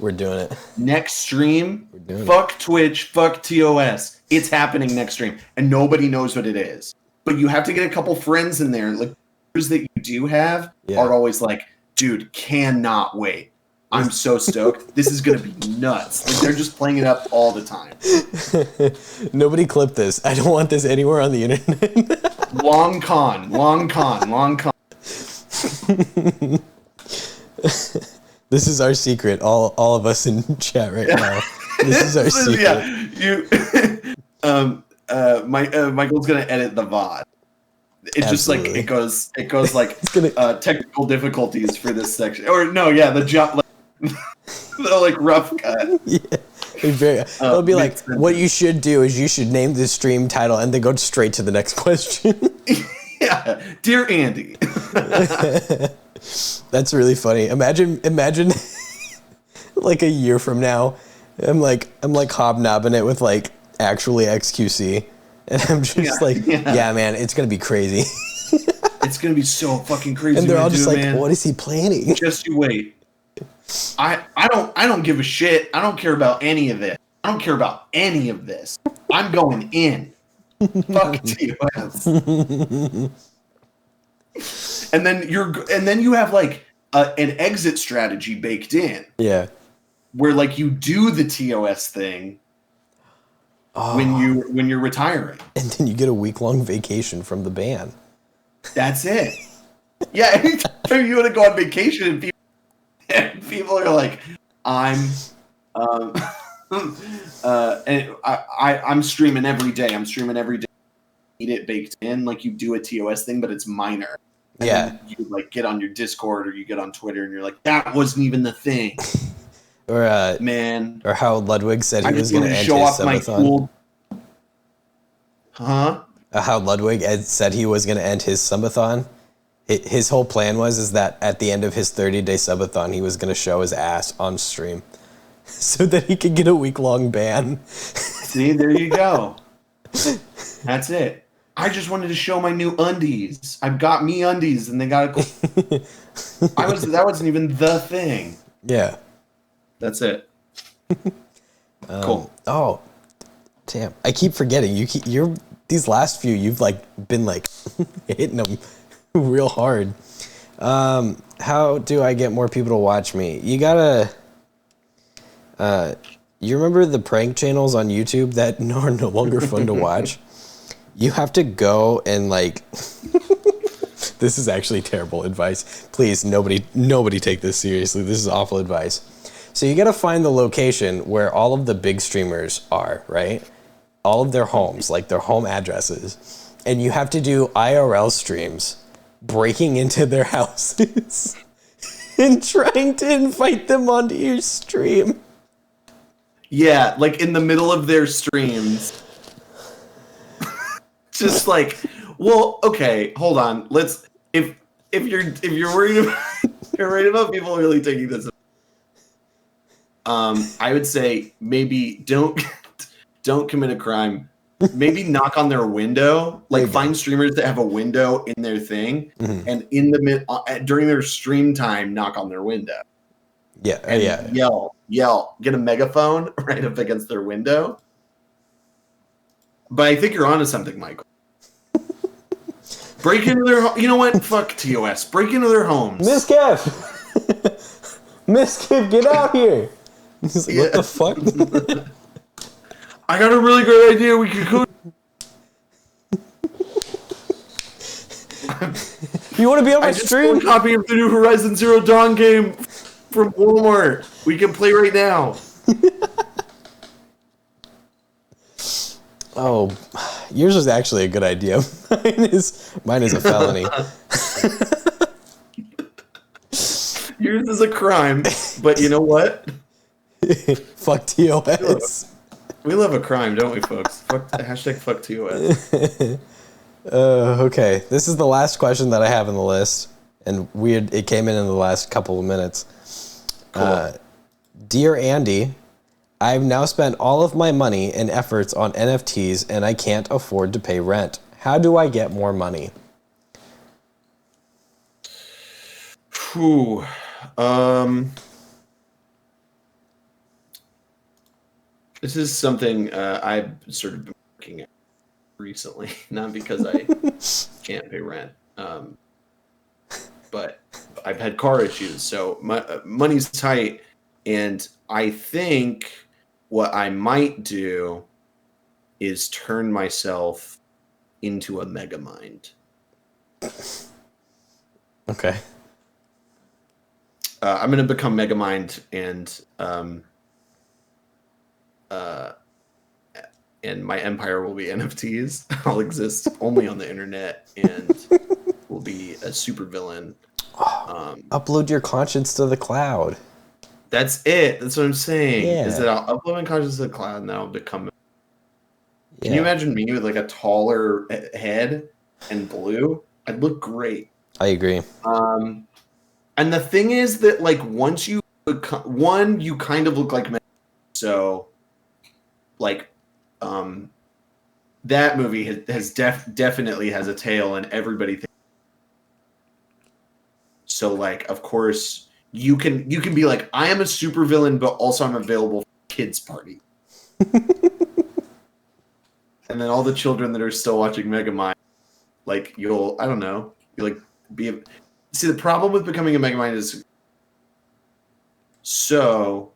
[SPEAKER 3] We're doing it.
[SPEAKER 4] Next stream, fuck Twitch, fuck TOS. It's happening next stream, and nobody knows what it is. But you have to get a couple friends in there. Like, those that you do have are always like, dude, cannot wait. I'm so stoked. This is going to be nuts. Like, they're just playing it up all the time.
[SPEAKER 3] Nobody clip this. I don't want this anywhere on the internet.
[SPEAKER 4] Long con.
[SPEAKER 3] This is our secret. All of us in chat right now. This is our secret.
[SPEAKER 4] Yeah, Michael's gonna edit the VOD. It's
[SPEAKER 3] Absolutely.
[SPEAKER 4] just like it goes like technical difficulties for this section, or no, the jump, the like rough cut.
[SPEAKER 3] Yeah. It'll be like, sense. What you should do is you should name the stream title and then go straight to the next question.
[SPEAKER 4] Yeah, dear Andy.
[SPEAKER 3] That's really funny. Imagine like a year from now, I'm like hobnobbing it with like actually XQC, and I'm just yeah man, it's gonna be crazy.
[SPEAKER 4] It's gonna be so fucking crazy.
[SPEAKER 3] And they're all just like,
[SPEAKER 4] man.
[SPEAKER 3] What is he planning?
[SPEAKER 4] Just you wait. I don't give a shit. I don't care about any of it. I don't care about any of this. I'm going in. Fuck TOS. And then you have like an exit strategy baked in.
[SPEAKER 3] Yeah.
[SPEAKER 4] Where like you do the TOS thing when you're retiring.
[SPEAKER 3] And then you get a week-long vacation from the ban.
[SPEAKER 4] That's it. Yeah, anytime you want to go on vacation and people are like, I'm streaming every day. Need it baked in, like you do a TOS thing, but it's minor. And then you like get on your Discord or you get on Twitter and you're like, that wasn't even the thing.
[SPEAKER 3] Or
[SPEAKER 4] man.
[SPEAKER 3] Or how Ludwig said he was going to end his subathon. How Ludwig said he was going to end his subathon. His whole plan was that at the end of his 30-day subathon, he was going to show his ass on stream so that he could get a week-long ban.
[SPEAKER 4] See, there you go. That's it. I just wanted to show my new undies. I've got me undies, and they got that wasn't even the thing.
[SPEAKER 3] Yeah.
[SPEAKER 4] That's it. Cool.
[SPEAKER 3] Oh, damn! I keep forgetting. These last few, you've like been like hitting them real hard. How do I get more people to watch me? You gotta. You remember the prank channels on YouTube that are no longer fun to watch? You have to go and like. This is actually terrible advice. Please, nobody take this seriously. This is awful advice. So you got to find the location where all of the big streamers are, right? All of their homes, like their home addresses. And you have to do IRL streams, breaking into their houses and trying to invite them onto your stream.
[SPEAKER 4] Yeah, like in the middle of their streams. Just like, well, okay, hold on. Let's if you're worried about people really taking this, I would say maybe don't commit a crime. Maybe knock on their window. Like find streamers that have a window in their thing, and in the during their stream time, knock on their window.
[SPEAKER 3] Yeah,
[SPEAKER 4] and yell. Get a megaphone right up against their window. But I think you're onto something, Michael. Break into their you know what? Fuck TOS. Break into their homes.
[SPEAKER 3] Miss Kev! Miss Kev, get out here! He's like, what the fuck?
[SPEAKER 4] I got a really great idea. We could go.
[SPEAKER 3] You want to be on my
[SPEAKER 4] I just stole
[SPEAKER 3] stream?
[SPEAKER 4] a copy of the new Horizon Zero Dawn game from Walmart. We can play right now.
[SPEAKER 3] Oh, yours was actually a good idea. Mine is a felony.
[SPEAKER 4] Yours is a crime, but you know what?
[SPEAKER 3] Fuck TOS.
[SPEAKER 4] We love a crime, don't we, folks? Hashtag fuck TOS.
[SPEAKER 3] Okay, this is the last question that I have in the list, and it came in the last couple of minutes.
[SPEAKER 4] Cool.
[SPEAKER 3] Dear Andy, I've now spent all of my money and efforts on NFTs, and I can't afford to pay rent. How do I get more money?
[SPEAKER 4] Whew. This is something I've sort of been working at recently, not because I can't pay rent, but I've had car issues, so my money's tight, and I think what I might do is turn myself into a megamind.
[SPEAKER 3] Okay.
[SPEAKER 4] I'm going to become megamind, and my empire will be NFTs. I'll exist only on the internet and will be a supervillain.
[SPEAKER 3] Upload your conscience to the cloud.
[SPEAKER 4] That's it. That's what I'm saying.
[SPEAKER 3] Yeah.
[SPEAKER 4] Is that I'll upload my conscience to the cloud and then I'll become. Can
[SPEAKER 3] Yeah.
[SPEAKER 4] you imagine me with like a taller head and blue? I'd look great.
[SPEAKER 3] I agree.
[SPEAKER 4] And the thing is that like once you become you kind of look like me. So like that movie has definitely has a tail and everybody thinks. So like of course you can be like, I am a supervillain, but also I'm available for kids party. And then all the children that are still watching Megamind, like you like see the problem with becoming a Megamind is so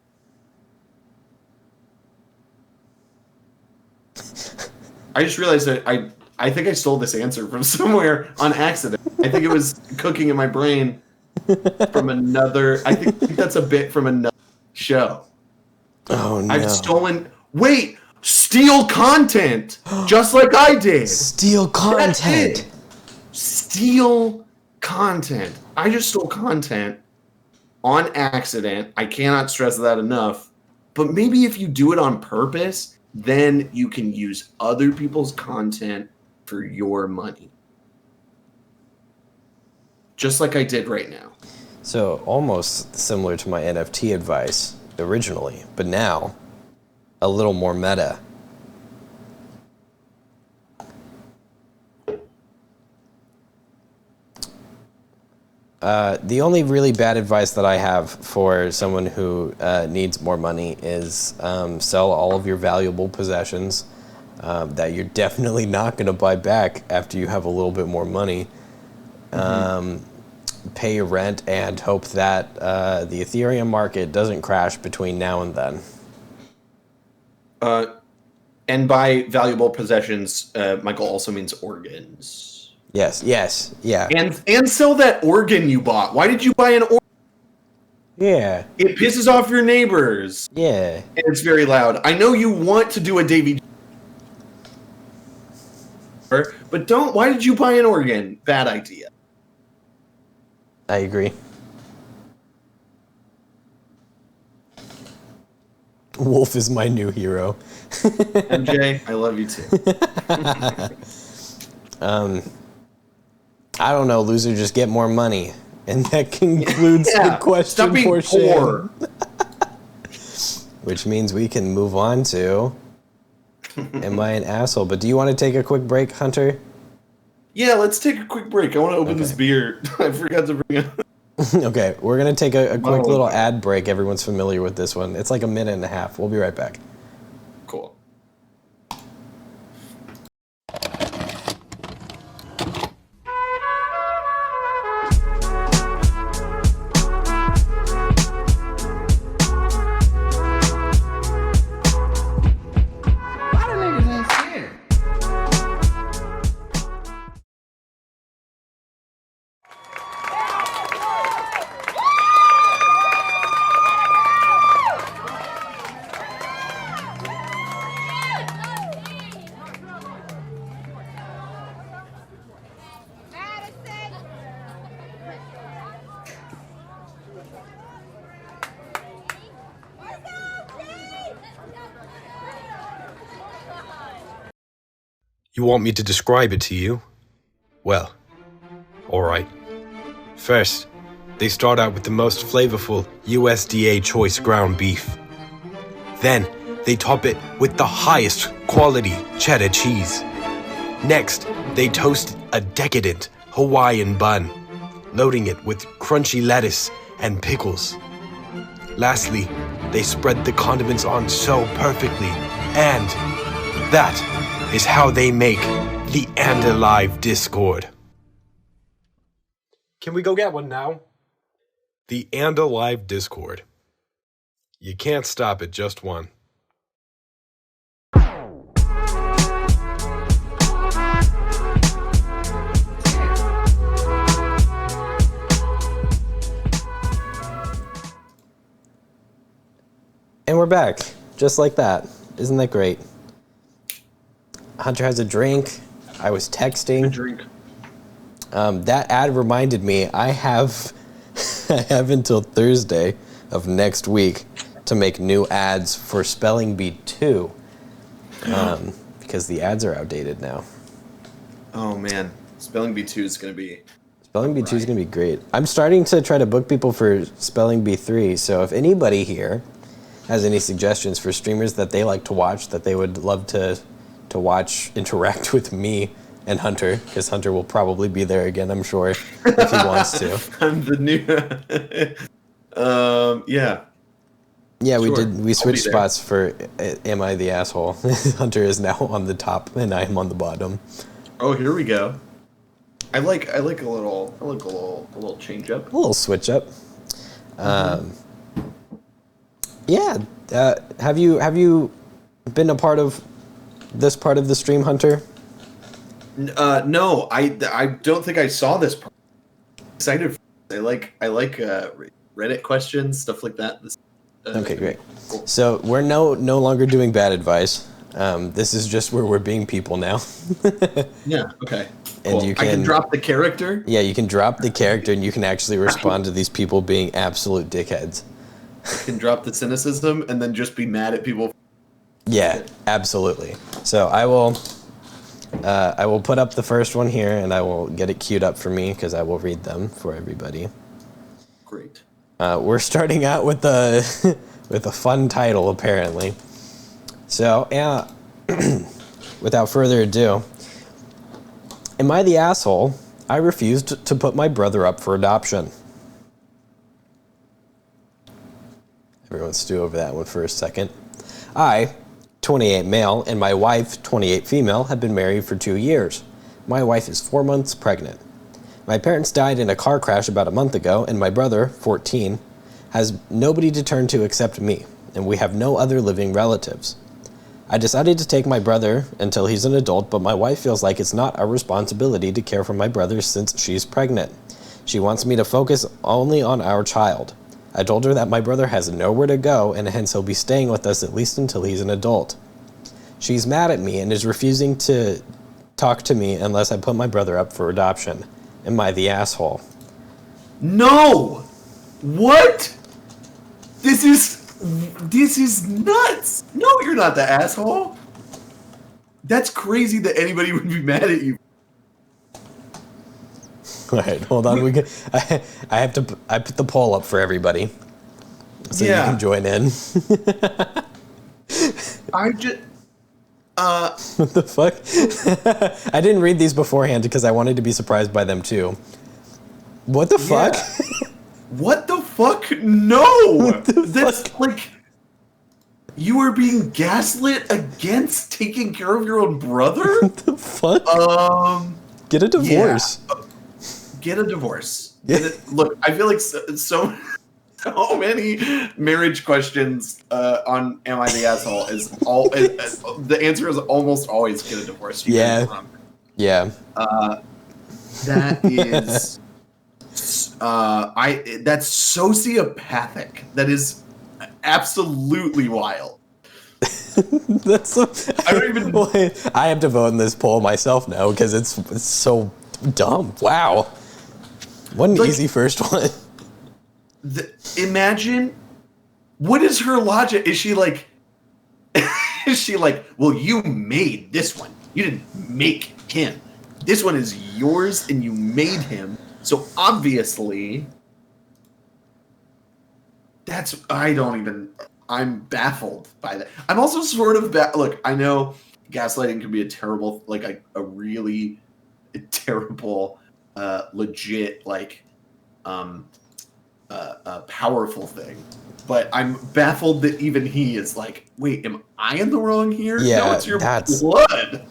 [SPEAKER 4] I just realized that I think I stole this answer from somewhere on accident. I think it was cooking in my brain from another. I think that's a bit from another show.
[SPEAKER 3] Oh no.
[SPEAKER 4] I've stolen. Wait, steal content, just like I did.
[SPEAKER 3] Steal
[SPEAKER 4] That's
[SPEAKER 3] content.
[SPEAKER 4] it. Steal content. I just stole content on accident. I cannot stress that enough. But maybe if you do it on purpose, then you can use other people's content for your money. Just like I did right now.
[SPEAKER 3] So almost similar to my NFT advice originally, but now a little more meta. The only really bad advice that I have for someone who needs more money is sell all of your valuable possessions that you're definitely not going to buy back after you have a little bit more money. Pay your rent and hope that the Ethereum market doesn't crash between now and then.
[SPEAKER 4] And by valuable possessions, Michael also means organs.
[SPEAKER 3] Yes, yeah.
[SPEAKER 4] And sell that organ you bought. Why did you buy an organ?
[SPEAKER 3] Yeah,
[SPEAKER 4] It pisses off your neighbors.
[SPEAKER 3] yeah.
[SPEAKER 4] And it's very loud. I know you want to do a Davy, but don't. Why did you buy an organ? Bad idea.
[SPEAKER 3] I agree. Wulff is my new hero.
[SPEAKER 4] MJ, I love you too.
[SPEAKER 3] I don't know, loser, just get more money. And that concludes the question
[SPEAKER 4] Stop being
[SPEAKER 3] for
[SPEAKER 4] poor.
[SPEAKER 3] which means we can move on to Am I an Asshole? But do you want to take a quick break, Hunter?
[SPEAKER 4] Yeah, let's take a quick break. I want to open this beer. I forgot to bring it.
[SPEAKER 3] Okay, we're going to take a quick
[SPEAKER 4] Oh.
[SPEAKER 3] little ad break. Everyone's familiar with this one. It's like a minute and a half. We'll be right back.
[SPEAKER 4] Cool.
[SPEAKER 5] You want me to describe it to you? Well, alright. First, they start out with the most flavorful USDA choice ground beef. Then, they top it with the highest quality cheddar cheese. Next, they toast a decadent Hawaiian bun, loading it with crunchy lettuce and pickles. Lastly, they spread the condiments on so perfectly, and that is how they make the And Alive Discord. Can we go get one now? The And Alive Discord. You can't stop at just one.
[SPEAKER 3] And we're back, just like that. Isn't that great? Hunter has a drink. I was texting.
[SPEAKER 4] A drink.
[SPEAKER 3] That ad reminded me I have until Thursday of next week to make new ads for Spelling Bee 2 because the ads are outdated now.
[SPEAKER 4] Oh man, Spelling Bee 2 is going to be...
[SPEAKER 3] Spelling Bee 2 is going to be great. I'm starting to try to book people for Spelling Bee 3, so if anybody here has any suggestions for streamers that they like to watch, that they would love to watch interact with me and Hunter, because Hunter will probably be there again, I'm sure, if he wants to.
[SPEAKER 4] I'm the new... yeah.
[SPEAKER 3] Yeah,
[SPEAKER 4] Sure.
[SPEAKER 3] we switched spots for Am I the Asshole? Hunter is now on the top and I am on the bottom.
[SPEAKER 4] Oh, here we go. I like a little change up.
[SPEAKER 3] A little switch up. Yeah. Have you been a part of this part of the stream, Hunter?
[SPEAKER 4] No, I don't think I saw this part. Excited for this. I like Reddit questions, stuff like that.
[SPEAKER 3] Okay, great.
[SPEAKER 4] Cool.
[SPEAKER 3] So we're no longer doing bad advice. This is just where we're being people now.
[SPEAKER 4] Yeah, okay.
[SPEAKER 3] And
[SPEAKER 4] Cool.
[SPEAKER 3] you
[SPEAKER 4] I can
[SPEAKER 3] can
[SPEAKER 4] drop the character?
[SPEAKER 3] Yeah, you can drop the character and you can actually respond to these people being absolute dickheads.
[SPEAKER 4] I can drop the cynicism and then just be mad at people.
[SPEAKER 3] Yeah, absolutely. So I will put up the first one here and I will get it queued up for me because I will read them for everybody.
[SPEAKER 4] Great.
[SPEAKER 3] We're starting out with a with a fun title apparently. So yeah, without further ado, am I the asshole? I refused to put my brother up for adoption. Everyone stew over that one for a second. I, 28 male, and my wife, 28 female, have been married for 2 years. My wife is 4 months pregnant. My parents died in a car crash about a month ago, and my brother, 14, has nobody to turn to except me, and we have no other living relatives. I decided to take my brother until he's an adult, but my wife feels like it's not our responsibility to care for my brother since she's pregnant. She wants me to focus only on our child. I told her that my brother has nowhere to go, and hence he'll be staying with us at least until he's an adult. She's mad at me and is refusing to talk to me unless I put my brother up for adoption. Am I the asshole?
[SPEAKER 4] No! What? This is nuts! No, you're not the asshole! That's crazy that anybody would be mad at you.
[SPEAKER 3] All right, hold on. I put the poll up for everybody, so you can join in.
[SPEAKER 4] I just
[SPEAKER 3] What the fuck? I didn't read these beforehand because I wanted to be surprised by them too. What the fuck?
[SPEAKER 4] What the fuck? No! That's like you are being gaslit against taking care of your own brother?
[SPEAKER 3] What the fuck? Get a divorce.
[SPEAKER 4] Yeah. Get a divorce. Look, I feel like so many marriage questions on Am I the Asshole is all. The answer is almost always get a divorce.
[SPEAKER 3] Yeah.
[SPEAKER 4] That is. That's sociopathic. That is absolutely wild.
[SPEAKER 3] That's so,
[SPEAKER 4] I don't even.
[SPEAKER 3] I have to vote in this poll myself now because it's so dumb. Wow. What an easy first one.
[SPEAKER 4] Imagine, what is her logic? Is she like, well, you made this one. You didn't make him. This one is yours, and you made him. So obviously, I'm baffled by that. I'm also sort of look, I know gaslighting can be a terrible, like a really terrible, legit, like, powerful thing. But I'm baffled that even he is like, wait, am I in the wrong here?
[SPEAKER 3] Yeah,
[SPEAKER 4] no, it's your blood.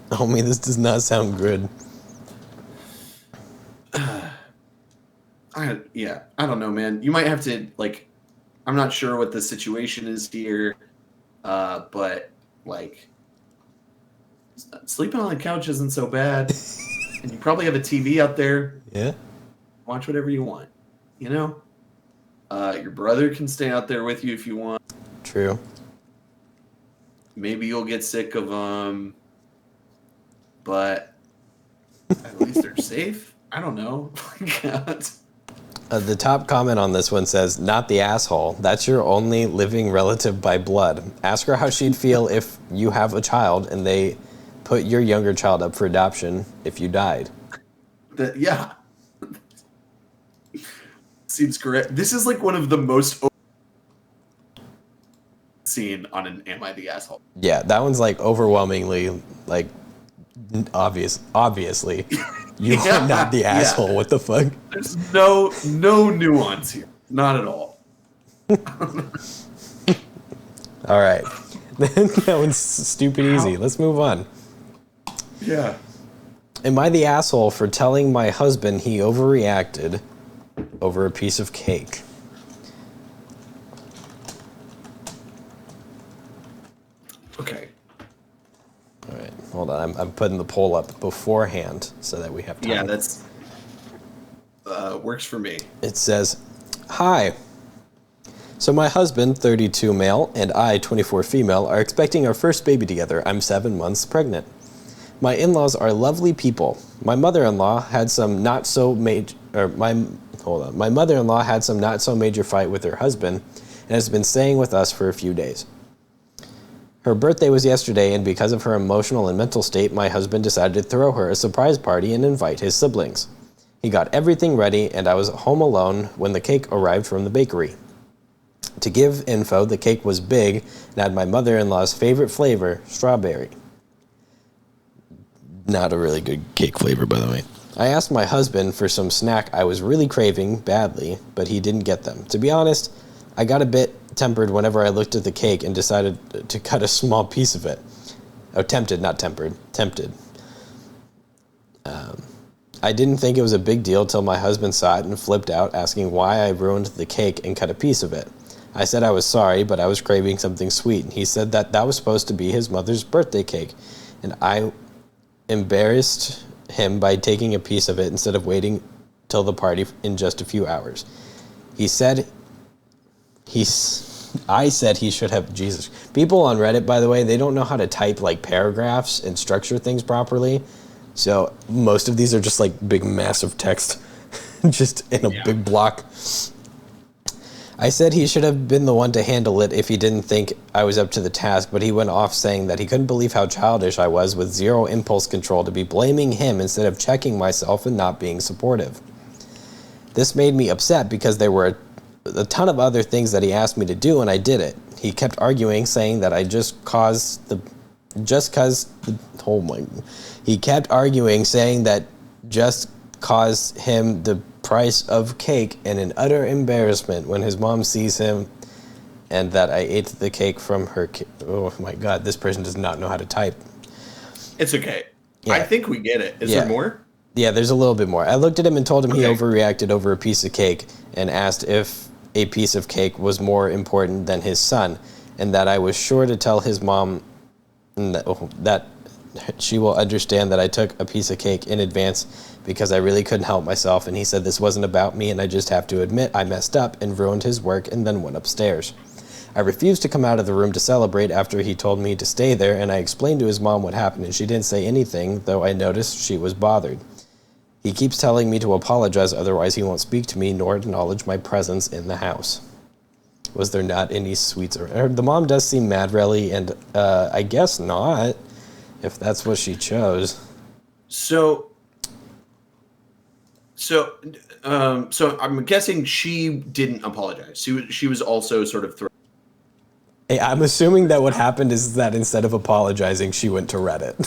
[SPEAKER 3] Homie, this does not sound good.
[SPEAKER 4] I don't know, man. You might have to, like, I'm not sure what the situation is here, but, like, sleeping on the couch isn't so bad. And you probably have a TV out there.
[SPEAKER 3] Yeah.
[SPEAKER 4] Watch whatever you want, you know? Your brother can stay out there with you if you want.
[SPEAKER 3] True.
[SPEAKER 4] Maybe you'll get sick of them, but at least they're safe. I don't know. God.
[SPEAKER 3] The top comment on this one says, "Not the asshole. That's your only living relative by blood. Ask her how she'd feel if you have a child and they put your younger child up for adoption if you died."
[SPEAKER 4] Yeah. Seems correct. This is like one of the most seen on an Am I the Asshole?
[SPEAKER 3] Yeah, that one's like overwhelmingly like obviously. You are not the asshole. Yeah. What the fuck?
[SPEAKER 4] There's no nuance here. Not at all.
[SPEAKER 3] All right. That one's stupid easy. Let's move on.
[SPEAKER 4] Yeah.
[SPEAKER 3] Am I the asshole for telling my husband he overreacted over a piece of cake?
[SPEAKER 4] Okay.
[SPEAKER 3] All right, hold on. I'm putting the poll up beforehand so that we have time.
[SPEAKER 4] Yeah, that's works for me.
[SPEAKER 3] It says, "Hi. So my husband, 32 male, and I, 24 female, are expecting our first baby together. I'm 7 months pregnant. My in-laws are lovely people. My mother-in-law had some not so major fight with her husband and has been staying with us for a few days. Her birthday was yesterday, and because of her emotional and mental state, my husband decided to throw her a surprise party and invite his siblings. He got everything ready, and I was home alone when the cake arrived from the bakery. To give info, the cake was big and had my mother-in-law's favorite flavor, strawberry." Not a really good cake flavor, by the way. "I asked my husband for some snack I was really craving badly, but he didn't get them. To be honest, I got a bit tempered whenever I looked at the cake and decided to cut a small piece of it. Oh, tempted, not tempered. Tempted. I didn't think it was a big deal till my husband saw it and flipped out, asking why I ruined the cake and cut a piece of it. I said I was sorry, but I was craving something sweet. And he said that was supposed to be his mother's birthday cake, and I embarrassed him by taking a piece of it instead of waiting till the party in just a few hours. I said he should have, Jesus. People on Reddit, by the way, they don't know how to type like paragraphs and structure things properly. So most of these are just like big, massive text, just in a big block. I said he should have been the one to handle it if he didn't think I was up to the task, but he went off saying that he couldn't believe how childish I was with zero impulse control to be blaming him instead of checking myself and not being supportive. This made me upset because there were a ton of other things that he asked me to do, and I did it. He kept arguing, saying that He kept arguing, saying that just caused him the price of cake and an utter embarrassment when his mom sees him, and that I ate the cake from her. Oh my God, this person does not know how to type.
[SPEAKER 4] It's okay.
[SPEAKER 3] Yeah.
[SPEAKER 4] I think we get it. Is there more?
[SPEAKER 3] Yeah, there's a little bit more. I looked at him and told him he overreacted over a piece of cake and asked if a piece of cake was more important than his son, and that I was sure to tell his mom that she will understand that I took a piece of cake in advance because I really couldn't help myself, and he said this wasn't about me and I just have to admit I messed up and ruined his work and then went upstairs. I refused to come out of the room to celebrate after he told me to stay there, and I explained to his mom what happened, and she didn't say anything, though I noticed she was bothered. He keeps telling me to apologize, otherwise he won't speak to me nor acknowledge my presence in the house. Was there not any sweets? The mom does seem mad, really, and I guess not. If that's what she chose.
[SPEAKER 4] So I'm guessing she didn't apologize. She was also sort of
[SPEAKER 3] Hey, I'm assuming that what happened is that instead of apologizing, she went to Reddit.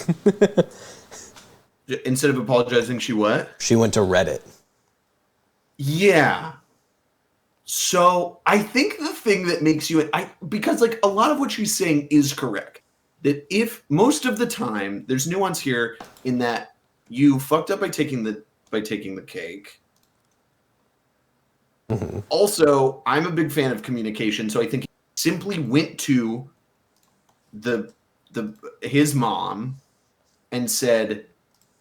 [SPEAKER 4] instead of apologizing, she what?
[SPEAKER 3] She went to Reddit.
[SPEAKER 4] Yeah. So I think the thing that makes you because like a lot of what she's saying is correct. That if most of the time there's nuance here in that you fucked up by taking the cake.
[SPEAKER 3] Mm-hmm.
[SPEAKER 4] Also, I'm a big fan of communication, so I think he simply went to his mom and said,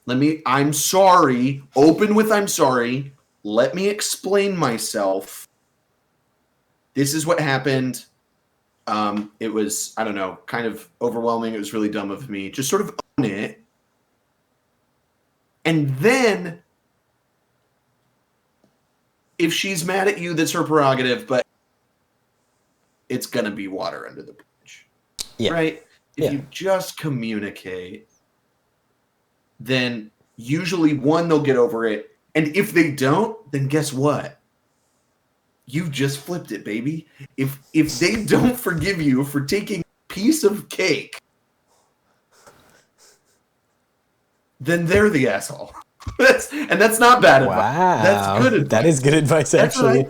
[SPEAKER 4] I'm sorry, open with I'm sorry, let me explain myself. This is what happened. It was, I don't know, kind of overwhelming. It was really dumb of me. Just sort of own it. And then, if she's mad at you, that's her prerogative, but it's going to be water under the bridge.
[SPEAKER 3] Yeah.
[SPEAKER 4] Right? If you just communicate, then usually, one, they'll get over it. And if they don't, then guess what? You just flipped it, baby. If they don't forgive you for taking a piece of cake, then they're the asshole. That's not bad advice.
[SPEAKER 3] Wow.
[SPEAKER 4] That's good advice.
[SPEAKER 3] That is good advice, actually.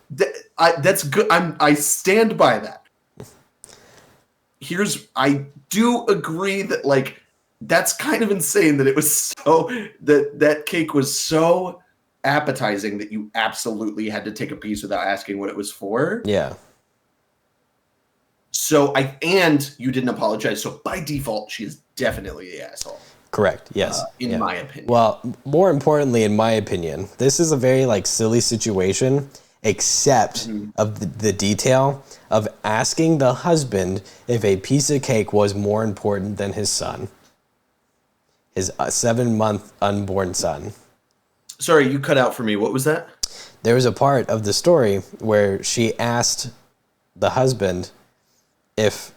[SPEAKER 4] That's good. I stand by that. I do agree that like that's kind of insane that it was so that cake was so appetizing that you absolutely had to take a piece without asking what it was for.
[SPEAKER 3] Yeah.
[SPEAKER 4] So and you didn't apologize. So by default, she is definitely the asshole.
[SPEAKER 3] Correct. Yes.
[SPEAKER 4] In my opinion.
[SPEAKER 3] Well, more importantly, in my opinion, this is a very like silly situation, except of the detail of asking the husband if a piece of cake was more important than his son, his 7-month unborn son.
[SPEAKER 4] Sorry, you cut out for me. What was that?
[SPEAKER 3] There was a part of the story where she asked the husband if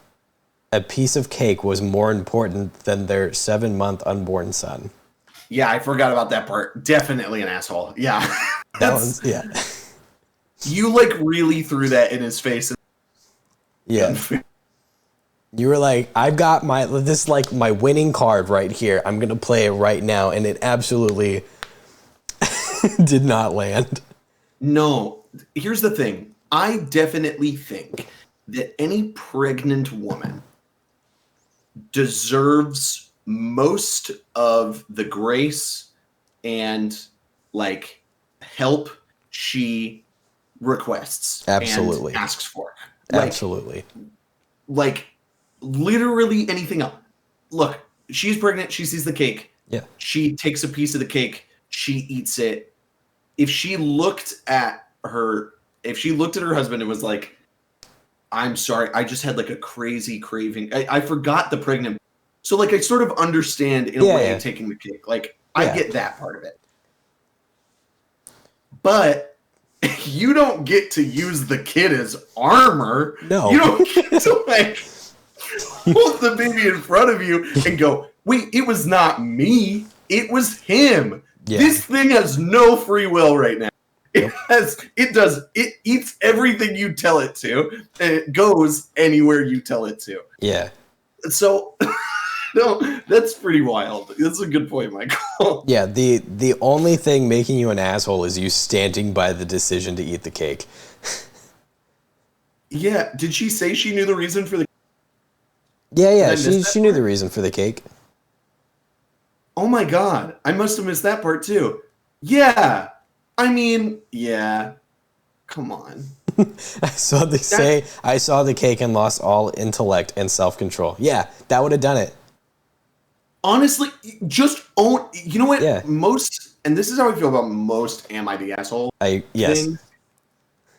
[SPEAKER 3] a piece of cake was more important than their 7-month unborn son.
[SPEAKER 4] Yeah, I forgot about that part. Definitely an asshole. Yeah.
[SPEAKER 3] Yeah.
[SPEAKER 4] You like really threw that in his face.
[SPEAKER 3] Yeah. You were like, I've got my winning card right here. I'm going to play it right now. And it absolutely did not land.
[SPEAKER 4] No. Here's the thing. I definitely think that any pregnant woman deserves most of the grace and like help she requests.
[SPEAKER 3] Absolutely.
[SPEAKER 4] And asks for.
[SPEAKER 3] Absolutely.
[SPEAKER 4] Like literally anything else. Look, she's pregnant. She sees the cake.
[SPEAKER 3] Yeah.
[SPEAKER 4] She takes a piece of the cake. She eats it. If she looked at her husband and was like, I'm sorry, I just had like a crazy craving. I forgot the pregnant. So like I sort of understand in a way taking the cake. Like I get that part of it. But you don't get to use the kid as armor.
[SPEAKER 3] No.
[SPEAKER 4] You don't get to like hold the baby in front of you and go, wait, it was not me. It was him.
[SPEAKER 3] Yeah.
[SPEAKER 4] This thing has no free will right now. It eats everything you tell it to, and it goes anywhere you tell it to.
[SPEAKER 3] Yeah.
[SPEAKER 4] So, no, that's pretty wild. That's a good point, Michael.
[SPEAKER 3] Yeah, the only thing making you an asshole is you standing by the decision to eat the cake.
[SPEAKER 4] Yeah, did she say she knew the reason for the...
[SPEAKER 3] Yeah, she knew the reason for the cake.
[SPEAKER 4] Oh my god, I must have missed that part too. Yeah. I mean, yeah. Come on.
[SPEAKER 3] I saw the cake and lost all intellect and self-control. Yeah, that would have done it.
[SPEAKER 4] Honestly, just own. You know what?
[SPEAKER 3] Yeah.
[SPEAKER 4] And this is how I feel about most "Am I the Asshole?"
[SPEAKER 3] Yes.
[SPEAKER 4] thing,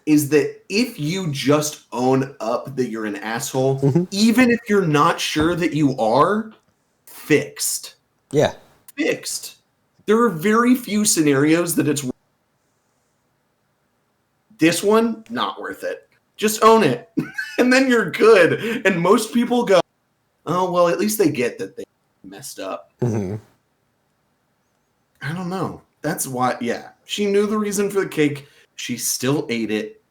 [SPEAKER 4] is that if you just own up that you're an asshole, even if you're not sure that you are, fixed.
[SPEAKER 3] Yeah.
[SPEAKER 4] Fixed. There are very few scenarios that it's. This one, not worth it. Just own it. And then you're good. And most people go, oh, well, at least they get that messed up.
[SPEAKER 3] Mm-hmm.
[SPEAKER 4] I don't know. That's why, yeah. She knew the reason for the cake. She still ate it.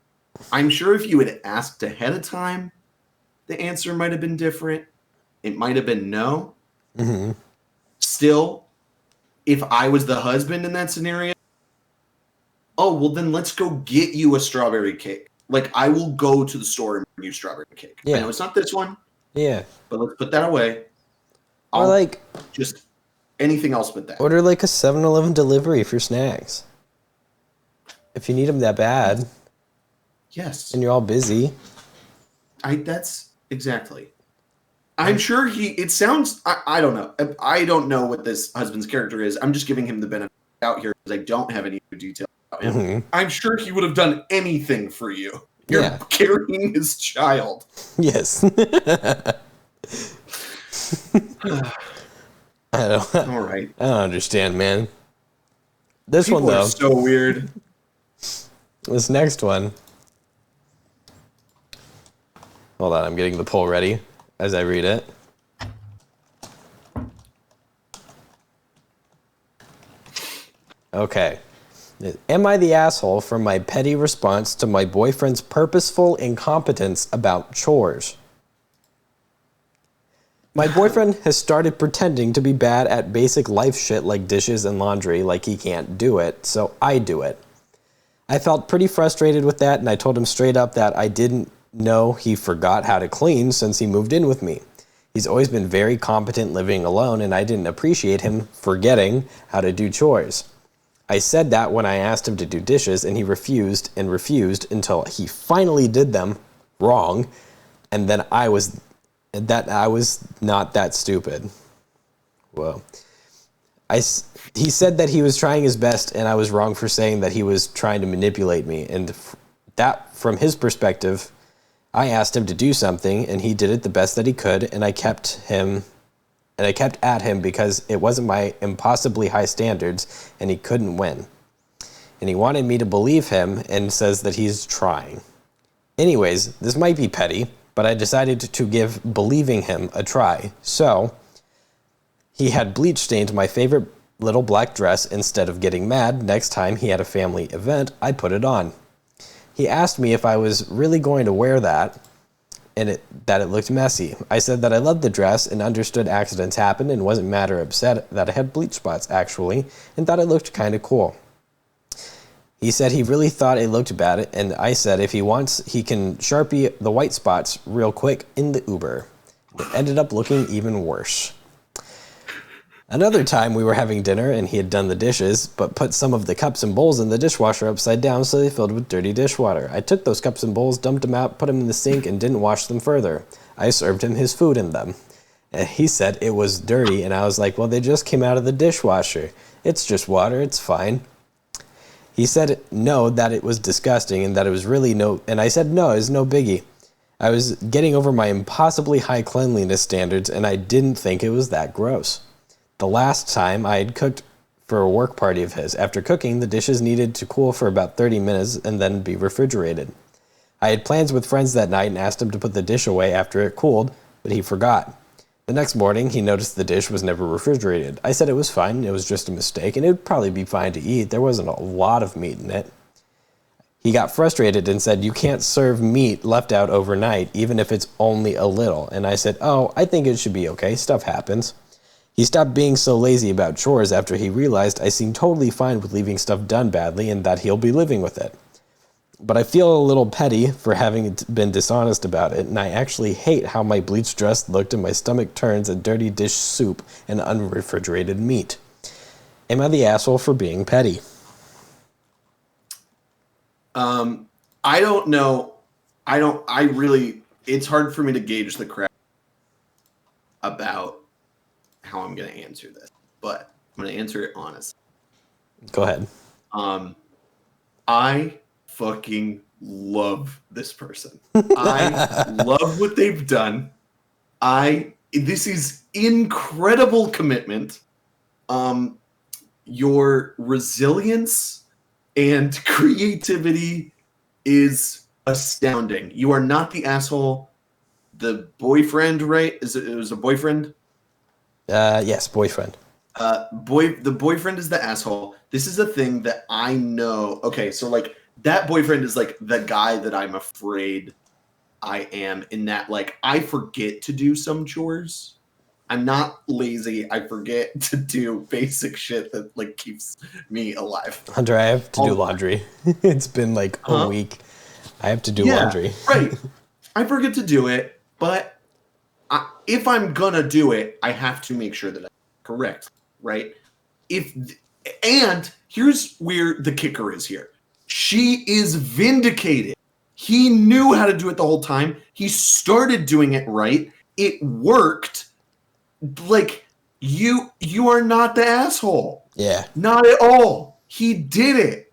[SPEAKER 4] I'm sure if you had asked ahead of time, the answer might have been different. It might have been no.
[SPEAKER 3] Mm-hmm.
[SPEAKER 4] Still, if I was the husband in that scenario, oh, well, then let's go get you a strawberry cake. Like, I will go to the store and bring you strawberry cake.
[SPEAKER 3] Yeah.
[SPEAKER 4] I know it's not this one,
[SPEAKER 3] Yeah.
[SPEAKER 4] but let's put that away.
[SPEAKER 3] Or
[SPEAKER 4] I'll
[SPEAKER 3] like
[SPEAKER 4] just anything else but that.
[SPEAKER 3] order like a 7-Eleven delivery for snacks. If you need them that bad
[SPEAKER 4] Yes.
[SPEAKER 3] and you're all busy.
[SPEAKER 4] That's exactly. I'm sure it sounds, I don't know. I don't know what this husband's character is. I'm just giving him the benefit out here because I don't have any details about him.
[SPEAKER 3] Mm-hmm.
[SPEAKER 4] I'm sure he would have done anything for you. You're
[SPEAKER 3] Yeah.
[SPEAKER 4] carrying his child.
[SPEAKER 3] Yes.
[SPEAKER 4] All right.
[SPEAKER 3] I don't understand, man. This
[SPEAKER 4] People
[SPEAKER 3] one, though.
[SPEAKER 4] are so weird.
[SPEAKER 3] This next one. Hold on, I'm getting the poll ready as I read it. Okay. Am I the asshole for my petty response to my boyfriend's purposeful incompetence about chores? My boyfriend has started pretending to be bad at basic life shit like dishes and laundry, like he can't do it, so I do it. I felt pretty frustrated with that, and I told him straight up that I didn't know he forgot how to clean since he moved in with me. He's always been very competent living alone, and I didn't appreciate him forgetting how to do chores. I said that when I asked him to do dishes, and he refused and refused until he finally did them wrong, and then I was not that stupid. Whoa. He said that he was trying his best, and I was wrong for saying that he was trying to manipulate me. And that, from his perspective, I asked him to do something, and he did it the best that he could, and I kept at him because it wasn't my impossibly high standards, and he couldn't win. And he wanted me to believe him and says that he's trying. Anyways, this might be petty, but I decided to give believing him a try. So, he had bleach stained my favorite little black dress. Instead of getting mad, next time he had a family event, I put it on. He asked me if I was really going to wear that, and that it looked messy. I said that I loved the dress and understood accidents happen and wasn't mad or upset that I had bleach spots, actually, and thought it looked kind of cool. He said he really thought it looked bad, and I said if he wants, he can Sharpie the white spots real quick in the Uber. It ended up looking even worse. Another time we were having dinner and he had done the dishes, but put some of the cups and bowls in the dishwasher upside down so they filled with dirty dishwater. I took those cups and bowls, dumped them out, put them in the sink, and didn't wash them further. I served him his food in them. And he said it was dirty, and I was like, well, they just came out of the dishwasher. It's just water, it's fine. He said no, that it was disgusting, and that it was really and I said no, it's no biggie. I was getting over my impossibly high cleanliness standards, and I didn't think it was that gross. The last time I had cooked for a work party of his. After cooking, the dishes needed to cool for about 30 minutes and then be refrigerated. I had plans with friends that night and asked him to put the dish away after it cooled, but he forgot. The next morning, he noticed the dish was never refrigerated. I said it was fine, it was just a mistake, and it would probably be fine to eat. There wasn't a lot of meat in it. He got frustrated and said, you can't serve meat left out overnight, even if it's only a little. And I said, oh, I think it should be okay. Stuff happens. He stopped being so lazy about chores after he realized I seemed totally fine with leaving stuff done badly and that he'll be living with it. But I feel a little petty for having been dishonest about it, and I actually hate how my bleached dress looked and my stomach turns at dirty dish soup and unrefrigerated meat. Am I the asshole for being petty?
[SPEAKER 4] I don't know. It's hard for me to gauge the crap about how I'm going to answer this, but I'm going to answer it honestly.
[SPEAKER 3] Go ahead.
[SPEAKER 4] I fucking love this person. I love what they've done. This is incredible commitment. Your resilience and creativity is astounding. You are not the asshole. The boyfriend, right? It was a boyfriend?
[SPEAKER 3] Yes, boyfriend.
[SPEAKER 4] The boyfriend is the asshole. This is a thing that I know. Okay, so like that boyfriend is like the guy that I'm afraid I am, in that like I forget to do some chores. I'm not lazy. I forget to do basic shit that like keeps me alive.
[SPEAKER 3] Hunter, I have to
[SPEAKER 4] All
[SPEAKER 3] do
[SPEAKER 4] the time.
[SPEAKER 3] laundry. It's been like a week. I have to do laundry.
[SPEAKER 4] Right. I forget to do it, but if I'm gonna do it, I have to make sure that I'm correct, right? And here's where the kicker is here. She is vindicated. He knew how to do it the whole time. He started doing it right. It worked. Like you are not the asshole.
[SPEAKER 3] Yeah.
[SPEAKER 4] Not at all. He did it.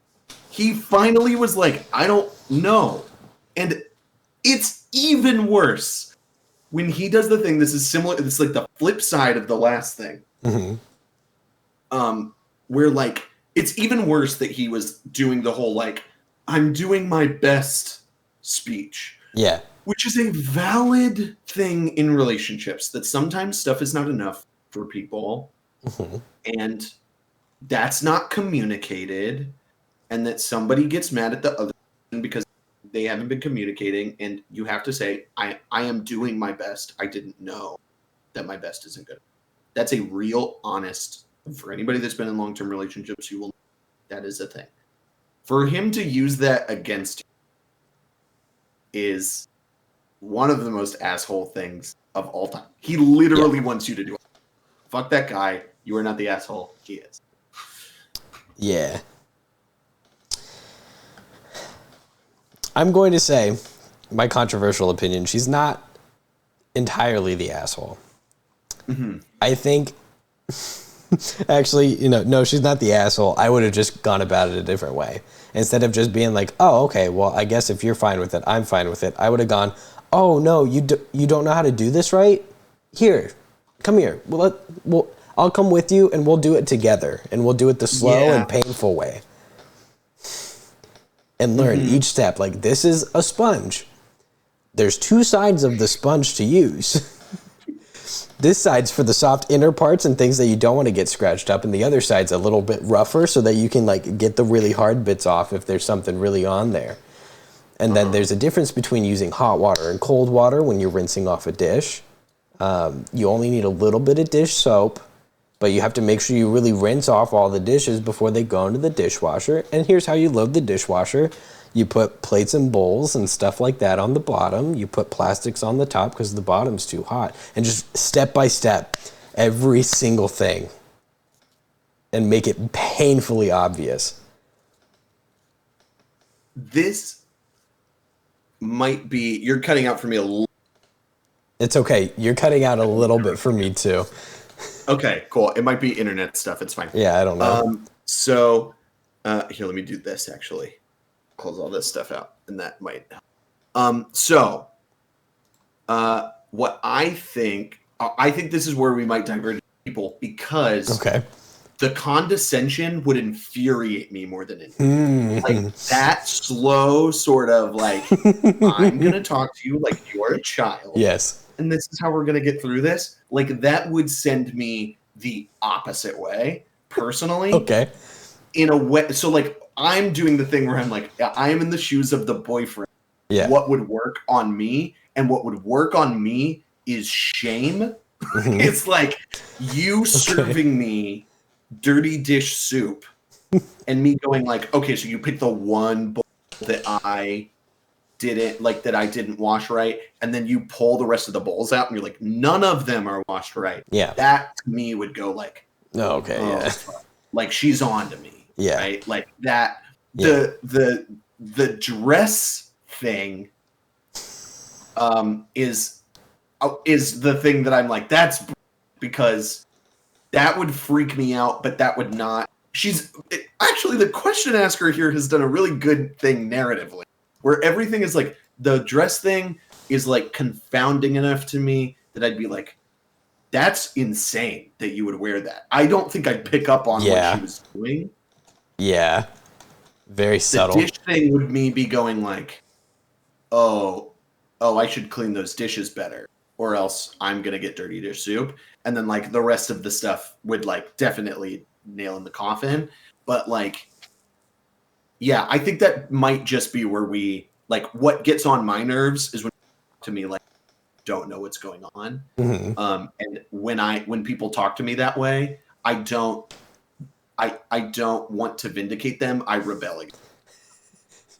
[SPEAKER 4] He finally was like, I don't know. And it's even worse when he does the thing. This is similar. It's like the flip side of the last thing. Where like it's even worse that he was doing the whole like, I'm doing my best speech.
[SPEAKER 3] Yeah.
[SPEAKER 4] Which is a valid thing in relationships, that sometimes stuff is not enough for people. And that's not communicated. And that somebody gets mad at the other person because they haven't been communicating. And you have to say, I am doing my best. I didn't know that my best isn't good. That's a real honest, for anybody that's been in long-term relationships, you will know that is a thing. For him to use that against you is one of the most asshole things of all time. He literally wants you to do it. Fuck that guy. You are not the asshole. He is.
[SPEAKER 3] Yeah. I'm going to say, my controversial opinion, she's not entirely the asshole. I think, actually, no, she's not the asshole. I would have just gone about it a different way. Instead of just being like, oh, okay, well, I guess if you're fine with it, I'm fine with it. I would have gone, oh, no, you don't know how to do this right? Here, come here. I'll come with you, and we'll do it together. And we'll do it the slow and painful way. And learn each step. Like, this is a sponge. There's two sides of the sponge to use. This side's for the soft inner parts and things that you don't want to get scratched up, and the other side's a little bit rougher so that you can like get the really hard bits off if there's something really on there. And then there's a difference between using hot water and cold water when you're rinsing off a dish. You only need a little bit of dish soap, but you have to make sure you really rinse off all the dishes before they go into the dishwasher. And here's how you load the dishwasher. You put plates and bowls and stuff like that on the bottom. You put plastics on the top because the bottom's too hot. And just step by step, every single thing. And make it painfully obvious.
[SPEAKER 4] This might be... You're cutting out for me a little...
[SPEAKER 3] It's okay. You're cutting out a little bit for me, too.
[SPEAKER 4] Okay, cool. It might be internet stuff. It's fine.
[SPEAKER 3] Yeah, I don't know.
[SPEAKER 4] Here, let me do this, actually. Close all this stuff out, and that might help. What I think this is where we might diverge people, because the condescension would infuriate me more than anything. Like that slow sort of like, I'm going to talk to you like you're a child.
[SPEAKER 3] Yes.
[SPEAKER 4] And this is how we're going to get through this. Like that would send me the opposite way, personally.
[SPEAKER 3] Okay.
[SPEAKER 4] In a way. So like, I'm doing the thing where I'm like, I am in the shoes of the boyfriend.
[SPEAKER 3] Yeah.
[SPEAKER 4] What would work on me? And what would work on me is shame. It's like you serving me dirty dish soup and me going like, okay, so you picked the one bowl that I didn't wash right. And then you pull the rest of the bowls out and you're like, none of them are washed right.
[SPEAKER 3] Yeah.
[SPEAKER 4] That to me would go like,
[SPEAKER 3] fuck.
[SPEAKER 4] Like she's on to me.
[SPEAKER 3] Yeah.
[SPEAKER 4] Right. Like that.
[SPEAKER 3] Yeah.
[SPEAKER 4] The dress thing is the thing that I'm like, that's because that would freak me out, but that would not. Actually, the question asker here has done a really good thing narratively, where everything is like, the dress thing is like confounding enough to me that I'd be like, that's insane that you would wear that. I don't think I'd pick up on what she was doing.
[SPEAKER 3] Yeah. Very subtle.
[SPEAKER 4] The dish thing would me be going like, oh, I should clean those dishes better. or else I'm gonna get dirty dish soup. And then like the rest of the stuff would like definitely nail in the coffin. But like, yeah, I think that might just be where we like what gets on my nerves is when to me like don't know what's going on.
[SPEAKER 3] Mm-hmm.
[SPEAKER 4] And when people talk to me that way, I don't want to vindicate them. I rebel against.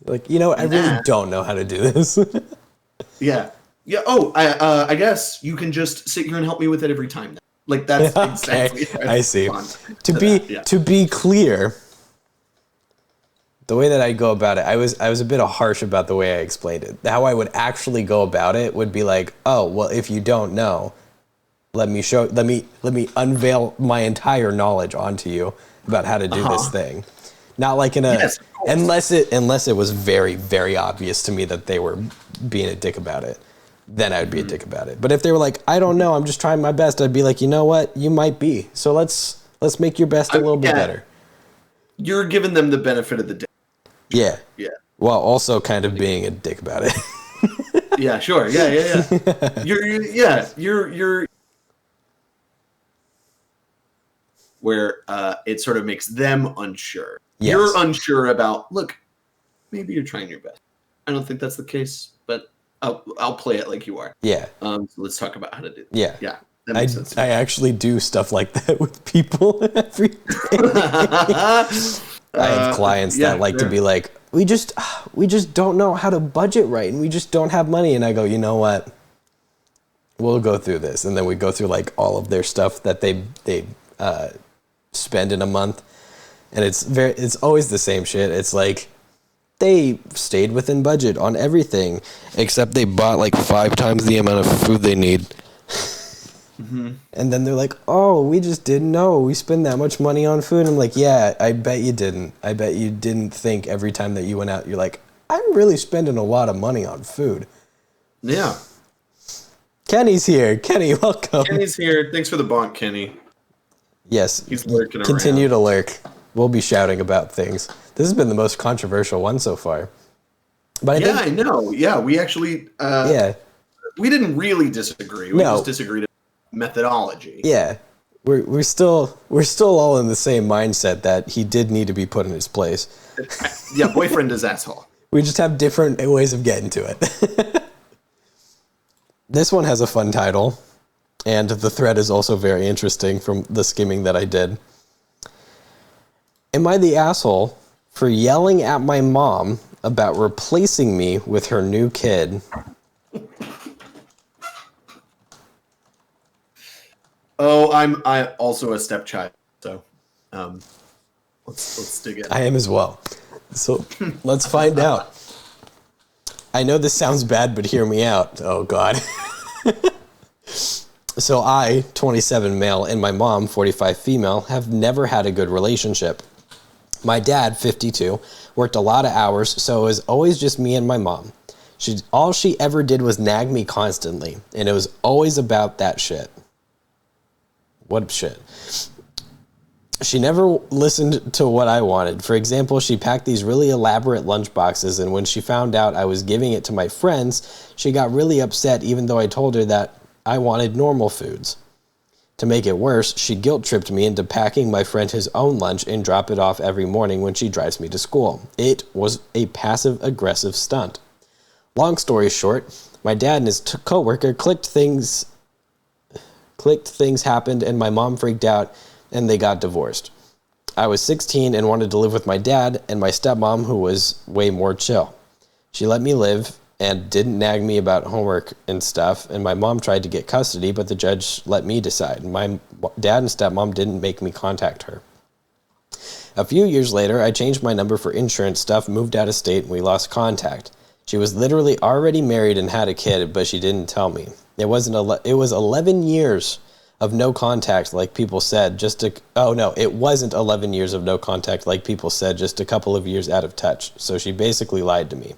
[SPEAKER 3] Like, I really don't know how to do this.
[SPEAKER 4] Yeah. Yeah. Oh, I guess you can just sit here and help me with it every time. Like that's
[SPEAKER 3] okay.
[SPEAKER 4] exactly.
[SPEAKER 3] I see. To be clear, the way that I go about it, I was a bit harsh about the way I explained it. How I would actually go about it would be like, oh, well, if you don't know, let me unveil my entire knowledge onto you about how to do this thing. Not like in a unless it was very, very obvious to me that they were being a dick about it, then I would be a dick about it. But if they were like, I don't know, I'm just trying my best, I'd be like, you know what, you might be. So let's make your best a little bit better. You're
[SPEAKER 4] giving them the benefit of the doubt.
[SPEAKER 3] Yeah.
[SPEAKER 4] Yeah.
[SPEAKER 3] While also kind of being a dick about it.
[SPEAKER 4] Yeah, sure. Yeah. You're where it sort of makes them unsure. Yes. You're unsure about, look, maybe you're trying your best. I don't think that's the case, but I'll play it like you are.
[SPEAKER 3] Yeah.
[SPEAKER 4] So let's talk about how to do it.
[SPEAKER 3] Yeah.
[SPEAKER 4] Yeah. That makes sense.
[SPEAKER 3] I actually do stuff like that with people every day. I have clients that like to be like, we just don't know how to budget right, and we just don't have money. And I go, you know what? We'll go through this, and then we go through like all of their stuff that they spend in a month, and it's always the same shit. It's like they stayed within budget on everything, except they bought like 5 times the amount of food they need. Mm-hmm. And then they're like, oh, we just didn't know we spend that much money on food. I'm like, yeah, I bet you didn't. I bet you didn't think every time that you went out, you're like, I'm really spending a lot of money on food.
[SPEAKER 4] Yeah.
[SPEAKER 3] Kenny's here. Kenny, welcome.
[SPEAKER 4] Kenny's here. Thanks for the bonk, Kenny.
[SPEAKER 3] Yes.
[SPEAKER 4] He's lurking
[SPEAKER 3] Continue
[SPEAKER 4] around.
[SPEAKER 3] to lurk. We'll be shouting about things. This has been the most controversial one so far. But
[SPEAKER 4] I know. Yeah, we actually we didn't really disagree. We just disagreed about methodology.
[SPEAKER 3] Yeah. We're still all in the same mindset that he did need to be put in his place.
[SPEAKER 4] Yeah, boyfriend is asshole.
[SPEAKER 3] We just have different ways of getting to it. This one has a fun title, and the thread is also very interesting from the skimming that I did. Am I the asshole for yelling at my mom about replacing me with her new kid?
[SPEAKER 4] Oh, I'm also a stepchild, so let's dig in.
[SPEAKER 3] I am as well. So let's find out. I know this sounds bad, but hear me out. Oh, God. So I, 27 male, and my mom, 45 female, have never had a good relationship. My dad, 52, worked a lot of hours, so it was always just me and my mom. All she ever did was nag me constantly, and it was always about that shit. What shit? She never listened to what I wanted. For example, she packed these really elaborate lunch boxes, and when she found out I was giving it to my friends, she got really upset even though I told her that I wanted normal foods. To make it worse, she guilt-tripped me into packing my friend his own lunch and drop it off every morning when she drives me to school. It was a passive-aggressive stunt. Long story short, my dad and his coworker clicked things happened, and my mom freaked out, and they got divorced. I was 16 and wanted to live with my dad and my stepmom, who was way more chill. She let me live and didn't nag me about homework and stuff, and my mom tried to get custody, but the judge let me decide. My dad and stepmom didn't make me contact her. A few years later, I changed my number for insurance stuff, moved out of state, and we lost contact. She was literally already married and had a kid, but she didn't tell me. It was 11 years of no contact, like people said, it wasn't 11 years of no contact, like people said, just a couple of years out of touch. So she basically lied to me.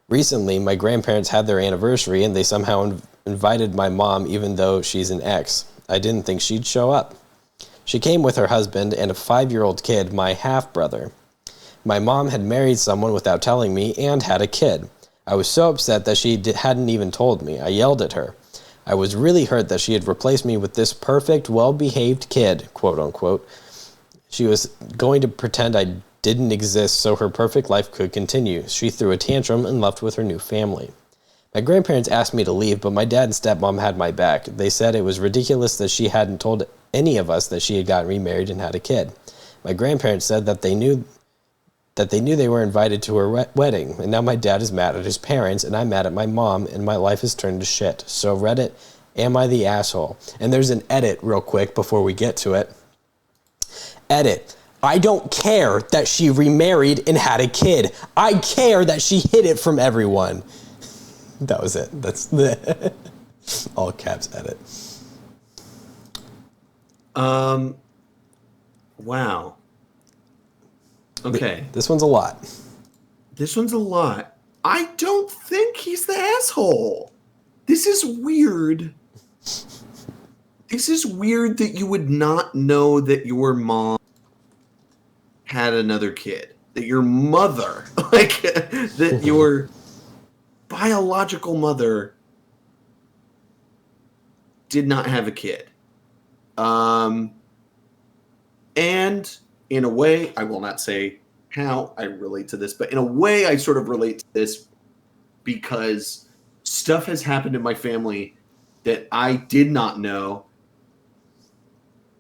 [SPEAKER 3] Recently, my grandparents had their anniversary, and they somehow invited my mom, even though she's an ex. I didn't think she'd show up. She came with her husband and a 5-year-old kid, my half-brother. My mom had married someone without telling me and had a kid. I was so upset that she hadn't even told me. I yelled at her. I was really hurt that she had replaced me with this perfect, well-behaved kid, quote unquote. She was going to pretend I didn't exist so her perfect life could continue. She threw a tantrum and left with her new family. My grandparents asked me to leave, but my dad and stepmom had my back. They said it was ridiculous that she hadn't told any of us that she had gotten remarried and had a kid. My grandparents said that they knew they were invited to her wedding, and now my dad is mad at his parents, and I'm mad at my mom, and my life has turned to shit. So Reddit, am I the asshole? And there's an edit real quick before we get to it. Edit. I don't care that she remarried and had a kid. I care that she hid it from everyone. That was it. That's the all caps edit.
[SPEAKER 4] Wow. Okay.
[SPEAKER 3] This one's a lot.
[SPEAKER 4] This one's a lot. I don't think he's the asshole. This is weird. This is weird that you would not know that your mom had another kid. That your mother, that your biological mother did not have a kid. And in a way, I will not say how I relate to this, but in a way I sort of relate to this because stuff has happened in my family that I did not know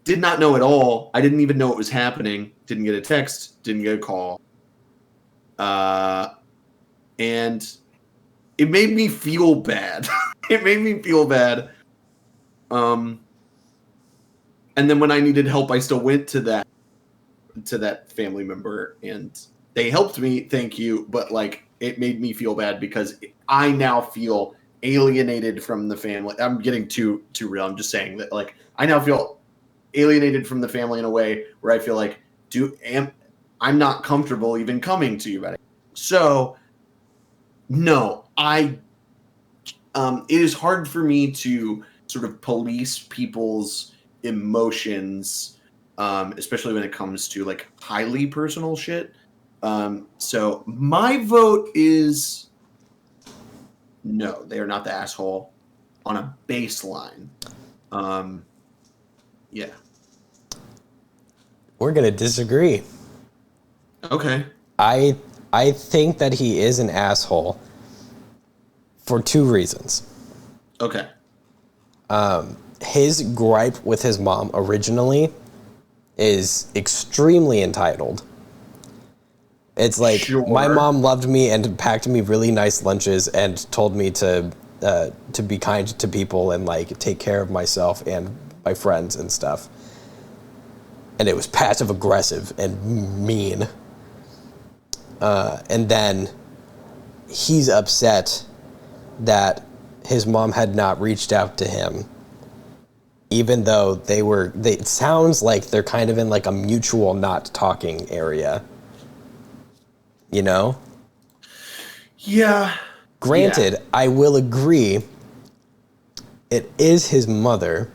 [SPEAKER 4] at all. I didn't even know it was happening. Didn't get a text, didn't get a call. And it made me feel bad. It made me feel bad. And then when I needed help, I still went to that family member and they helped me, thank you, but it made me feel bad because I now feel alienated from the family. I'm getting too real. I'm just saying that I now feel alienated from the family in a way where I feel I'm not comfortable even coming to you about it. So no, it is hard for me to sort of police people's emotions, especially when it comes to highly personal shit. So my vote is no, they are not the asshole on a baseline. Yeah.
[SPEAKER 3] We're gonna disagree.
[SPEAKER 4] Okay.
[SPEAKER 3] I think that he is an asshole for two reasons.
[SPEAKER 4] Okay.
[SPEAKER 3] His gripe with his mom originally is extremely entitled. It's
[SPEAKER 4] Sure.
[SPEAKER 3] My mom loved me and packed me really nice lunches and told me to be kind to people and take care of myself and my friends and stuff. And it was passive aggressive and mean. And then he's upset that his mom had not reached out to him, even though it sounds like they're kind of in a mutual not talking area. You know?
[SPEAKER 4] Yeah.
[SPEAKER 3] Granted,
[SPEAKER 4] Yeah.
[SPEAKER 3] I will agree, it is his mother,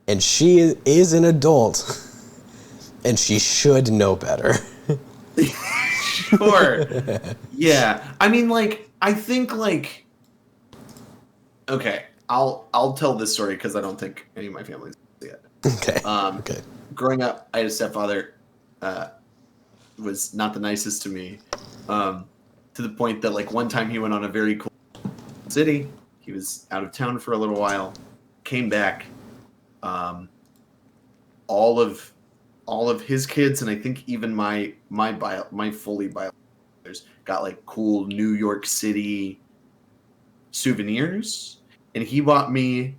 [SPEAKER 3] and she is an adult, and she should know better.
[SPEAKER 4] Sure. Yeah. I mean, I think, okay, I'll tell this story because I don't think any of my family's yet.
[SPEAKER 3] Okay. Okay.
[SPEAKER 4] Growing up, I had a stepfather, was not the nicest to me, to the point that one time he went on a very cool city. He was out of town for a little while, came back. All of his kids, and I think even my fully biological brothers got cool New York City souvenirs, and he bought me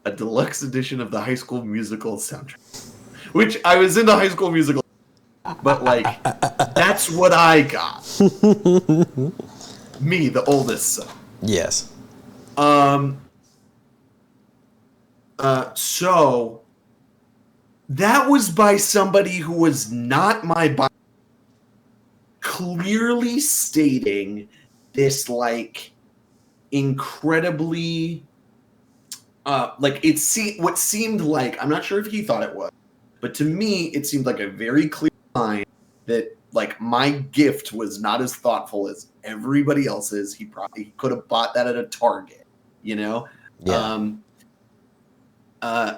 [SPEAKER 4] a deluxe edition of the High School Musical soundtrack, which I was into High School Musical, but that's what I got. Me, the oldest son.
[SPEAKER 3] Yes.
[SPEAKER 4] So that was by somebody who was not my clearly stating this incredibly what seemed like, I'm not sure if he thought it was, but to me it seemed like a very clear line that my gift was not as thoughtful as everybody else's. He probably could have bought that at a Target,
[SPEAKER 3] Yeah.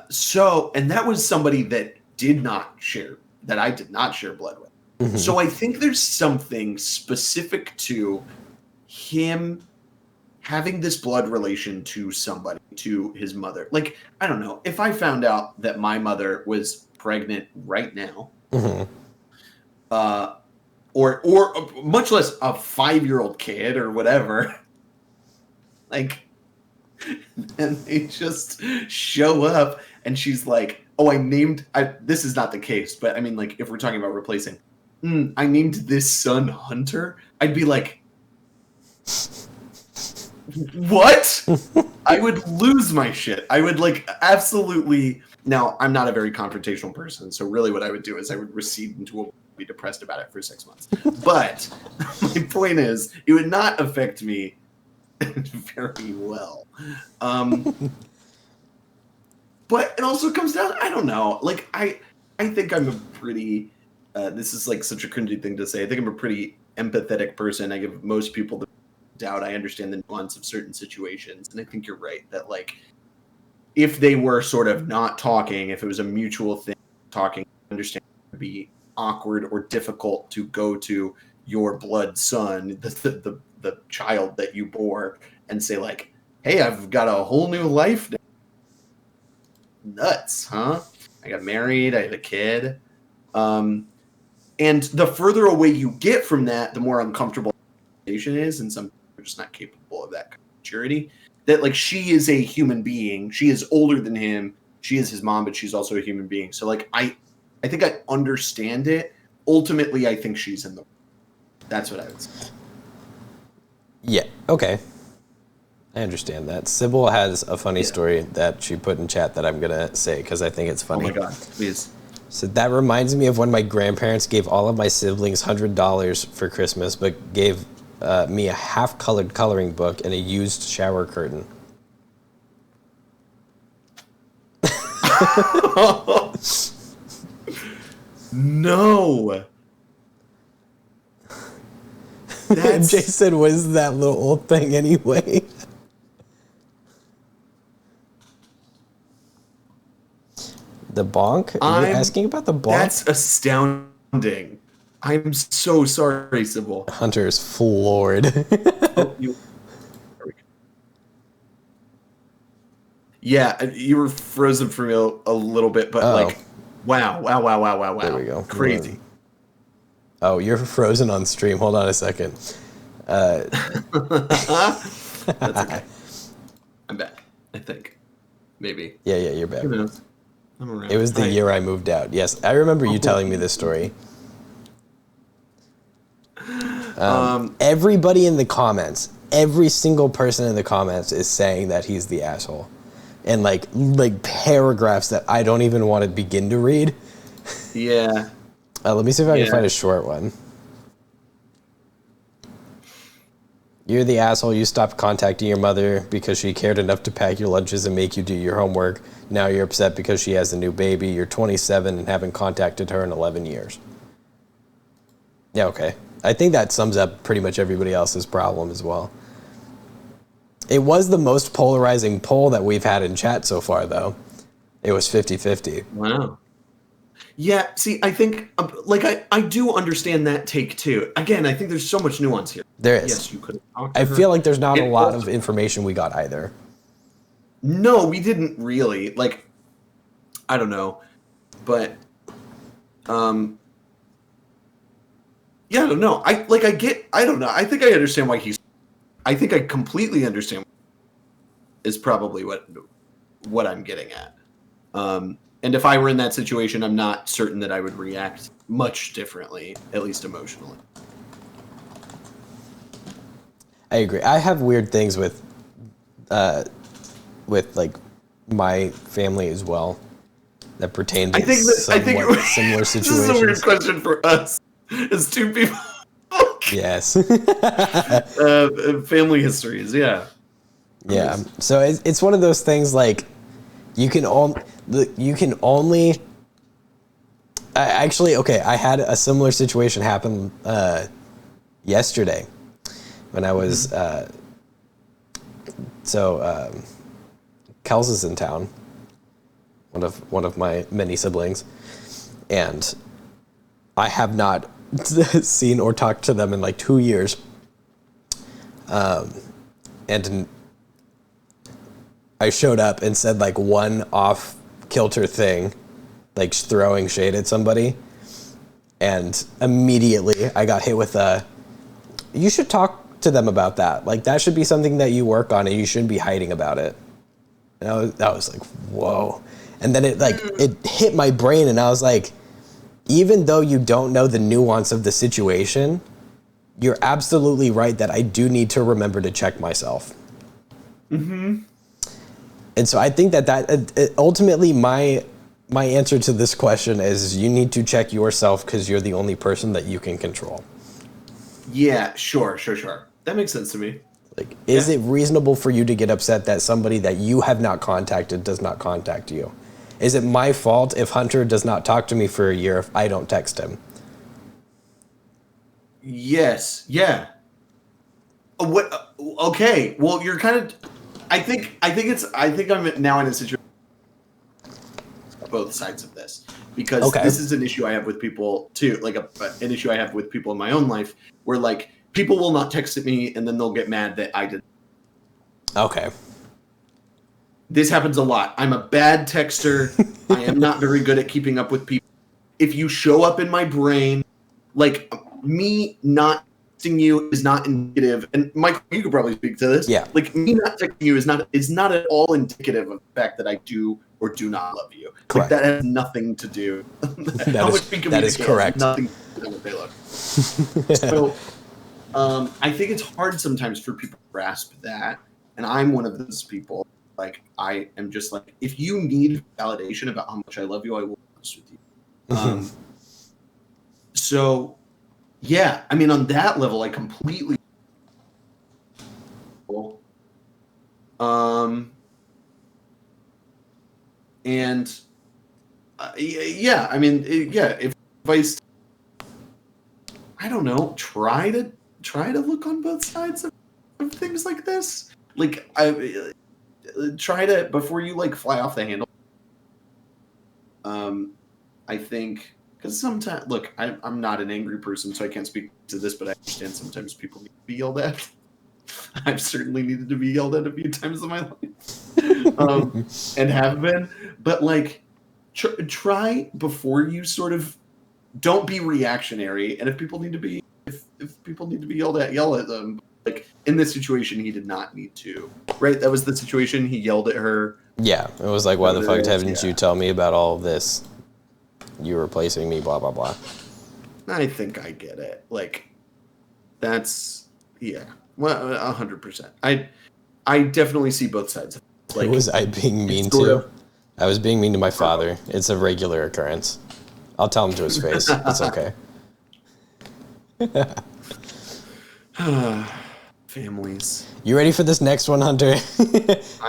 [SPEAKER 4] So, and that was somebody that I did not share blood with.
[SPEAKER 3] Mm-hmm.
[SPEAKER 4] So I think there's something specific to him having this blood relation to somebody, to his mother. Like, I don't know, if I found out that my mother was pregnant right now,
[SPEAKER 3] Mm-hmm.
[SPEAKER 4] or much less a 5-year-old kid or whatever, like, and they just show up and she's like, oh, this is not the case, but I mean, like, if we're talking about replacing, I named this son Hunter, I'd be like, what? I would lose my shit. I would, like, absolutely. Now, I'm not a very confrontational person, so really what I would do is I would recede into a be depressed about it for 6 months. But my point is, it would not affect me very well. But it also comes down, I don't know, like, I think I'm a pretty, this is like such a cringy thing to say, I think I'm a pretty empathetic person. I give most people the doubt. I understand the nuance of certain situations, and I think you're right that, like, if they were sort of not talking, if it was a mutual thing, talking, I understand it would be awkward or difficult to go to your blood son, the child that you bore, and say, like, hey, I've got a whole new life now. Nuts, huh? I got married, I have a kid. And the further away you get from that, the more uncomfortable the situation is, and some people are just not capable of that kind of maturity. That, like, she is a human being. She is older than him. She is his mom, but she's also a human being. So, like, I think I understand it. Ultimately, I think she's in the... That's what I would say.
[SPEAKER 3] Yeah, okay. I understand that. Sybil has a funny story that she put in chat that I'm going to say because I think it's funny.
[SPEAKER 4] Oh my God, please.
[SPEAKER 3] So that reminds me of when my grandparents gave all of my siblings $100 for Christmas, but gave me a half-colored coloring book and a used shower curtain.
[SPEAKER 4] No.
[SPEAKER 3] MJ said, what is that little old thing anyway? The bonk? Are you asking about the bonk?
[SPEAKER 4] That's astounding. I'm so sorry, Sybil.
[SPEAKER 3] Hunter is floored.
[SPEAKER 4] Yeah, you were frozen for me a little bit, but like, wow.
[SPEAKER 3] There we go.
[SPEAKER 4] Crazy.
[SPEAKER 3] Oh, you're frozen on stream. Hold on a second.
[SPEAKER 4] That's okay. I'm back, I think. Maybe.
[SPEAKER 3] Yeah, you're back.
[SPEAKER 4] Who knows? I'm around.
[SPEAKER 3] It was the year I moved out. Yes, I remember you telling me this story. Everybody in the comments, every single person in the comments is saying that he's the asshole. And like paragraphs that I don't even want to begin to read.
[SPEAKER 4] Yeah.
[SPEAKER 3] Let me see if I can find a short one. You're the asshole. You stopped contacting your mother because she cared enough to pack your lunches and make you do your homework. Now you're upset because she has a new baby. You're 27 and haven't contacted her in 11 years. Yeah, okay. I think that sums up pretty much everybody else's problem as well. It was the most polarizing poll that we've had in chat so far, though. It was 50-50.
[SPEAKER 4] Wow. Yeah, see, I think, I do understand that take, too. Again, I think there's so much nuance here.
[SPEAKER 3] There is.
[SPEAKER 4] Yes, you could have talked to
[SPEAKER 3] I
[SPEAKER 4] her.
[SPEAKER 3] feel like there's not a lot of information we got either.
[SPEAKER 4] No, we didn't really. Like, I don't know. But, yeah, I don't know. I don't know. I think I understand why I think I completely understand is probably what I'm getting at. And if I were in that situation, I'm not certain that I would react much differently, at least emotionally.
[SPEAKER 3] I agree. I have weird things with like my family as well that pertain to similar situations.
[SPEAKER 4] This is a weird question for us as two people.
[SPEAKER 3] Yes.
[SPEAKER 4] Family histories, yeah.
[SPEAKER 3] Yeah. So it's one of those things like you can only. Actually, okay. I had a similar situation happen yesterday when I was Kels is in town. One of my many siblings, and I have not seen or talked to them in like 2 years. And I showed up and said like one off kilter thing, like throwing shade at somebody, and immediately I got hit with you should talk to them about that. Like that should be something that you work on, and you shouldn't be hiding about it. And I was like, whoa. And then it hit my brain, and I was like, even though you don't know the nuance of the situation, you're absolutely right that I do need to remember to check myself. Mm-hmm. And so I think that ultimately my answer to this question is you need to check yourself because you're the only person that you can control.
[SPEAKER 4] Yeah, sure. That makes sense to me.
[SPEAKER 3] Like, is it reasonable for you to get upset that somebody that you have not contacted does not contact you? Is it my fault if Hunter does not talk to me for a year if I don't text him?
[SPEAKER 4] Yes. Yeah. What? Okay. Well, you're kind of. I think I'm now in a situation. Both sides of this, because this is an issue I have with people too. Like an issue I have with people in my own life, where like people will not text me and then they'll get mad that I did.
[SPEAKER 3] Okay.
[SPEAKER 4] This happens a lot. I'm a bad texter. I am not very good at keeping up with people. If you show up in my brain, like me not texting you is not indicative. And Michael, you could probably speak to this.
[SPEAKER 3] Yeah.
[SPEAKER 4] Like me not texting you is not at all indicative of the fact that I do or do not love you.
[SPEAKER 3] Correct.
[SPEAKER 4] Like that has nothing to do.
[SPEAKER 3] That is correct.
[SPEAKER 4] Nothing to do with they love. So I think it's hard sometimes for people to grasp that. And I'm one of those people. Like, I am just like, if you need validation about how much I love you, I will be honest with you. So, yeah, I mean, on that level, I completely. And yeah, I mean, if I don't know, try to look on both sides of things like this. Like, try to, before you like fly off the handle. I think, because sometimes, look, I'm not an angry person, so I can't speak to this, but I understand sometimes people need to be yelled at. I've certainly needed to be yelled at a few times in my life, and have been. But like, try before you sort of, don't be reactionary. And if people need to be, if people need to be yelled at, yell at them. Like, in this situation, he did not need to. Right? That was the situation. He yelled at her.
[SPEAKER 3] Yeah. It was like, why the fuck haven't you tell me about all of this? You replacing me, blah, blah, blah.
[SPEAKER 4] I think I get it. Like, that's, yeah. Well, 100%. I definitely see both sides. Like,
[SPEAKER 3] who was I being mean to? I was being mean to my father. It's a regular occurrence. I'll tell him to his face. It's okay.
[SPEAKER 4] Families.
[SPEAKER 3] You ready for this next one, Hunter?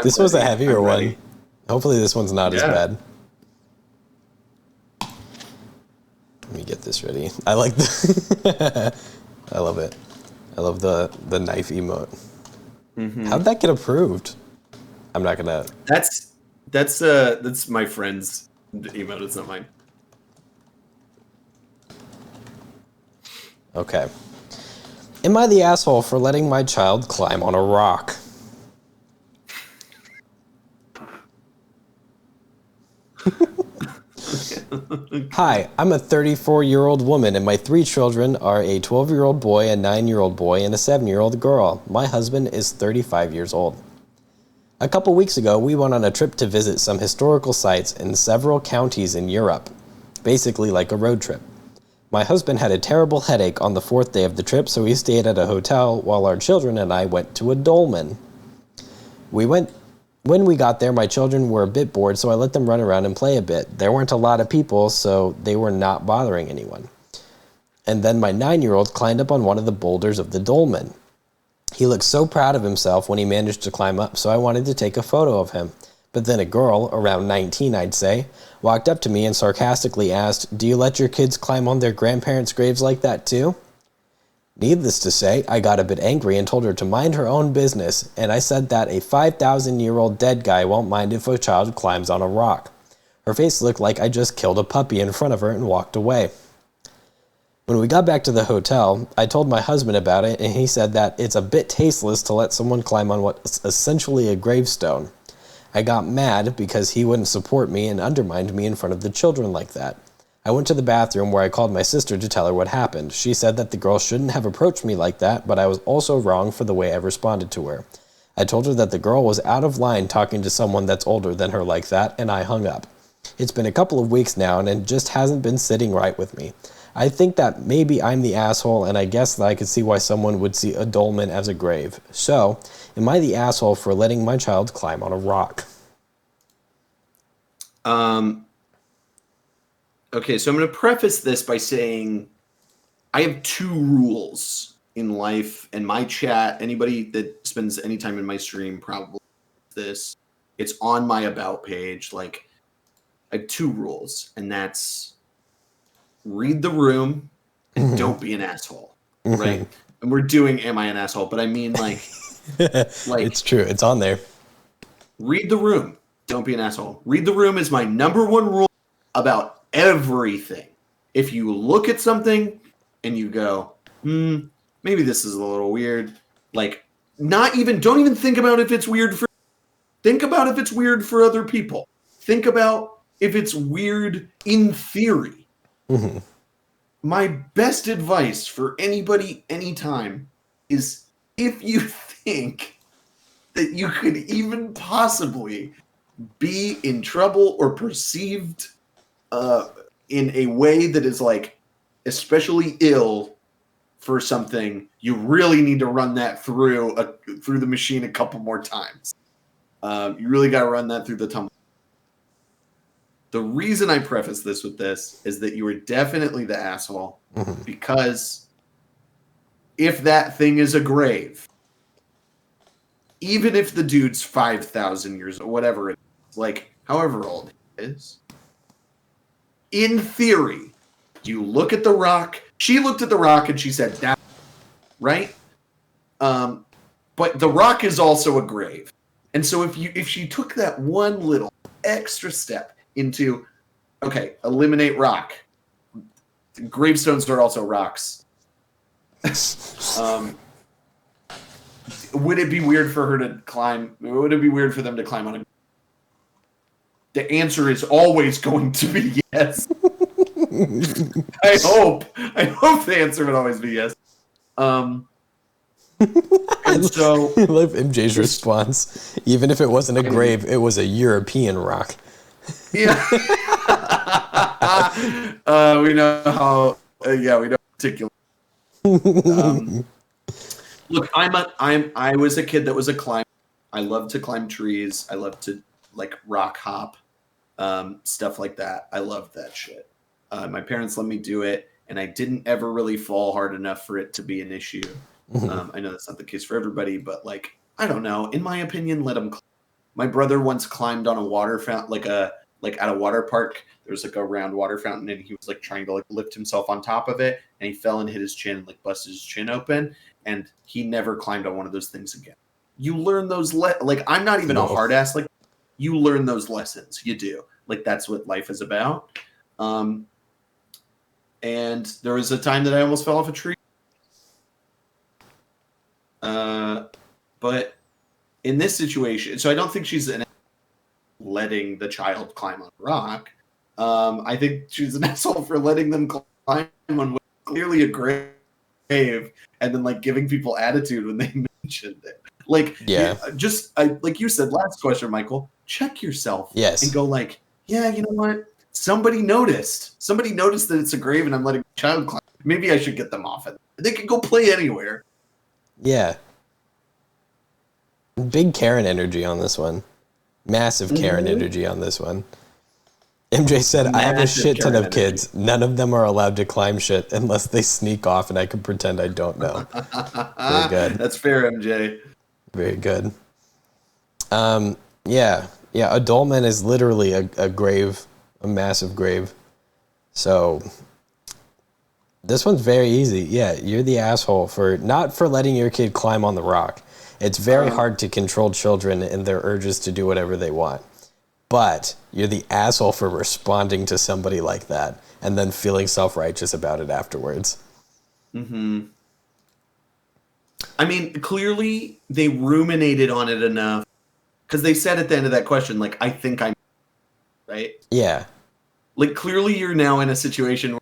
[SPEAKER 3] This was a heavier one. Hopefully this one's not as bad. Let me get this ready. I like the I love it. I love the knife emote. Mm-hmm. How'd that get approved? I'm not gonna.
[SPEAKER 4] That's my friend's emote. It's not mine.
[SPEAKER 3] Okay. Am I the asshole for letting my child climb on a rock? Hi, I'm a 34-year-old woman, and my 3 children are a 12-year-old boy, a 9-year-old boy, and a 7-year-old girl. My husband is 35 years old. A couple weeks ago, we went on a trip to visit some historical sites in several counties in Europe, basically like a road trip. My husband had a terrible headache on the 4th day of the trip, so he stayed at a hotel while our children and I went to a dolmen. When we got there, my children were a bit bored, so I let them run around and play a bit. There weren't a lot of people, so they were not bothering anyone. And then my 9-year-old climbed up on one of the boulders of the dolmen. He looked so proud of himself when he managed to climb up, so I wanted to take a photo of him. But then a girl, around 19 I'd say, walked up to me and sarcastically asked, "Do you let your kids climb on their grandparents' graves like that too?" Needless to say, I got a bit angry and told her to mind her own business, and I said that a 5,000-year-old dead guy won't mind if a child climbs on a rock. Her face looked like I just killed a puppy in front of her and walked away. When we got back to the hotel, I told my husband about it, and he said that it's a bit tasteless to let someone climb on what's essentially a gravestone. I got mad because he wouldn't support me and undermined me in front of the children like that. I went to the bathroom where I called my sister to tell her what happened. She said that the girl shouldn't have approached me like that, but I was also wrong for the way I responded to her. I told her that the girl was out of line talking to someone that's older than her like that, and I hung up. It's been a couple of weeks now, and it just hasn't been sitting right with me. I think that maybe I'm the asshole, and I guess that I could see why someone would see a dolmen as a grave. So, am I the asshole for letting my child climb on a rock?
[SPEAKER 4] Okay, so I'm going to preface this by saying I have two rules in life, and my chat, anybody that spends any time in my stream probably this. It's on my about page. Like, I have two rules, and that's read the room and don't be an asshole, right? And we're doing Am I an Asshole? But I mean, like
[SPEAKER 3] It's true. It's on there.
[SPEAKER 4] Read the room. Don't be an asshole. Read the room is my number one rule about everything. If you look at something and you go, maybe this is a little weird, like, don't even think about if it's weird think about if it's weird for other people. Think about if it's weird in theory. Mm-hmm. My best advice for anybody, anytime, is if you think that you could even possibly be in trouble or perceived in a way that is like especially ill for something, you really need to run that through the machine a couple more times. You really got to run that through the tumble. The reason I preface this with this is that you are definitely the asshole, because if that thing is a grave, even if the dude's 5,000 years or whatever it is, like however old he is, in theory, you look at the rock. She looked at the rock and she said, "That," right? But the rock is also a grave, and so if she took that one little extra step into, okay, eliminate rock. Gravestones are also rocks. Would it be weird for her to climb? Would it be weird for them to climb on a? The answer is always going to be yes. I hope the answer would always be yes. And so
[SPEAKER 3] I love MJ's response. Even if it wasn't a grave, it was a European rock.
[SPEAKER 4] Yeah. We know how. We know particular. Look, I was a kid that was a climber. I loved to climb trees. I loved to like rock hop, stuff like that. I loved that shit. My parents let me do it, and I didn't ever really fall hard enough for it to be an issue. I know that's not the case for everybody, but like, I don't know. In my opinion, let them. My brother once climbed on a water fountain, like at a water park. There was like a round water fountain, and he was like trying to like lift himself on top of it, and he fell and hit his chin and like busted his chin open, and he never climbed on one of those things again. You learn those like I'm not even a hard ass, like you learn those lessons. You do. Like that's what life is about. And there was a time that I almost fell off a tree. But in this situation, so I don't think she's letting the child climb on a rock. I think she's an asshole for letting them climb on what's clearly a grave, and then like giving people attitude when they mentioned it. Like, like you said last question, Michael, check yourself.
[SPEAKER 3] Yes.
[SPEAKER 4] And go like, yeah, you know what? Somebody noticed that it's a grave and I'm letting a child climb. Maybe I should get them off it. They can go play anywhere.
[SPEAKER 3] Yeah. Big Karen energy on this one. Massive Karen energy on this one. MJ said, I have a shit ton of kids. None of them are allowed to climb shit unless they sneak off and I can pretend I don't know. Very good.
[SPEAKER 4] That's fair, MJ.
[SPEAKER 3] Very good. Yeah, a dolmen is literally a grave, a massive grave. So, This one's very easy. Yeah, you're the asshole not for letting your kid climb on the rock. It's very hard to control children and their urges to do whatever they want. But you're the asshole for responding to somebody like that and then feeling self-righteous about it afterwards.
[SPEAKER 4] Mm-hmm. I mean, clearly they ruminated on it enough because they said at the end of that question, like, I think I'm right.
[SPEAKER 3] Yeah.
[SPEAKER 4] Like, clearly you're now in a situation where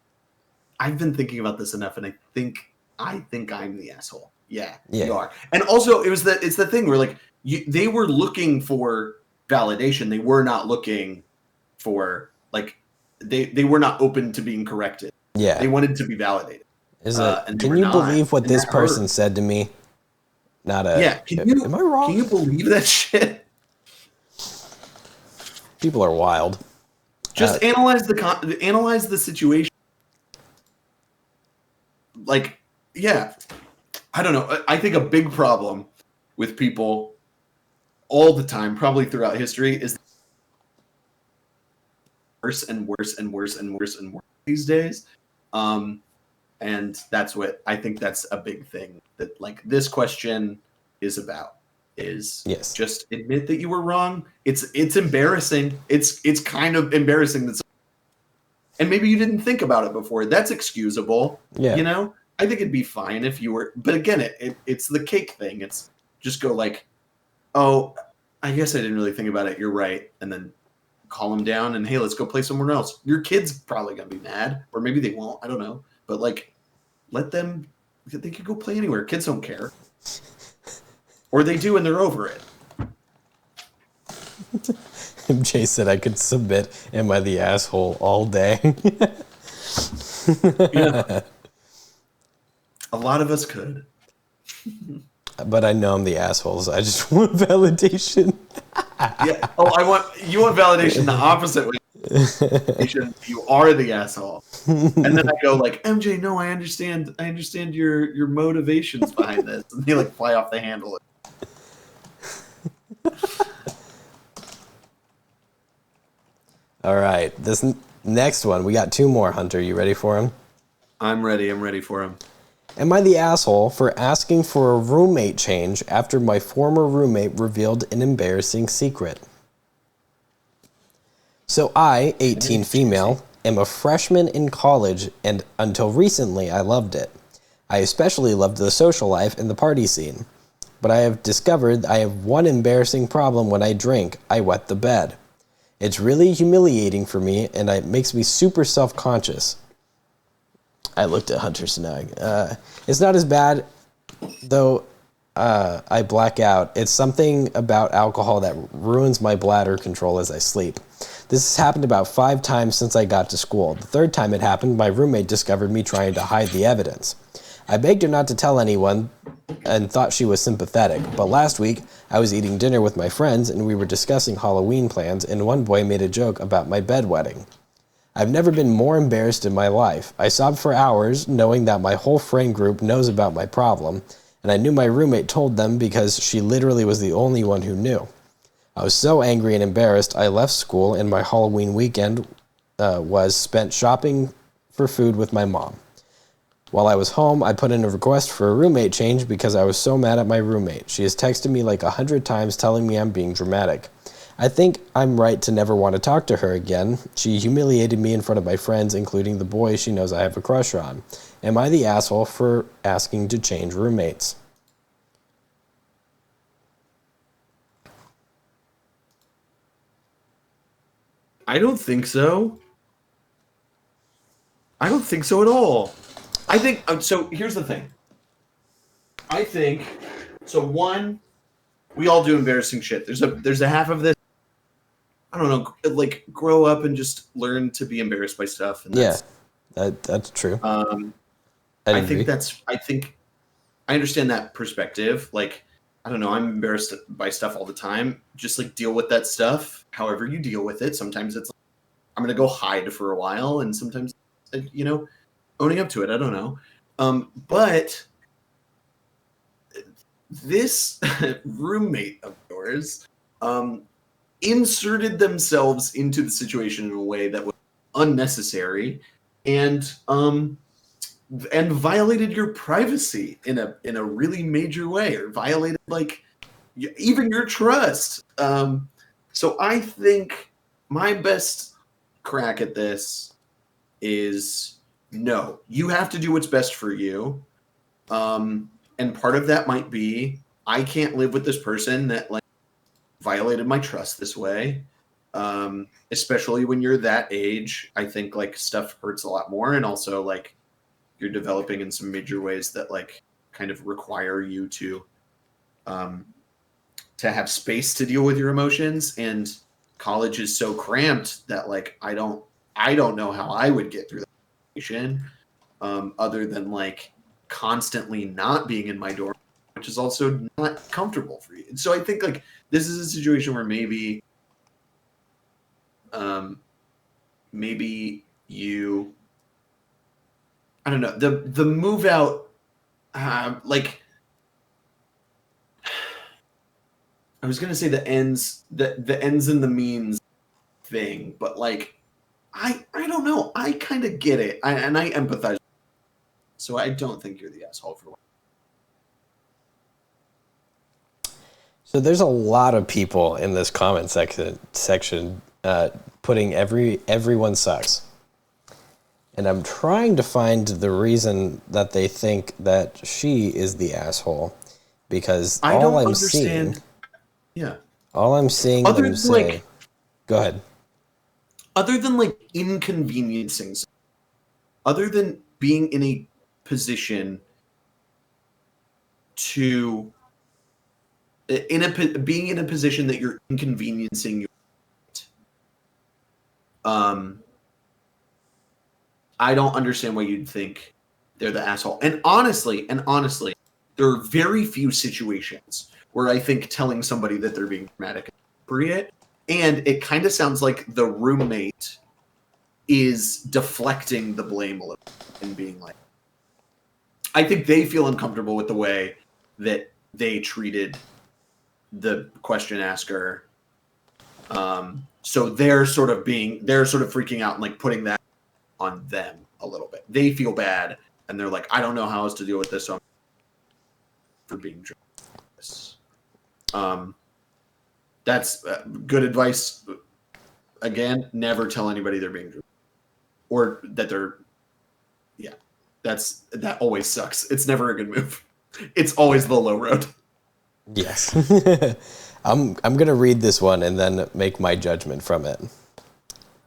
[SPEAKER 4] I've been thinking about this enough, and I think I'm the asshole. Yeah, you are. And also, it's the thing where like they were looking for validation. They were not looking for like they were not open to being corrected.
[SPEAKER 3] Yeah,
[SPEAKER 4] they wanted to be validated.
[SPEAKER 3] Can you believe what this person said to me? Not a.
[SPEAKER 4] Yeah. Am I wrong? Can you believe that shit?
[SPEAKER 3] People are wild.
[SPEAKER 4] Just analyze the situation. Like, yeah, I don't know. I think a big problem with people all the time, probably throughout history, is worse and worse and worse and worse and worse these days. And that's what I think that's a big thing that like this question is about. Is just admit that you were wrong. It's embarrassing. It's kind of embarrassing that, and maybe you didn't think about it before. That's excusable. Yeah, you know. I think it'd be fine if you were, but again, it's the cake thing. It's just go like, oh, I guess I didn't really think about it. You're right, and then call them down and hey, let's go play somewhere else. Your kid's probably gonna be mad, or maybe they won't. I don't know, but like, let them. They could go play anywhere. Kids don't care. Or they do, and they're over it.
[SPEAKER 3] MJ said I could submit "Am I the asshole?" all day.
[SPEAKER 4] Yeah. A lot of us could.
[SPEAKER 3] But I know I'm the asshole, so I just want validation.
[SPEAKER 4] Yeah. Oh, you want validation the opposite way. You are the asshole. And then I go like, MJ, no, I understand your motivations behind this. And they like fly off the handle.
[SPEAKER 3] All right, this next one, we got two more, Hunter. You ready for him?
[SPEAKER 4] I'm ready for him.
[SPEAKER 3] Am I the asshole for asking for a roommate change after my former roommate revealed an embarrassing secret? So I, 18 female, am a freshman in college, and until recently I loved it. I especially loved the social life and the party scene. But I have discovered I have one embarrassing problem when I drink. I wet the bed. It's really humiliating for me, and it makes me super self-conscious. I looked at Hunter Snug. It's not as bad, though I black out. It's something about alcohol that ruins my bladder control as I sleep. This has happened about 5 times since I got to school. The third time it happened, my roommate discovered me trying to hide the evidence. I begged her not to tell anyone and thought she was sympathetic, but last week I was eating dinner with my friends and we were discussing Halloween plans, and one boy made a joke about my bedwetting. I've never been more embarrassed in my life. I sobbed for hours knowing that my whole friend group knows about my problem, and I knew my roommate told them because she literally was the only one who knew. I was so angry and embarrassed I left school, and my Halloween weekend was spent shopping for food with my mom. While I was home, I put in a request for a roommate change because I was so mad at my roommate. She has texted me like 100 times telling me I'm being dramatic. I think I'm right to never want to talk to her again. She humiliated me in front of my friends, including the boy she knows I have a crush on. Am I the asshole for asking to change roommates?
[SPEAKER 4] I don't think so. I don't think so at all. I think so. Here's the thing. I think so. One, we all do embarrassing shit. There's a half of this. I don't know, like grow up and just learn to be embarrassed by stuff. And
[SPEAKER 3] that's true.
[SPEAKER 4] I think I understand that perspective. Like, I don't know, I'm embarrassed by stuff all the time. Just like deal with that stuff. However you deal with it. Sometimes it's like, I'm gonna go hide for a while, and sometimes, owning up to it. I don't know. But this roommate of yours inserted themselves into the situation in a way that was unnecessary. And and violated your privacy in a really major way, or violated like even your trust. So I think my best crack at this is no. You have to do what's best for you, and part of that might be I can't live with this person that like violated my trust this way. Especially when you're that age, I think like stuff hurts a lot more, and also like you're developing in some major ways that like kind of require you to have space to deal with your emotions. And college is so cramped that like I don't know how I would get through that situation, other than like constantly not being in my dorm, which is also not comfortable for you. And so I think like this is a situation where maybe maybe you, I don't know, the move out, like I was gonna say the ends and the means thing, but like I don't know. I kind of get it, and I empathize. So I don't think you're the asshole for one.
[SPEAKER 3] So there's a lot of people in this comment section putting everyone sucks. And I'm trying to find the reason that they think that she is the asshole, because
[SPEAKER 4] I
[SPEAKER 3] all
[SPEAKER 4] don't
[SPEAKER 3] I'm
[SPEAKER 4] understand.
[SPEAKER 3] seeing,
[SPEAKER 4] Yeah.
[SPEAKER 3] all I'm seeing
[SPEAKER 4] Other
[SPEAKER 3] them
[SPEAKER 4] than,
[SPEAKER 3] say,
[SPEAKER 4] like-
[SPEAKER 3] go ahead.
[SPEAKER 4] Other than like inconveniencing, other than being in a position to being in a position that you're inconveniencing your, I don't understand why you'd think they're the asshole. And honestly, there are very few situations where I think telling somebody that they're being dramatic is appropriate. And it kind of sounds like the roommate is deflecting the blame a little and being like, I think they feel uncomfortable with the way that they treated the question asker. So they're sort of freaking out and like putting that on them a little bit. They feel bad and they're like, I don't know how else to deal with this, so I'm for being dramatic. That's good advice. Again, never tell anybody they're being dramatic, or that they're, yeah, that always sucks. It's never a good move. It's always the low road.
[SPEAKER 3] Yes. I'm going to read this one and then make my judgment from it.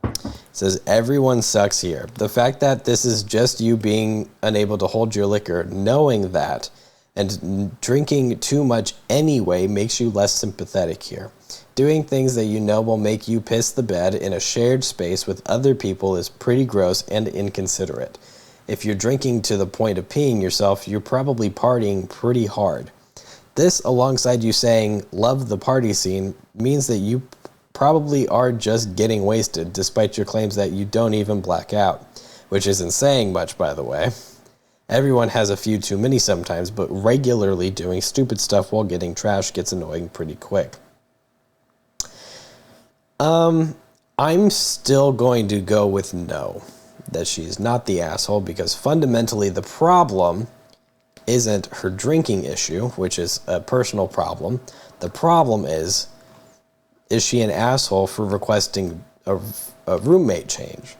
[SPEAKER 3] It says, everyone sucks here. The fact that this is just you being unable to hold your liquor, knowing that, and drinking too much anyway makes you less sympathetic here. Doing things that you know will make you piss the bed in a shared space with other people is pretty gross and inconsiderate. If you're drinking to the point of peeing yourself, you're probably partying pretty hard. This, alongside you saying, love the party scene, means that you probably are just getting wasted, despite your claims that you don't even black out. Which isn't saying much, by the way. Everyone has a few too many sometimes, but regularly doing stupid stuff while getting trashed gets annoying pretty quick. I'm still going to go with no, that she's not the asshole, because fundamentally the problem isn't her drinking issue, which is a personal problem. The problem is she an asshole for requesting a roommate change?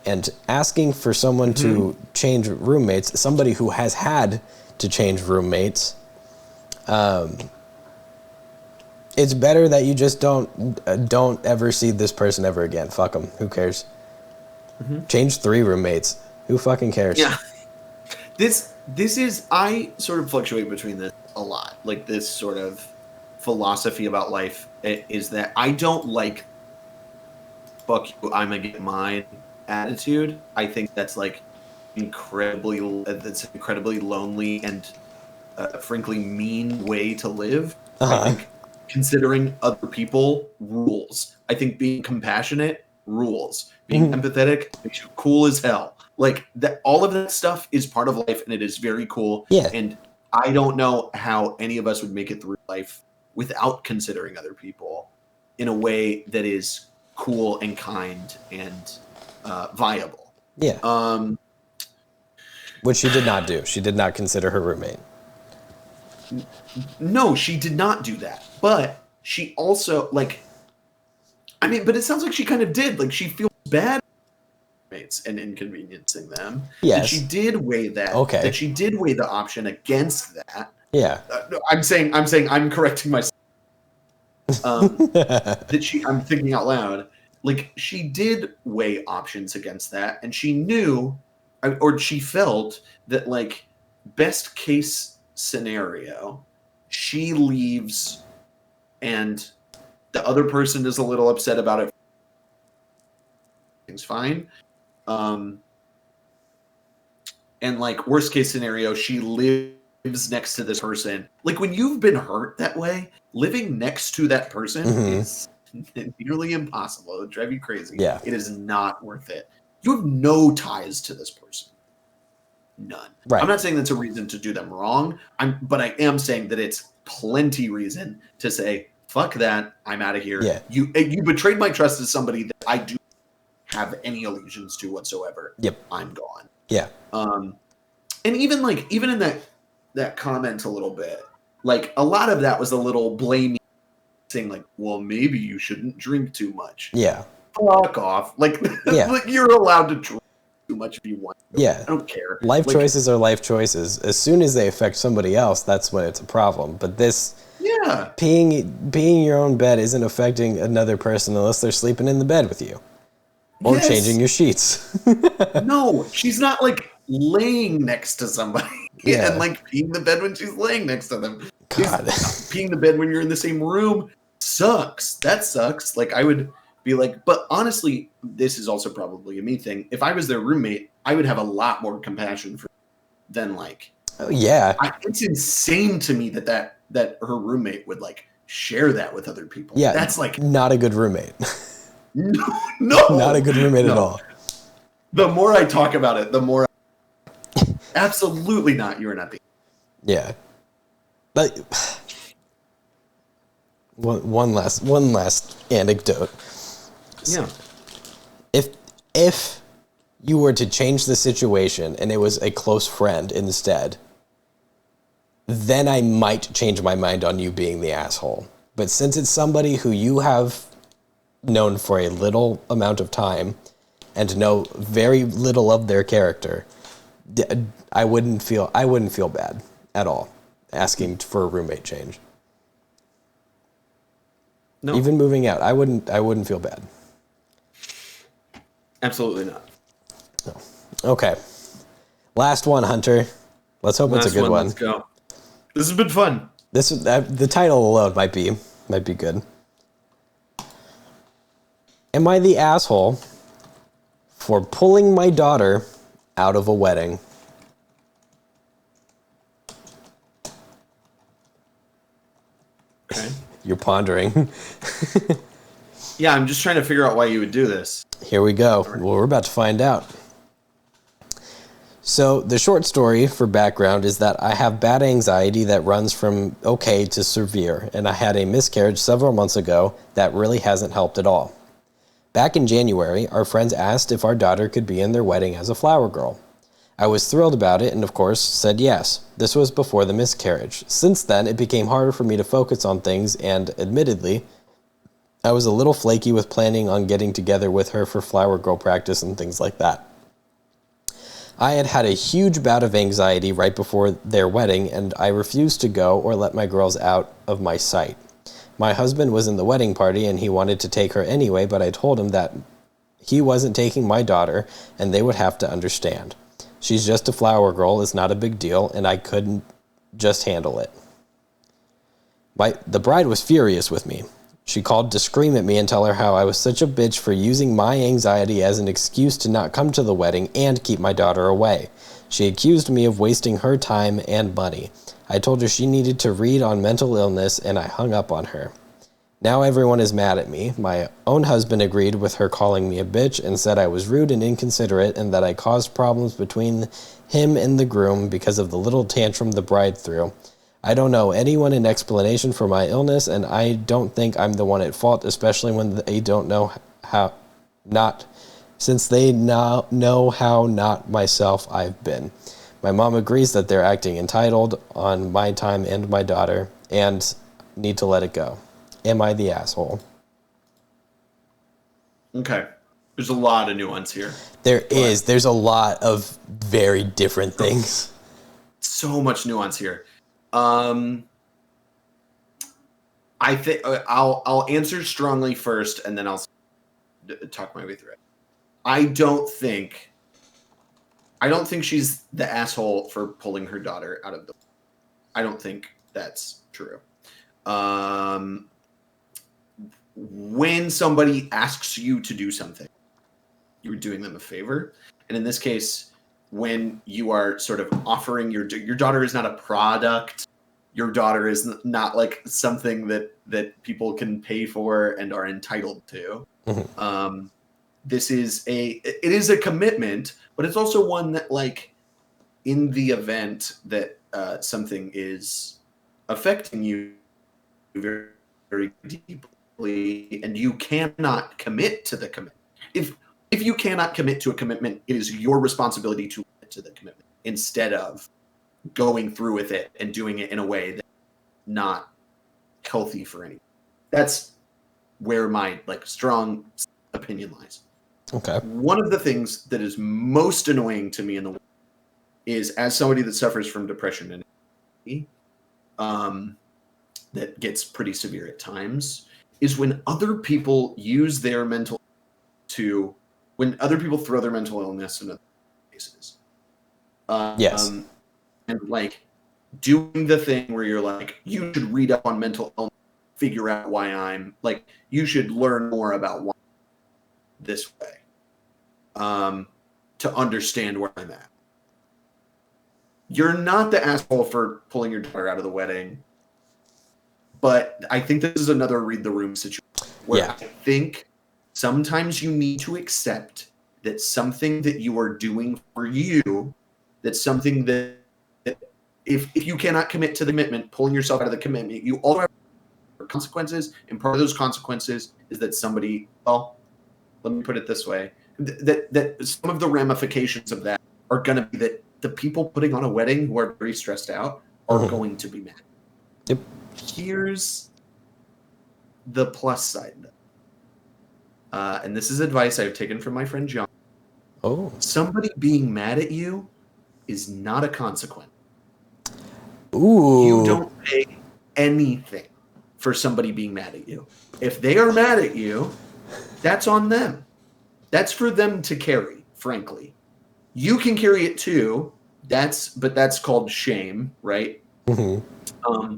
[SPEAKER 3] And asking for someone to change roommates, somebody who has had to change roommates, it's better that you just don't ever see this person ever again. Fuck them. Who cares? Change 3 roommates. Who fucking cares?
[SPEAKER 4] Yeah. This is, I sort of fluctuate between this a lot. Like this sort of philosophy about life is that I don't like fuck you, I'm gonna get mine attitude. I think that's like incredibly lonely and frankly mean way to live. I think considering other people rules. I think being compassionate rules. Being empathetic makes you cool as hell. Like that, all of that stuff is part of life, and it is very cool.
[SPEAKER 3] Yeah.
[SPEAKER 4] And I don't know how any of us would make it through life without considering other people in a way that is cool and kind and viable.
[SPEAKER 3] Yeah. Which she did not do. She did not consider her roommate.
[SPEAKER 4] No, she did not do that. But she also, like, I mean, but it sounds like she kind of did. Like, she feels bad roommates and inconveniencing them.
[SPEAKER 3] Yes.
[SPEAKER 4] That she did weigh that.
[SPEAKER 3] Okay.
[SPEAKER 4] That she did weigh the option against that.
[SPEAKER 3] Yeah.
[SPEAKER 4] I'm correcting myself. I'm thinking out loud. Like, she did weigh options against that, and she knew, or she felt that, like, best case scenario, she leaves and the other person is a little upset about it. Things fine. And, like, worst case scenario, she lives next to this person. Like, when you've been hurt that way, living next to that person is nearly impossible. It would drive you crazy.
[SPEAKER 3] Yeah.
[SPEAKER 4] It is not worth it. You have no ties to this person. None.
[SPEAKER 3] Right.
[SPEAKER 4] I'm not saying that's a reason to do them wrong. But I am saying that it's plenty reason to say, fuck that, I'm out of here.
[SPEAKER 3] Yeah.
[SPEAKER 4] You betrayed my trust as somebody that I do have any allegiance to whatsoever.
[SPEAKER 3] Yep.
[SPEAKER 4] I'm gone.
[SPEAKER 3] Yeah.
[SPEAKER 4] And even in that comment a little bit, like, a lot of that was a little blaming, saying, like, well, maybe you shouldn't drink too much.
[SPEAKER 3] Yeah.
[SPEAKER 4] Fuck off. Like,
[SPEAKER 3] Yeah.
[SPEAKER 4] like, you're allowed to drink too much if you want.
[SPEAKER 3] Yeah.
[SPEAKER 4] I don't care.
[SPEAKER 3] Life
[SPEAKER 4] Like,
[SPEAKER 3] choices are life choices. As soon as they affect somebody else, that's when it's a problem. But this
[SPEAKER 4] Yeah.
[SPEAKER 3] peeing your own bed isn't affecting another person unless they're sleeping in the bed with you. Or
[SPEAKER 4] Yes.
[SPEAKER 3] changing your sheets.
[SPEAKER 4] No, she's not, like, laying next to somebody
[SPEAKER 3] Yeah.
[SPEAKER 4] and, like, peeing the bed when she's laying next to them.
[SPEAKER 3] God.
[SPEAKER 4] Peeing the bed when you're in the same room sucks. That sucks. Like, I would be like, but honestly, this is also probably a me thing. If I was their roommate, I would have a lot more compassion for than, like,
[SPEAKER 3] Oh, yeah.
[SPEAKER 4] it's insane to me that her roommate would, like, share that with other people.
[SPEAKER 3] Yeah.
[SPEAKER 4] That's, like,
[SPEAKER 3] not a good roommate.
[SPEAKER 4] no,
[SPEAKER 3] Not a good roommate at all.
[SPEAKER 4] The more I talk about it, the more absolutely not. You're not the.
[SPEAKER 3] Yeah. But one last anecdote.
[SPEAKER 4] Yeah.
[SPEAKER 3] If you were to change the situation and it was a close friend instead, then I might change my mind on you being the asshole. But since it's somebody who you have known for a little amount of time and know very little of their character, I wouldn't feel bad at all asking for a roommate change.
[SPEAKER 4] No.
[SPEAKER 3] Even moving out, I wouldn't feel bad.
[SPEAKER 4] Absolutely not.
[SPEAKER 3] No. Okay. Last one, Hunter. Let's hope it's a good one.
[SPEAKER 4] Let's go. This has been fun.
[SPEAKER 3] This the title alone might be good. Am I the asshole for pulling my daughter out of a wedding?
[SPEAKER 4] Okay.
[SPEAKER 3] You're pondering.
[SPEAKER 4] Yeah, I'm just trying to figure out why you would do this.
[SPEAKER 3] Here we go. Well, we're about to find out. So the short story for background is that I have bad anxiety that runs from okay to severe, and I had a miscarriage several months ago that really hasn't helped at all. Back in January, our friends asked if our daughter could be in their wedding as a flower girl. I was thrilled about it and, of course, said yes. This was before the miscarriage. Since then, it became harder for me to focus on things, and, admittedly, I was a little flaky with planning on getting together with her for flower girl practice and things like that. I had had a huge bout of anxiety right before their wedding, and I refused to go or let my girls out of my sight. My husband was in the wedding party, and he wanted to take her anyway, but I told him that he wasn't taking my daughter, and they would have to understand. She's just a flower girl, it's not a big deal, and I couldn't just handle it. The bride was furious with me. She called to scream at me and tell her how I was such a bitch for using my anxiety as an excuse to not come to the wedding and keep my daughter away. She accused me of wasting her time and money. I told her she needed to read on mental illness, and I hung up on her. Now everyone is mad at me. My own husband agreed with her calling me a bitch and said I was rude and inconsiderate and that I caused problems between him and the groom because of the little tantrum the bride threw. I don't know anyone an explanation for my illness, and I don't think I'm the one at fault, especially when they don't know how not, since they now know how not myself I've been. My mom agrees that they're acting entitled on my time and my daughter and need to let it go. Am I the asshole?
[SPEAKER 4] Okay. There's a lot of nuance here.
[SPEAKER 3] There's a lot of very different things.
[SPEAKER 4] So much nuance here. I think I'll answer strongly first, and then I'll talk my way through it. I don't think she's the asshole for pulling her daughter out of the. I don't think that's true. When somebody asks you to do something, you're doing them a favor, and in this case, when you are sort of offering your daughter is not a product. Your daughter is not like something that people can pay for and are entitled to. Mm-hmm. It is a commitment, but it's also one that, like, in the event that something is affecting you very, very deeply, and you cannot commit to the commitment. If you cannot commit to a commitment, it is your responsibility to commit to the commitment instead of going through with it and doing it in a way that's not healthy for anyone. That's where my strong opinion lies.
[SPEAKER 3] Okay.
[SPEAKER 4] One of the things that is most annoying to me in the world is, as somebody that suffers from depression and anxiety, that gets pretty severe at times, is when other people use their mental when other people throw their mental illness in other cases.
[SPEAKER 3] Yes.
[SPEAKER 4] And doing the thing where you're like, you should read up on mental illness, figure out why you should learn more about why this way, to understand where I'm at. You're not the asshole for pulling your daughter out of the wedding, but I think this is another read the room situation where I think sometimes you need to accept that something that you are doing for you, that's something that if you cannot commit to the commitment, pulling yourself out of the commitment, you also have consequences, and part of those consequences is that somebody, well, let me put it this way, that some of the ramifications of that are going to be that the people putting on a wedding who are very stressed out are going to be mad.
[SPEAKER 3] Yep.
[SPEAKER 4] Here's the plus side. And this is advice I've taken from my friend John.
[SPEAKER 3] Oh.
[SPEAKER 4] Somebody being mad at you is not a consequence.
[SPEAKER 3] Ooh.
[SPEAKER 4] You don't pay anything for somebody being mad at you. If they are mad at you, that's on them. That's for them to carry, frankly. You can carry it too. But that's called shame, right? Mm-hmm.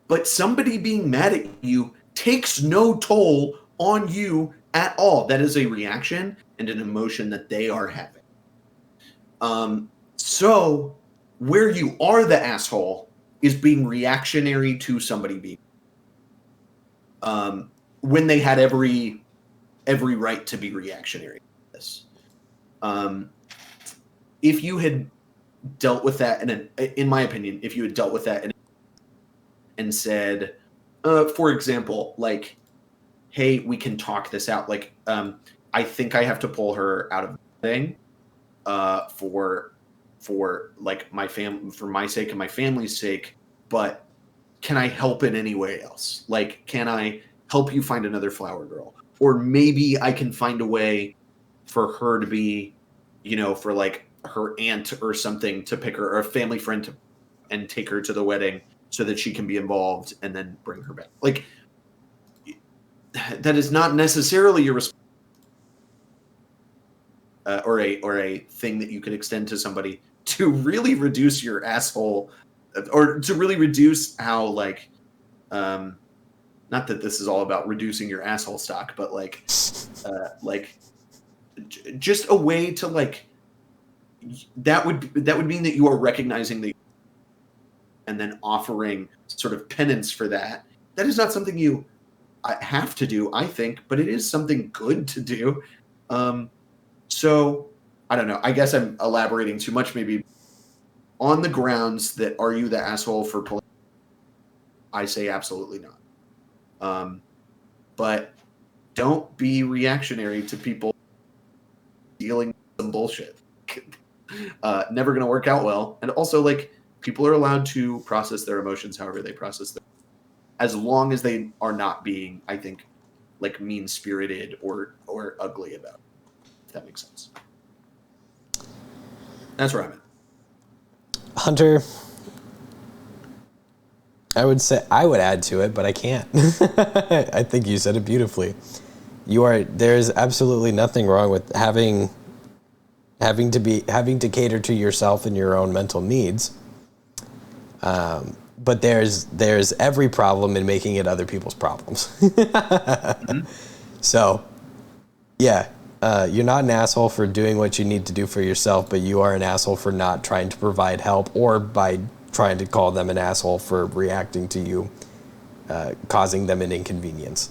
[SPEAKER 4] But somebody being mad at you takes no toll on you at all. That is a reaction and an emotion that they are having. So where you are the asshole is being reactionary to somebody being when they had every right to be reactionary to this. If you had dealt with that, in my opinion, if you had dealt with that and said, for example, like, hey, we can talk this out. Like, I think I have to pull her out of the thing for like for my sake and my family's sake, but can I help in any way else? Like, can I help you find another flower girl? Or maybe I can find a way for her to be, for like her aunt or something to pick her, or a family friend and take her to the wedding so that she can be involved and then bring her back. Like, that is not necessarily your responsibility. Or a thing that you could extend to somebody to really reduce your asshole, or to really reduce how not that this is all about reducing your asshole stock, but just a way to that would mean that you are recognizing the and then offering sort of penance for that. That is not something you have to do, I think, but it is something good to do. So I don't know. I guess I'm elaborating too much, maybe. On the grounds that, are you the asshole for pulling? I say absolutely not. But don't be reactionary to people dealing with some bullshit. never going to work out well. And also, like, people are allowed to process their emotions however they process them, as long as they are not being, I think, like, mean-spirited or ugly about it, if that makes sense. That's where I'm at.
[SPEAKER 3] Hunter, I would say I would add to it, but I can't. I think you said it beautifully. There's absolutely nothing wrong with having to cater to yourself and your own mental needs. But there's every problem in making it other people's problems. Mm-hmm. So, yeah, you're not an asshole for doing what you need to do for yourself, but you are an asshole for not trying to provide help, or by trying to call them an asshole for reacting to you, causing them an inconvenience.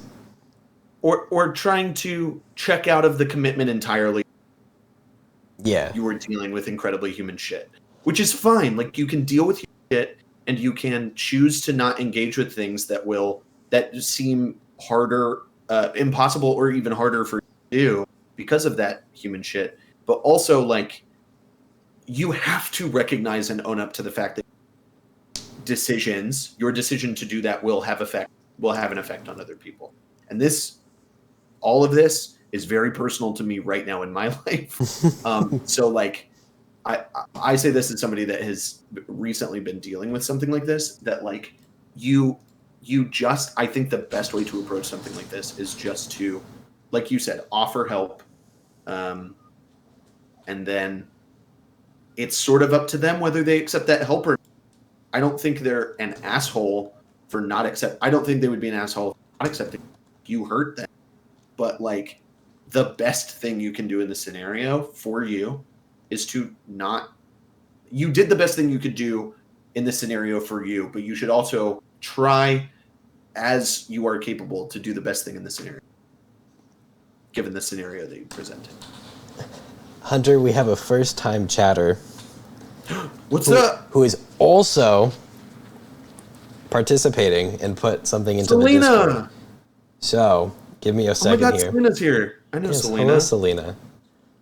[SPEAKER 4] Or trying to check out of the commitment entirely.
[SPEAKER 3] Yeah.
[SPEAKER 4] You were dealing with incredibly human shit, which is fine. Like, you can deal with shit, and you can choose to not engage with things that seem harder, impossible, or even harder for you to do because of that human shit. But also, like, you have to recognize and own up to the fact that your decision to do that will have an effect on other people. And all of this is very personal to me right now in my life. So, like, I say this as somebody that has recently been dealing with something like this, that, like, I think the best way to approach something like this is just to, like you said, offer help. And then it's sort of up to them whether they accept that help or not. I don't think they're an asshole for not I don't think they would be an asshole for not accepting you hurt them. But, like, the best thing you can do in this scenario for you is to not... You did the best thing you could do in this scenario for you, but you should also try, as you are capable, to do the best thing in this scenario, given the scenario that you presented.
[SPEAKER 3] Hunter, we have a first-time chatter.
[SPEAKER 4] What's up?
[SPEAKER 3] Who is also participating and put something into
[SPEAKER 4] Selena.
[SPEAKER 3] the Discord. So, give me a second
[SPEAKER 4] here.
[SPEAKER 3] Selena's
[SPEAKER 4] here. I know Selena.
[SPEAKER 3] Hello, Selena.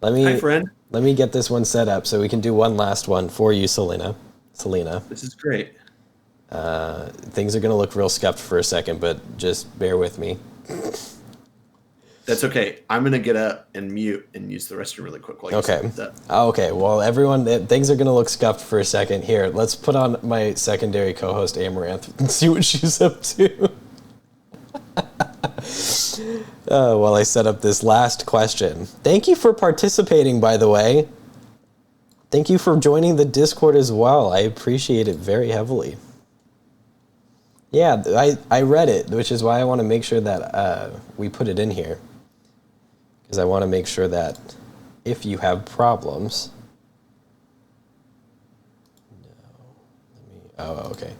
[SPEAKER 4] Hi, friend.
[SPEAKER 3] Let me get this one set up so we can do one last one for you, Selena.
[SPEAKER 4] This is great.
[SPEAKER 3] Things are going to look real scuffed for a second, but just bear with me.
[SPEAKER 4] That's okay. I'm going to get up and mute and use the restroom really quick while you
[SPEAKER 3] Okay.
[SPEAKER 4] that.
[SPEAKER 3] Okay. Well, everyone, things are going to look scuffed for a second. Here, let's put on my secondary co-host, Amaranth, and see what she's up to. While I set up this last question. Thank you for participating, by the way. Thank you for joining the Discord as well. I appreciate it very heavily. Yeah, I read it, which is why I want to make sure that we put it in here. Because I want to make sure that if you have problems... okay.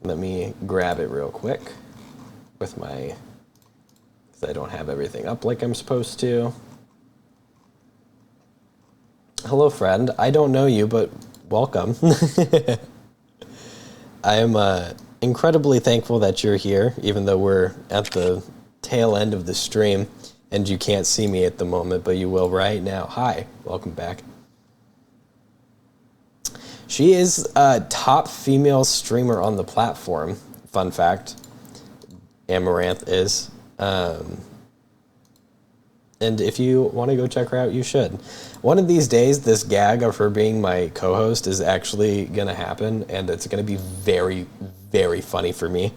[SPEAKER 3] Let me grab it real quick with my... because I don't have everything up like I'm supposed to. Hello, friend. I don't know you, but welcome. I am incredibly thankful that you're here, even though we're at the tail end of the stream and you can't see me at the moment, but you will right now. Hi, welcome back. She is a top female streamer on the platform. Fun fact. Amaranth is. And if you want to go check her out, you should. One of these days, this gag of her being my co-host is actually going to happen, and it's going to be very, very funny for me.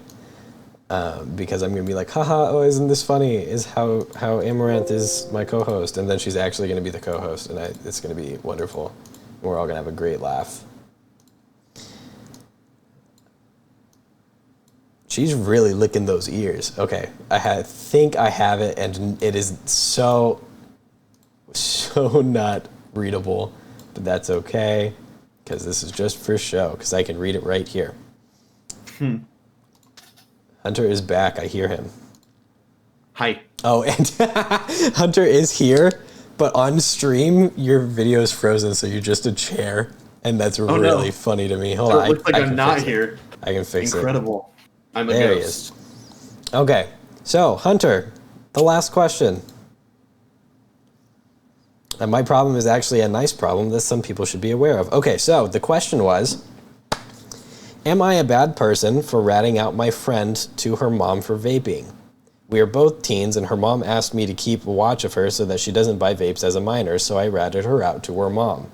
[SPEAKER 3] Because I'm going to be like, haha, oh, isn't this funny? Is how Amaranth is my co-host, and then she's actually going to be the co-host, and it's going to be wonderful. We're all going to have a great laugh. She's really licking those ears. Okay, I think I have it, and it is so not readable, but that's okay, because this is just for show, because I can read it right here. Hunter is back. I hear him.
[SPEAKER 4] Hi.
[SPEAKER 3] Oh, and Hunter is here, but on stream, your video is frozen, so you're just a chair, and that's really funny to me. Hold on.
[SPEAKER 4] It looks like I'm not here.
[SPEAKER 3] I can fix it.
[SPEAKER 4] Incredible. I'm a
[SPEAKER 3] There he
[SPEAKER 4] ghost.
[SPEAKER 3] is. Okay, so Hunter, the last question. And my problem is actually a nice problem that some people should be aware of. Okay, so the question was, am I a bad person for ratting out my friend to her mom for vaping? We are both teens, and her mom asked me to keep a watch of her so that she doesn't buy vapes as a minor, so I ratted her out to her mom.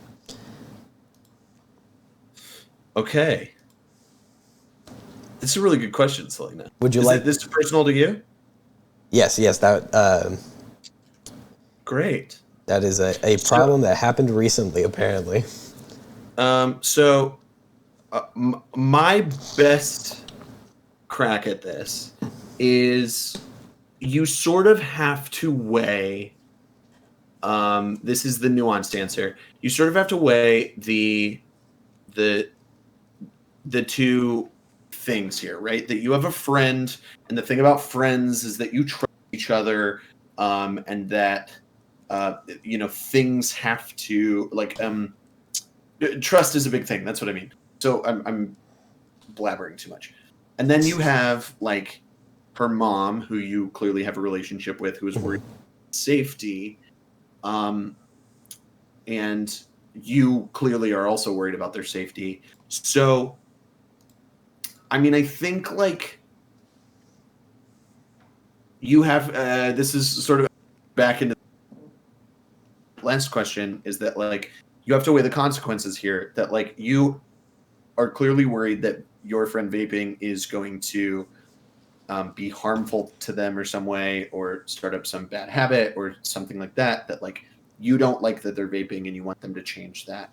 [SPEAKER 4] Okay. This is a really good question, Selena.
[SPEAKER 3] Would you
[SPEAKER 4] is
[SPEAKER 3] like
[SPEAKER 4] this personal to you?
[SPEAKER 3] Yes, that
[SPEAKER 4] Great.
[SPEAKER 3] that is a problem that happened recently, apparently.
[SPEAKER 4] So my best crack at this is you sort of have to weigh. This is the nuanced answer. You sort of have to weigh the two things here, right? That you have a friend, and the thing about friends is that you trust each other, and that things have to trust is a big thing. That's what I mean. So I'm blabbering too much. And then you have like her mom, who you clearly have a relationship with, who is worried about safety, and you clearly are also worried about their safety. So, I mean, I think like you have this is sort of back into the last question, is that like you have to weigh the consequences here, that like you are clearly worried that your friend vaping is going to be harmful to them or some way, or start up some bad habit or something like that, that like you don't like that they're vaping and you want them to change that.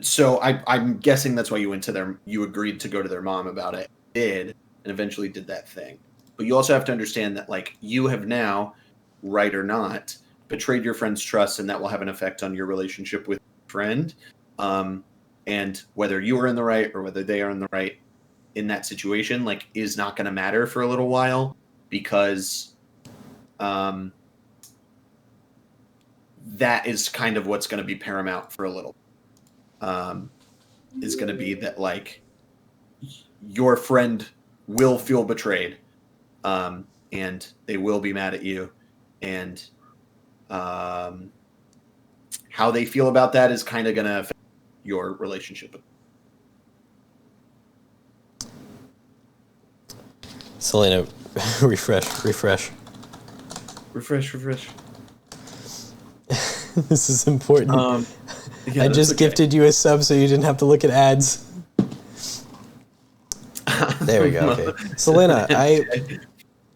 [SPEAKER 4] So I'm guessing that's why you agreed to go to their mom about it, and eventually did that thing. But you also have to understand that like you have now, right or not, betrayed your friend's trust, and that will have an effect on your relationship with your friend. And whether you are in the right or whether they are in the right in that situation, like, is not going to matter for a little while, because that is kind of what's going to be paramount for a little. Is going to be that like your friend will feel betrayed, and they will be mad at you, and how they feel about that is kind of going to affect your relationship.
[SPEAKER 3] Selena, refresh. This is important.
[SPEAKER 4] Yeah,
[SPEAKER 3] I just
[SPEAKER 4] okay.
[SPEAKER 3] gifted you a sub so you didn't have to look at ads. There we go. Okay, Selena,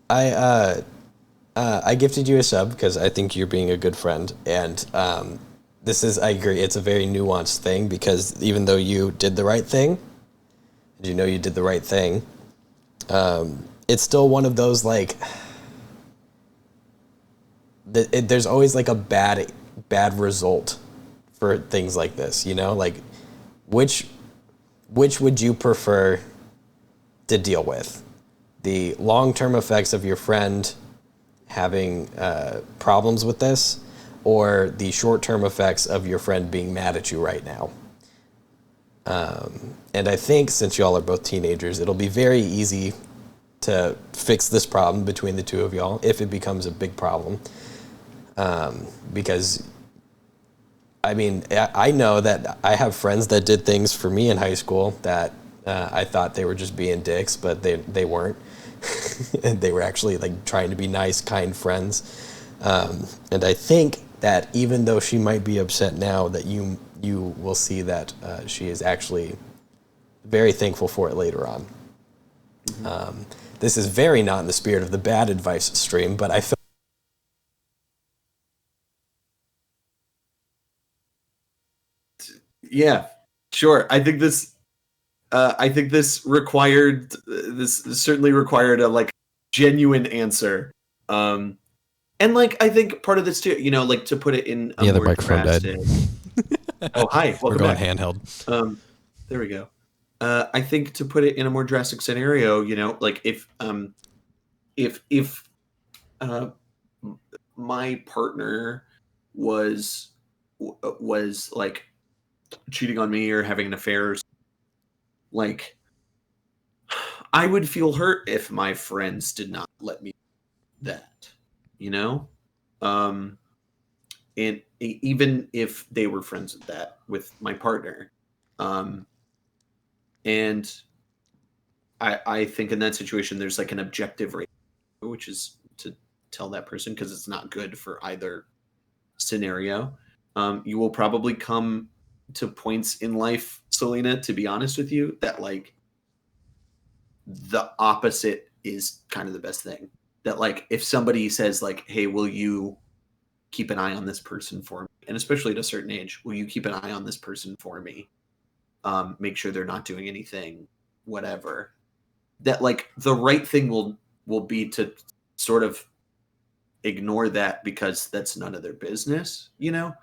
[SPEAKER 3] I gifted you a sub because I think you're being a good friend, and I agree, it's a very nuanced thing, because even though you did the right thing, and you know you did the right thing, it's still one of those like there's always like a bad result for things like this, you know, like which would you prefer to deal with? The long-term effects of your friend having problems with this, or the short-term effects of your friend being mad at you right now? And I think since y'all are both teenagers, it'll be very easy to fix this problem between the two of y'all if it becomes a big problem. Because, I mean, I know that I have friends that did things for me in high school that I thought they were just being dicks, but they weren't. And they were actually like trying to be nice, kind friends. And I think that even though she might be upset now, that you will see that she is actually very thankful for it later on. Mm-hmm. This is very not in the spirit of the bad advice stream, but I felt
[SPEAKER 4] Yeah, sure. I think this certainly required a like genuine answer. And like I think part of this too, you know, like to put it in a
[SPEAKER 3] the
[SPEAKER 4] more
[SPEAKER 3] microphone died.
[SPEAKER 4] drastic. Oh, hi. Welcome
[SPEAKER 3] we're going
[SPEAKER 4] back.
[SPEAKER 3] handheld.
[SPEAKER 4] There we go. I think to put it in a more drastic scenario, you know, like if my partner was like cheating on me or having an affair, like I would feel hurt if my friends did not let me do that. you know? And even if they were friends with my partner. And I think in that situation, there's like an objective rate, which is to tell that person, because it's not good for either scenario. You will probably come to points in life, Selena, to be honest with you, that like the opposite is kind of the best thing. That like if somebody says like, hey, will you keep an eye on this person for me? And especially at a certain age, will you keep an eye on this person for me? Make sure they're not doing anything, whatever. That like the right thing will be to sort of ignore that, because that's none of their business, you know?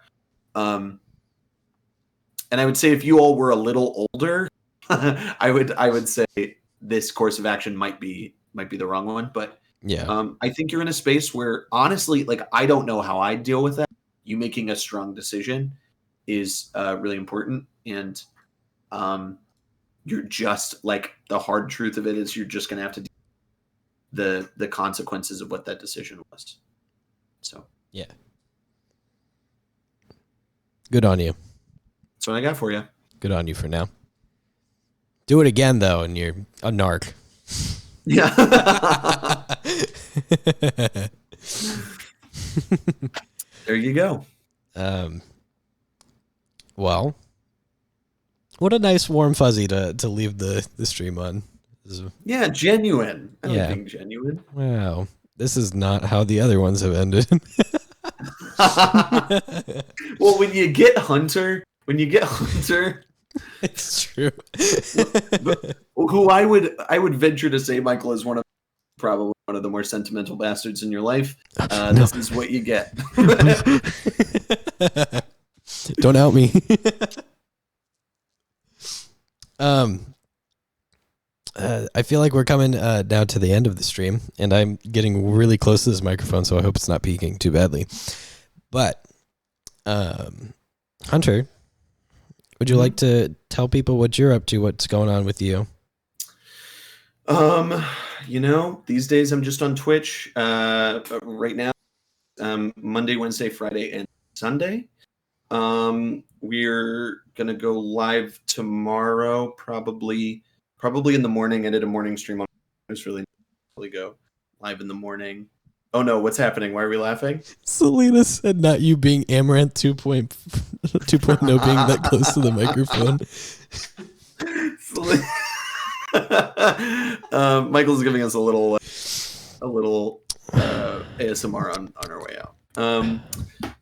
[SPEAKER 4] And I would say if you all were a little older, I would say this course of action might be the wrong one. But
[SPEAKER 3] Yeah.
[SPEAKER 4] I think you're in a space where honestly, like, I don't know how I deal with that. You making a strong decision is really important. And you're just like, the hard truth of it is you're just going to have to deal with the consequences of what that decision was. So
[SPEAKER 3] Yeah. Good on you.
[SPEAKER 4] that's what I got for you.
[SPEAKER 3] Good on you for now. Do it again, though, and you're a narc.
[SPEAKER 4] Yeah. There you go.
[SPEAKER 3] Well, what a nice warm fuzzy to leave the stream on.
[SPEAKER 4] Yeah, genuine. I
[SPEAKER 3] Yeah.
[SPEAKER 4] like being genuine.
[SPEAKER 3] Wow. This is not how the other ones have ended.
[SPEAKER 4] Well, when you get Hunter,
[SPEAKER 3] It's true.
[SPEAKER 4] who I would venture to say, Michael, is probably one of the more sentimental bastards in your life. This is what you get.
[SPEAKER 3] Don't out me. I feel like we're coming down to the end of the stream, and I'm getting really close to this microphone, so I hope it's not peaking too badly. But, Hunter, would you like to tell people what you're up to, what's going on with you?
[SPEAKER 4] These days I'm just on Twitch right now, Monday, Wednesday, Friday, and Sunday. We're going to go live tomorrow, probably in the morning. I did a morning stream on it's really go live in the morning. Oh no, what's happening? Why are we laughing?
[SPEAKER 3] Selena said not you being Amaranth 2.0 being that close to the microphone.
[SPEAKER 4] Michael's giving us a little ASMR on our way out.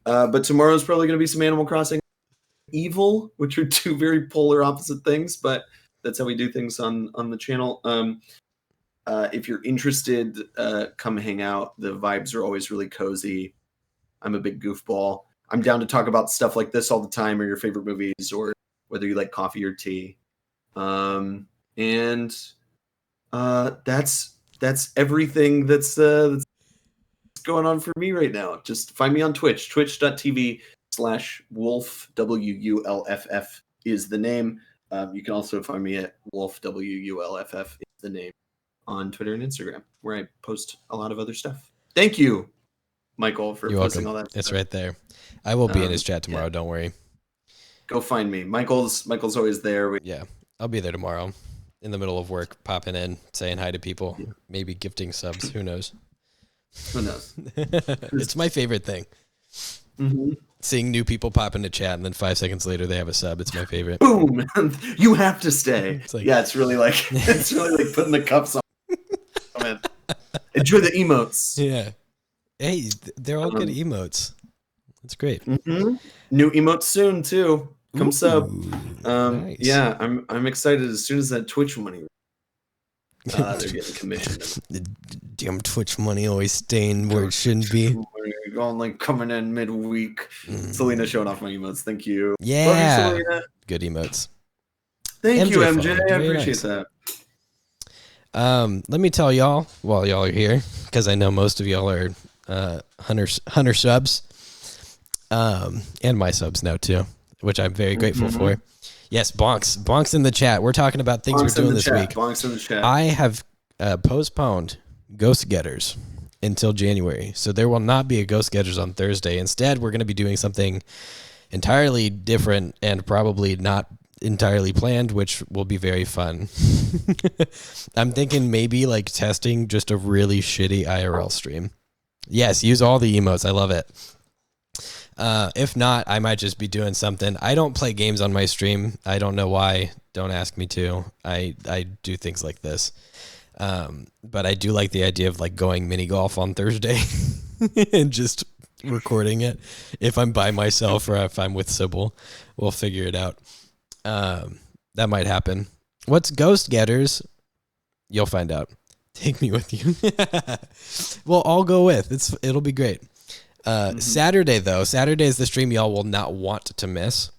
[SPEAKER 4] But tomorrow's probably going to be some Animal Crossing Evil, which are two very polar opposite things, but that's how we do things on the channel. If you're interested, come hang out. The vibes are always really cozy. I'm a big goofball. I'm down to talk about stuff like this all the time, or your favorite movies, or whether you like coffee or tea. And that's everything that's going on for me right now. Just find me on Twitch, twitch.tv/Wulff, Wuff is the name. You can also find me at Wulff, Wuff is the name, on Twitter and Instagram, where I post a lot of other stuff. Thank you, Michael, for posting all that stuff.
[SPEAKER 3] It's right there. I will be in his chat tomorrow. Yeah. Don't worry.
[SPEAKER 4] Go find me. Michael's always there.
[SPEAKER 3] Yeah, I'll be there tomorrow in the middle of work, popping in, saying hi to people, maybe gifting subs. Who knows?
[SPEAKER 4] Who knows?
[SPEAKER 3] It's my favorite thing.
[SPEAKER 4] Mm-hmm.
[SPEAKER 3] Seeing new people pop into chat, and then 5 seconds later they have a sub. It's my favorite.
[SPEAKER 4] Boom! You have to stay.
[SPEAKER 3] It's like,
[SPEAKER 4] it's really like putting the cuffs on. Man. Enjoy the emotes.
[SPEAKER 3] Yeah. Hey, they're all good emotes. That's great.
[SPEAKER 4] Mm-hmm. New emotes soon too. Come sub.
[SPEAKER 3] Nice.
[SPEAKER 4] Yeah, I'm excited. As soon as that Twitch money, they're getting commissioned.
[SPEAKER 3] The damn Twitch money always staying where it shouldn't be.
[SPEAKER 4] Only coming in midweek. Selena showing off my emotes. Thank you.
[SPEAKER 3] Yeah.
[SPEAKER 4] Love you, Selena.
[SPEAKER 3] Good emotes.
[SPEAKER 4] Thank you,
[SPEAKER 3] MJ.
[SPEAKER 4] MJ. I appreciate that.
[SPEAKER 3] Let me tell y'all while y'all are here, because I know most of y'all are Hunter subs, and my subs now too, which I'm very grateful for. Yes, Bonks in the chat. We're talking about things we're doing this week.
[SPEAKER 4] Bonks in the chat.
[SPEAKER 3] I have postponed Ghost Getters until January. So there will not be a Ghost Getters on Thursday. Instead, we're going to be doing something entirely different and probably not entirely planned, which will be very fun. I'm thinking maybe like testing just a really shitty IRL stream. Yes, use all the emotes. I love it. If not, I might just be doing something. I don't play games on my stream. I don't know why. Don't ask me to. I do things like this. But I do like the idea of like going mini golf on Thursday and just recording it. If I'm by myself or if I'm with Sybil, we'll figure it out. That might happen. What's Ghost Getters? You'll find out. Take me with you. Well, I'll go with. It'll be great. Saturday though. Saturday is the stream y'all will not want to miss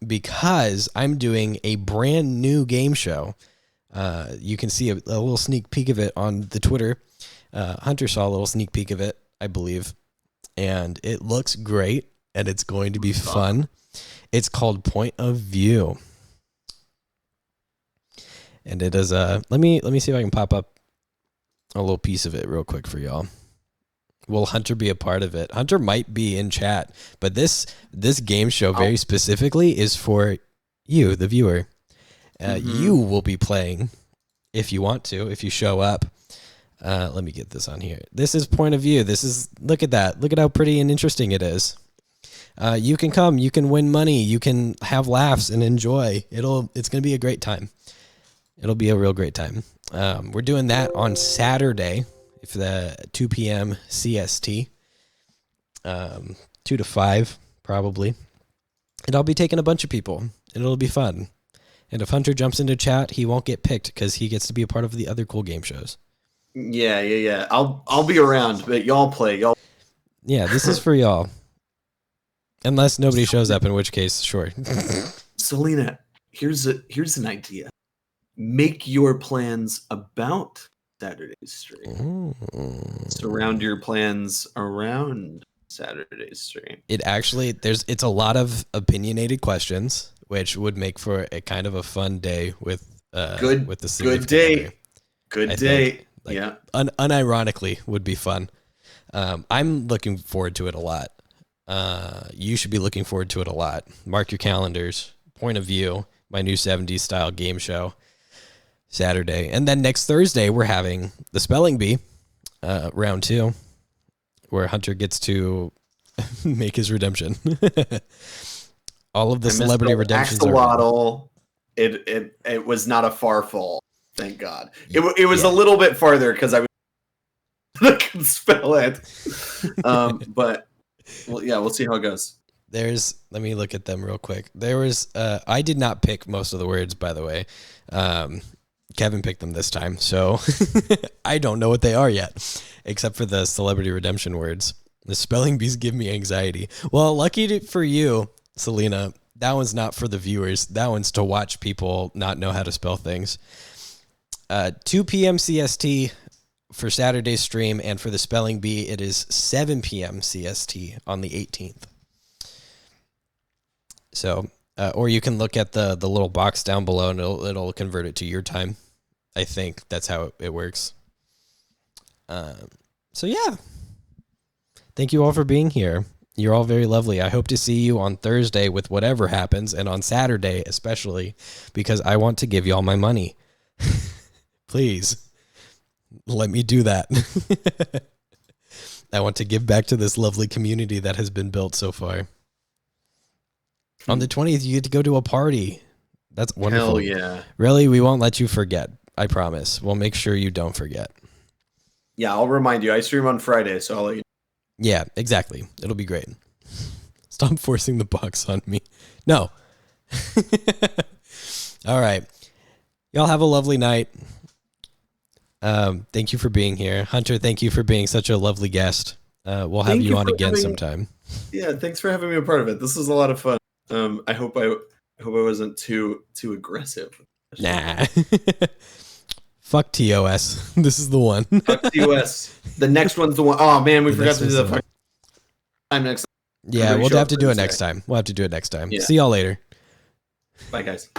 [SPEAKER 3] because I'm doing a brand new game show. You can see a little sneak peek of it on the Twitter. Hunter saw a little sneak peek of it, I believe, and it looks great and it's going to be fun. It's called Point of View. And it is let me see if I can pop up a little piece of it real quick for y'all. Will Hunter be a part of it? Hunter might be in chat, but this game show very specifically is for you, the viewer. You will be playing if you want to, if you show up. Let me get this on here. This is Point of View. Look at that. Look at how pretty and interesting it is. You can come, you can win money, you can have laughs and enjoy. It's going to be a great time. It'll be a real great time. We're doing that on Saturday, if the 2 p.m. CST, 2 to 5 probably. And I'll be taking a bunch of people, and it'll be fun. And if Hunter jumps into chat, he won't get picked because he gets to be a part of the other cool game shows.
[SPEAKER 4] Yeah. I'll be around, but y'all play.
[SPEAKER 3] Yeah, this is for y'all. Unless nobody shows up, in which case, sure.
[SPEAKER 4] Selena, here's an idea. Make your plans about Saturday's stream. Surround your plans around Saturday's stream.
[SPEAKER 3] It's a lot of opinionated questions, which would make for a kind of a fun day with the
[SPEAKER 4] good day. Good day. Yeah.
[SPEAKER 3] Unironically would be fun. I'm looking forward to it a lot. You should be looking forward to it a lot. Mark your calendars. Point of View, my new 70s style game show, Saturday. And then next Thursday, we're having the Spelling Bee, round 2, where Hunter gets to make his redemption. All of the celebrity redemptions
[SPEAKER 4] axolotl. It was not a far fall, thank God. It was a little bit farther because I couldn't spell it. But well, yeah, we'll see how it goes.
[SPEAKER 3] Let me look at them real quick. There was I did not pick most of the words, by the way. Kevin picked them this time, so I don't know what they are yet, except for the celebrity redemption words. The spelling bees give me anxiety. Well, lucky for you, Selena, that one's not for the viewers. That one's to watch people not know how to spell things. 2 p.m. CST for Saturday's stream, and for the Spelling Bee, it is 7 p.m. CST on the 18th. So, or you can look at the little box down below, and it'll convert it to your time. I think that's how it works. So yeah, thank you all for being here. You're all very lovely. I hope to see you on Thursday with whatever happens, and on Saturday especially, because I want to give you all my money. Please, let me do that. I want to give back to this lovely community that has been built so far. On the 20th, you get to go to a party. That's wonderful.
[SPEAKER 4] Hell yeah.
[SPEAKER 3] Really, we won't let you forget. I promise. We'll make sure you don't forget.
[SPEAKER 4] Yeah, I'll remind you. I stream on Friday, so I'll let you know.
[SPEAKER 3] Yeah, exactly. It'll be great. Stop forcing the box on me. No. All right. Y'all have a lovely night. Thank you for being here. Hunter, thank you for being such a lovely guest. We'll have you on again sometime.
[SPEAKER 4] Yeah, thanks for having me a part of it. This was a lot of fun. I hope I wasn't too aggressive.
[SPEAKER 3] Nah. Fuck TOS. This is the one.
[SPEAKER 4] Fuck TOS. The next one's the one. Oh man, we forgot to do the fuck time next.
[SPEAKER 3] Yeah, we'll have to do it next time. We'll have to do it next time.
[SPEAKER 4] Yeah.
[SPEAKER 3] See y'all later.
[SPEAKER 4] Bye guys.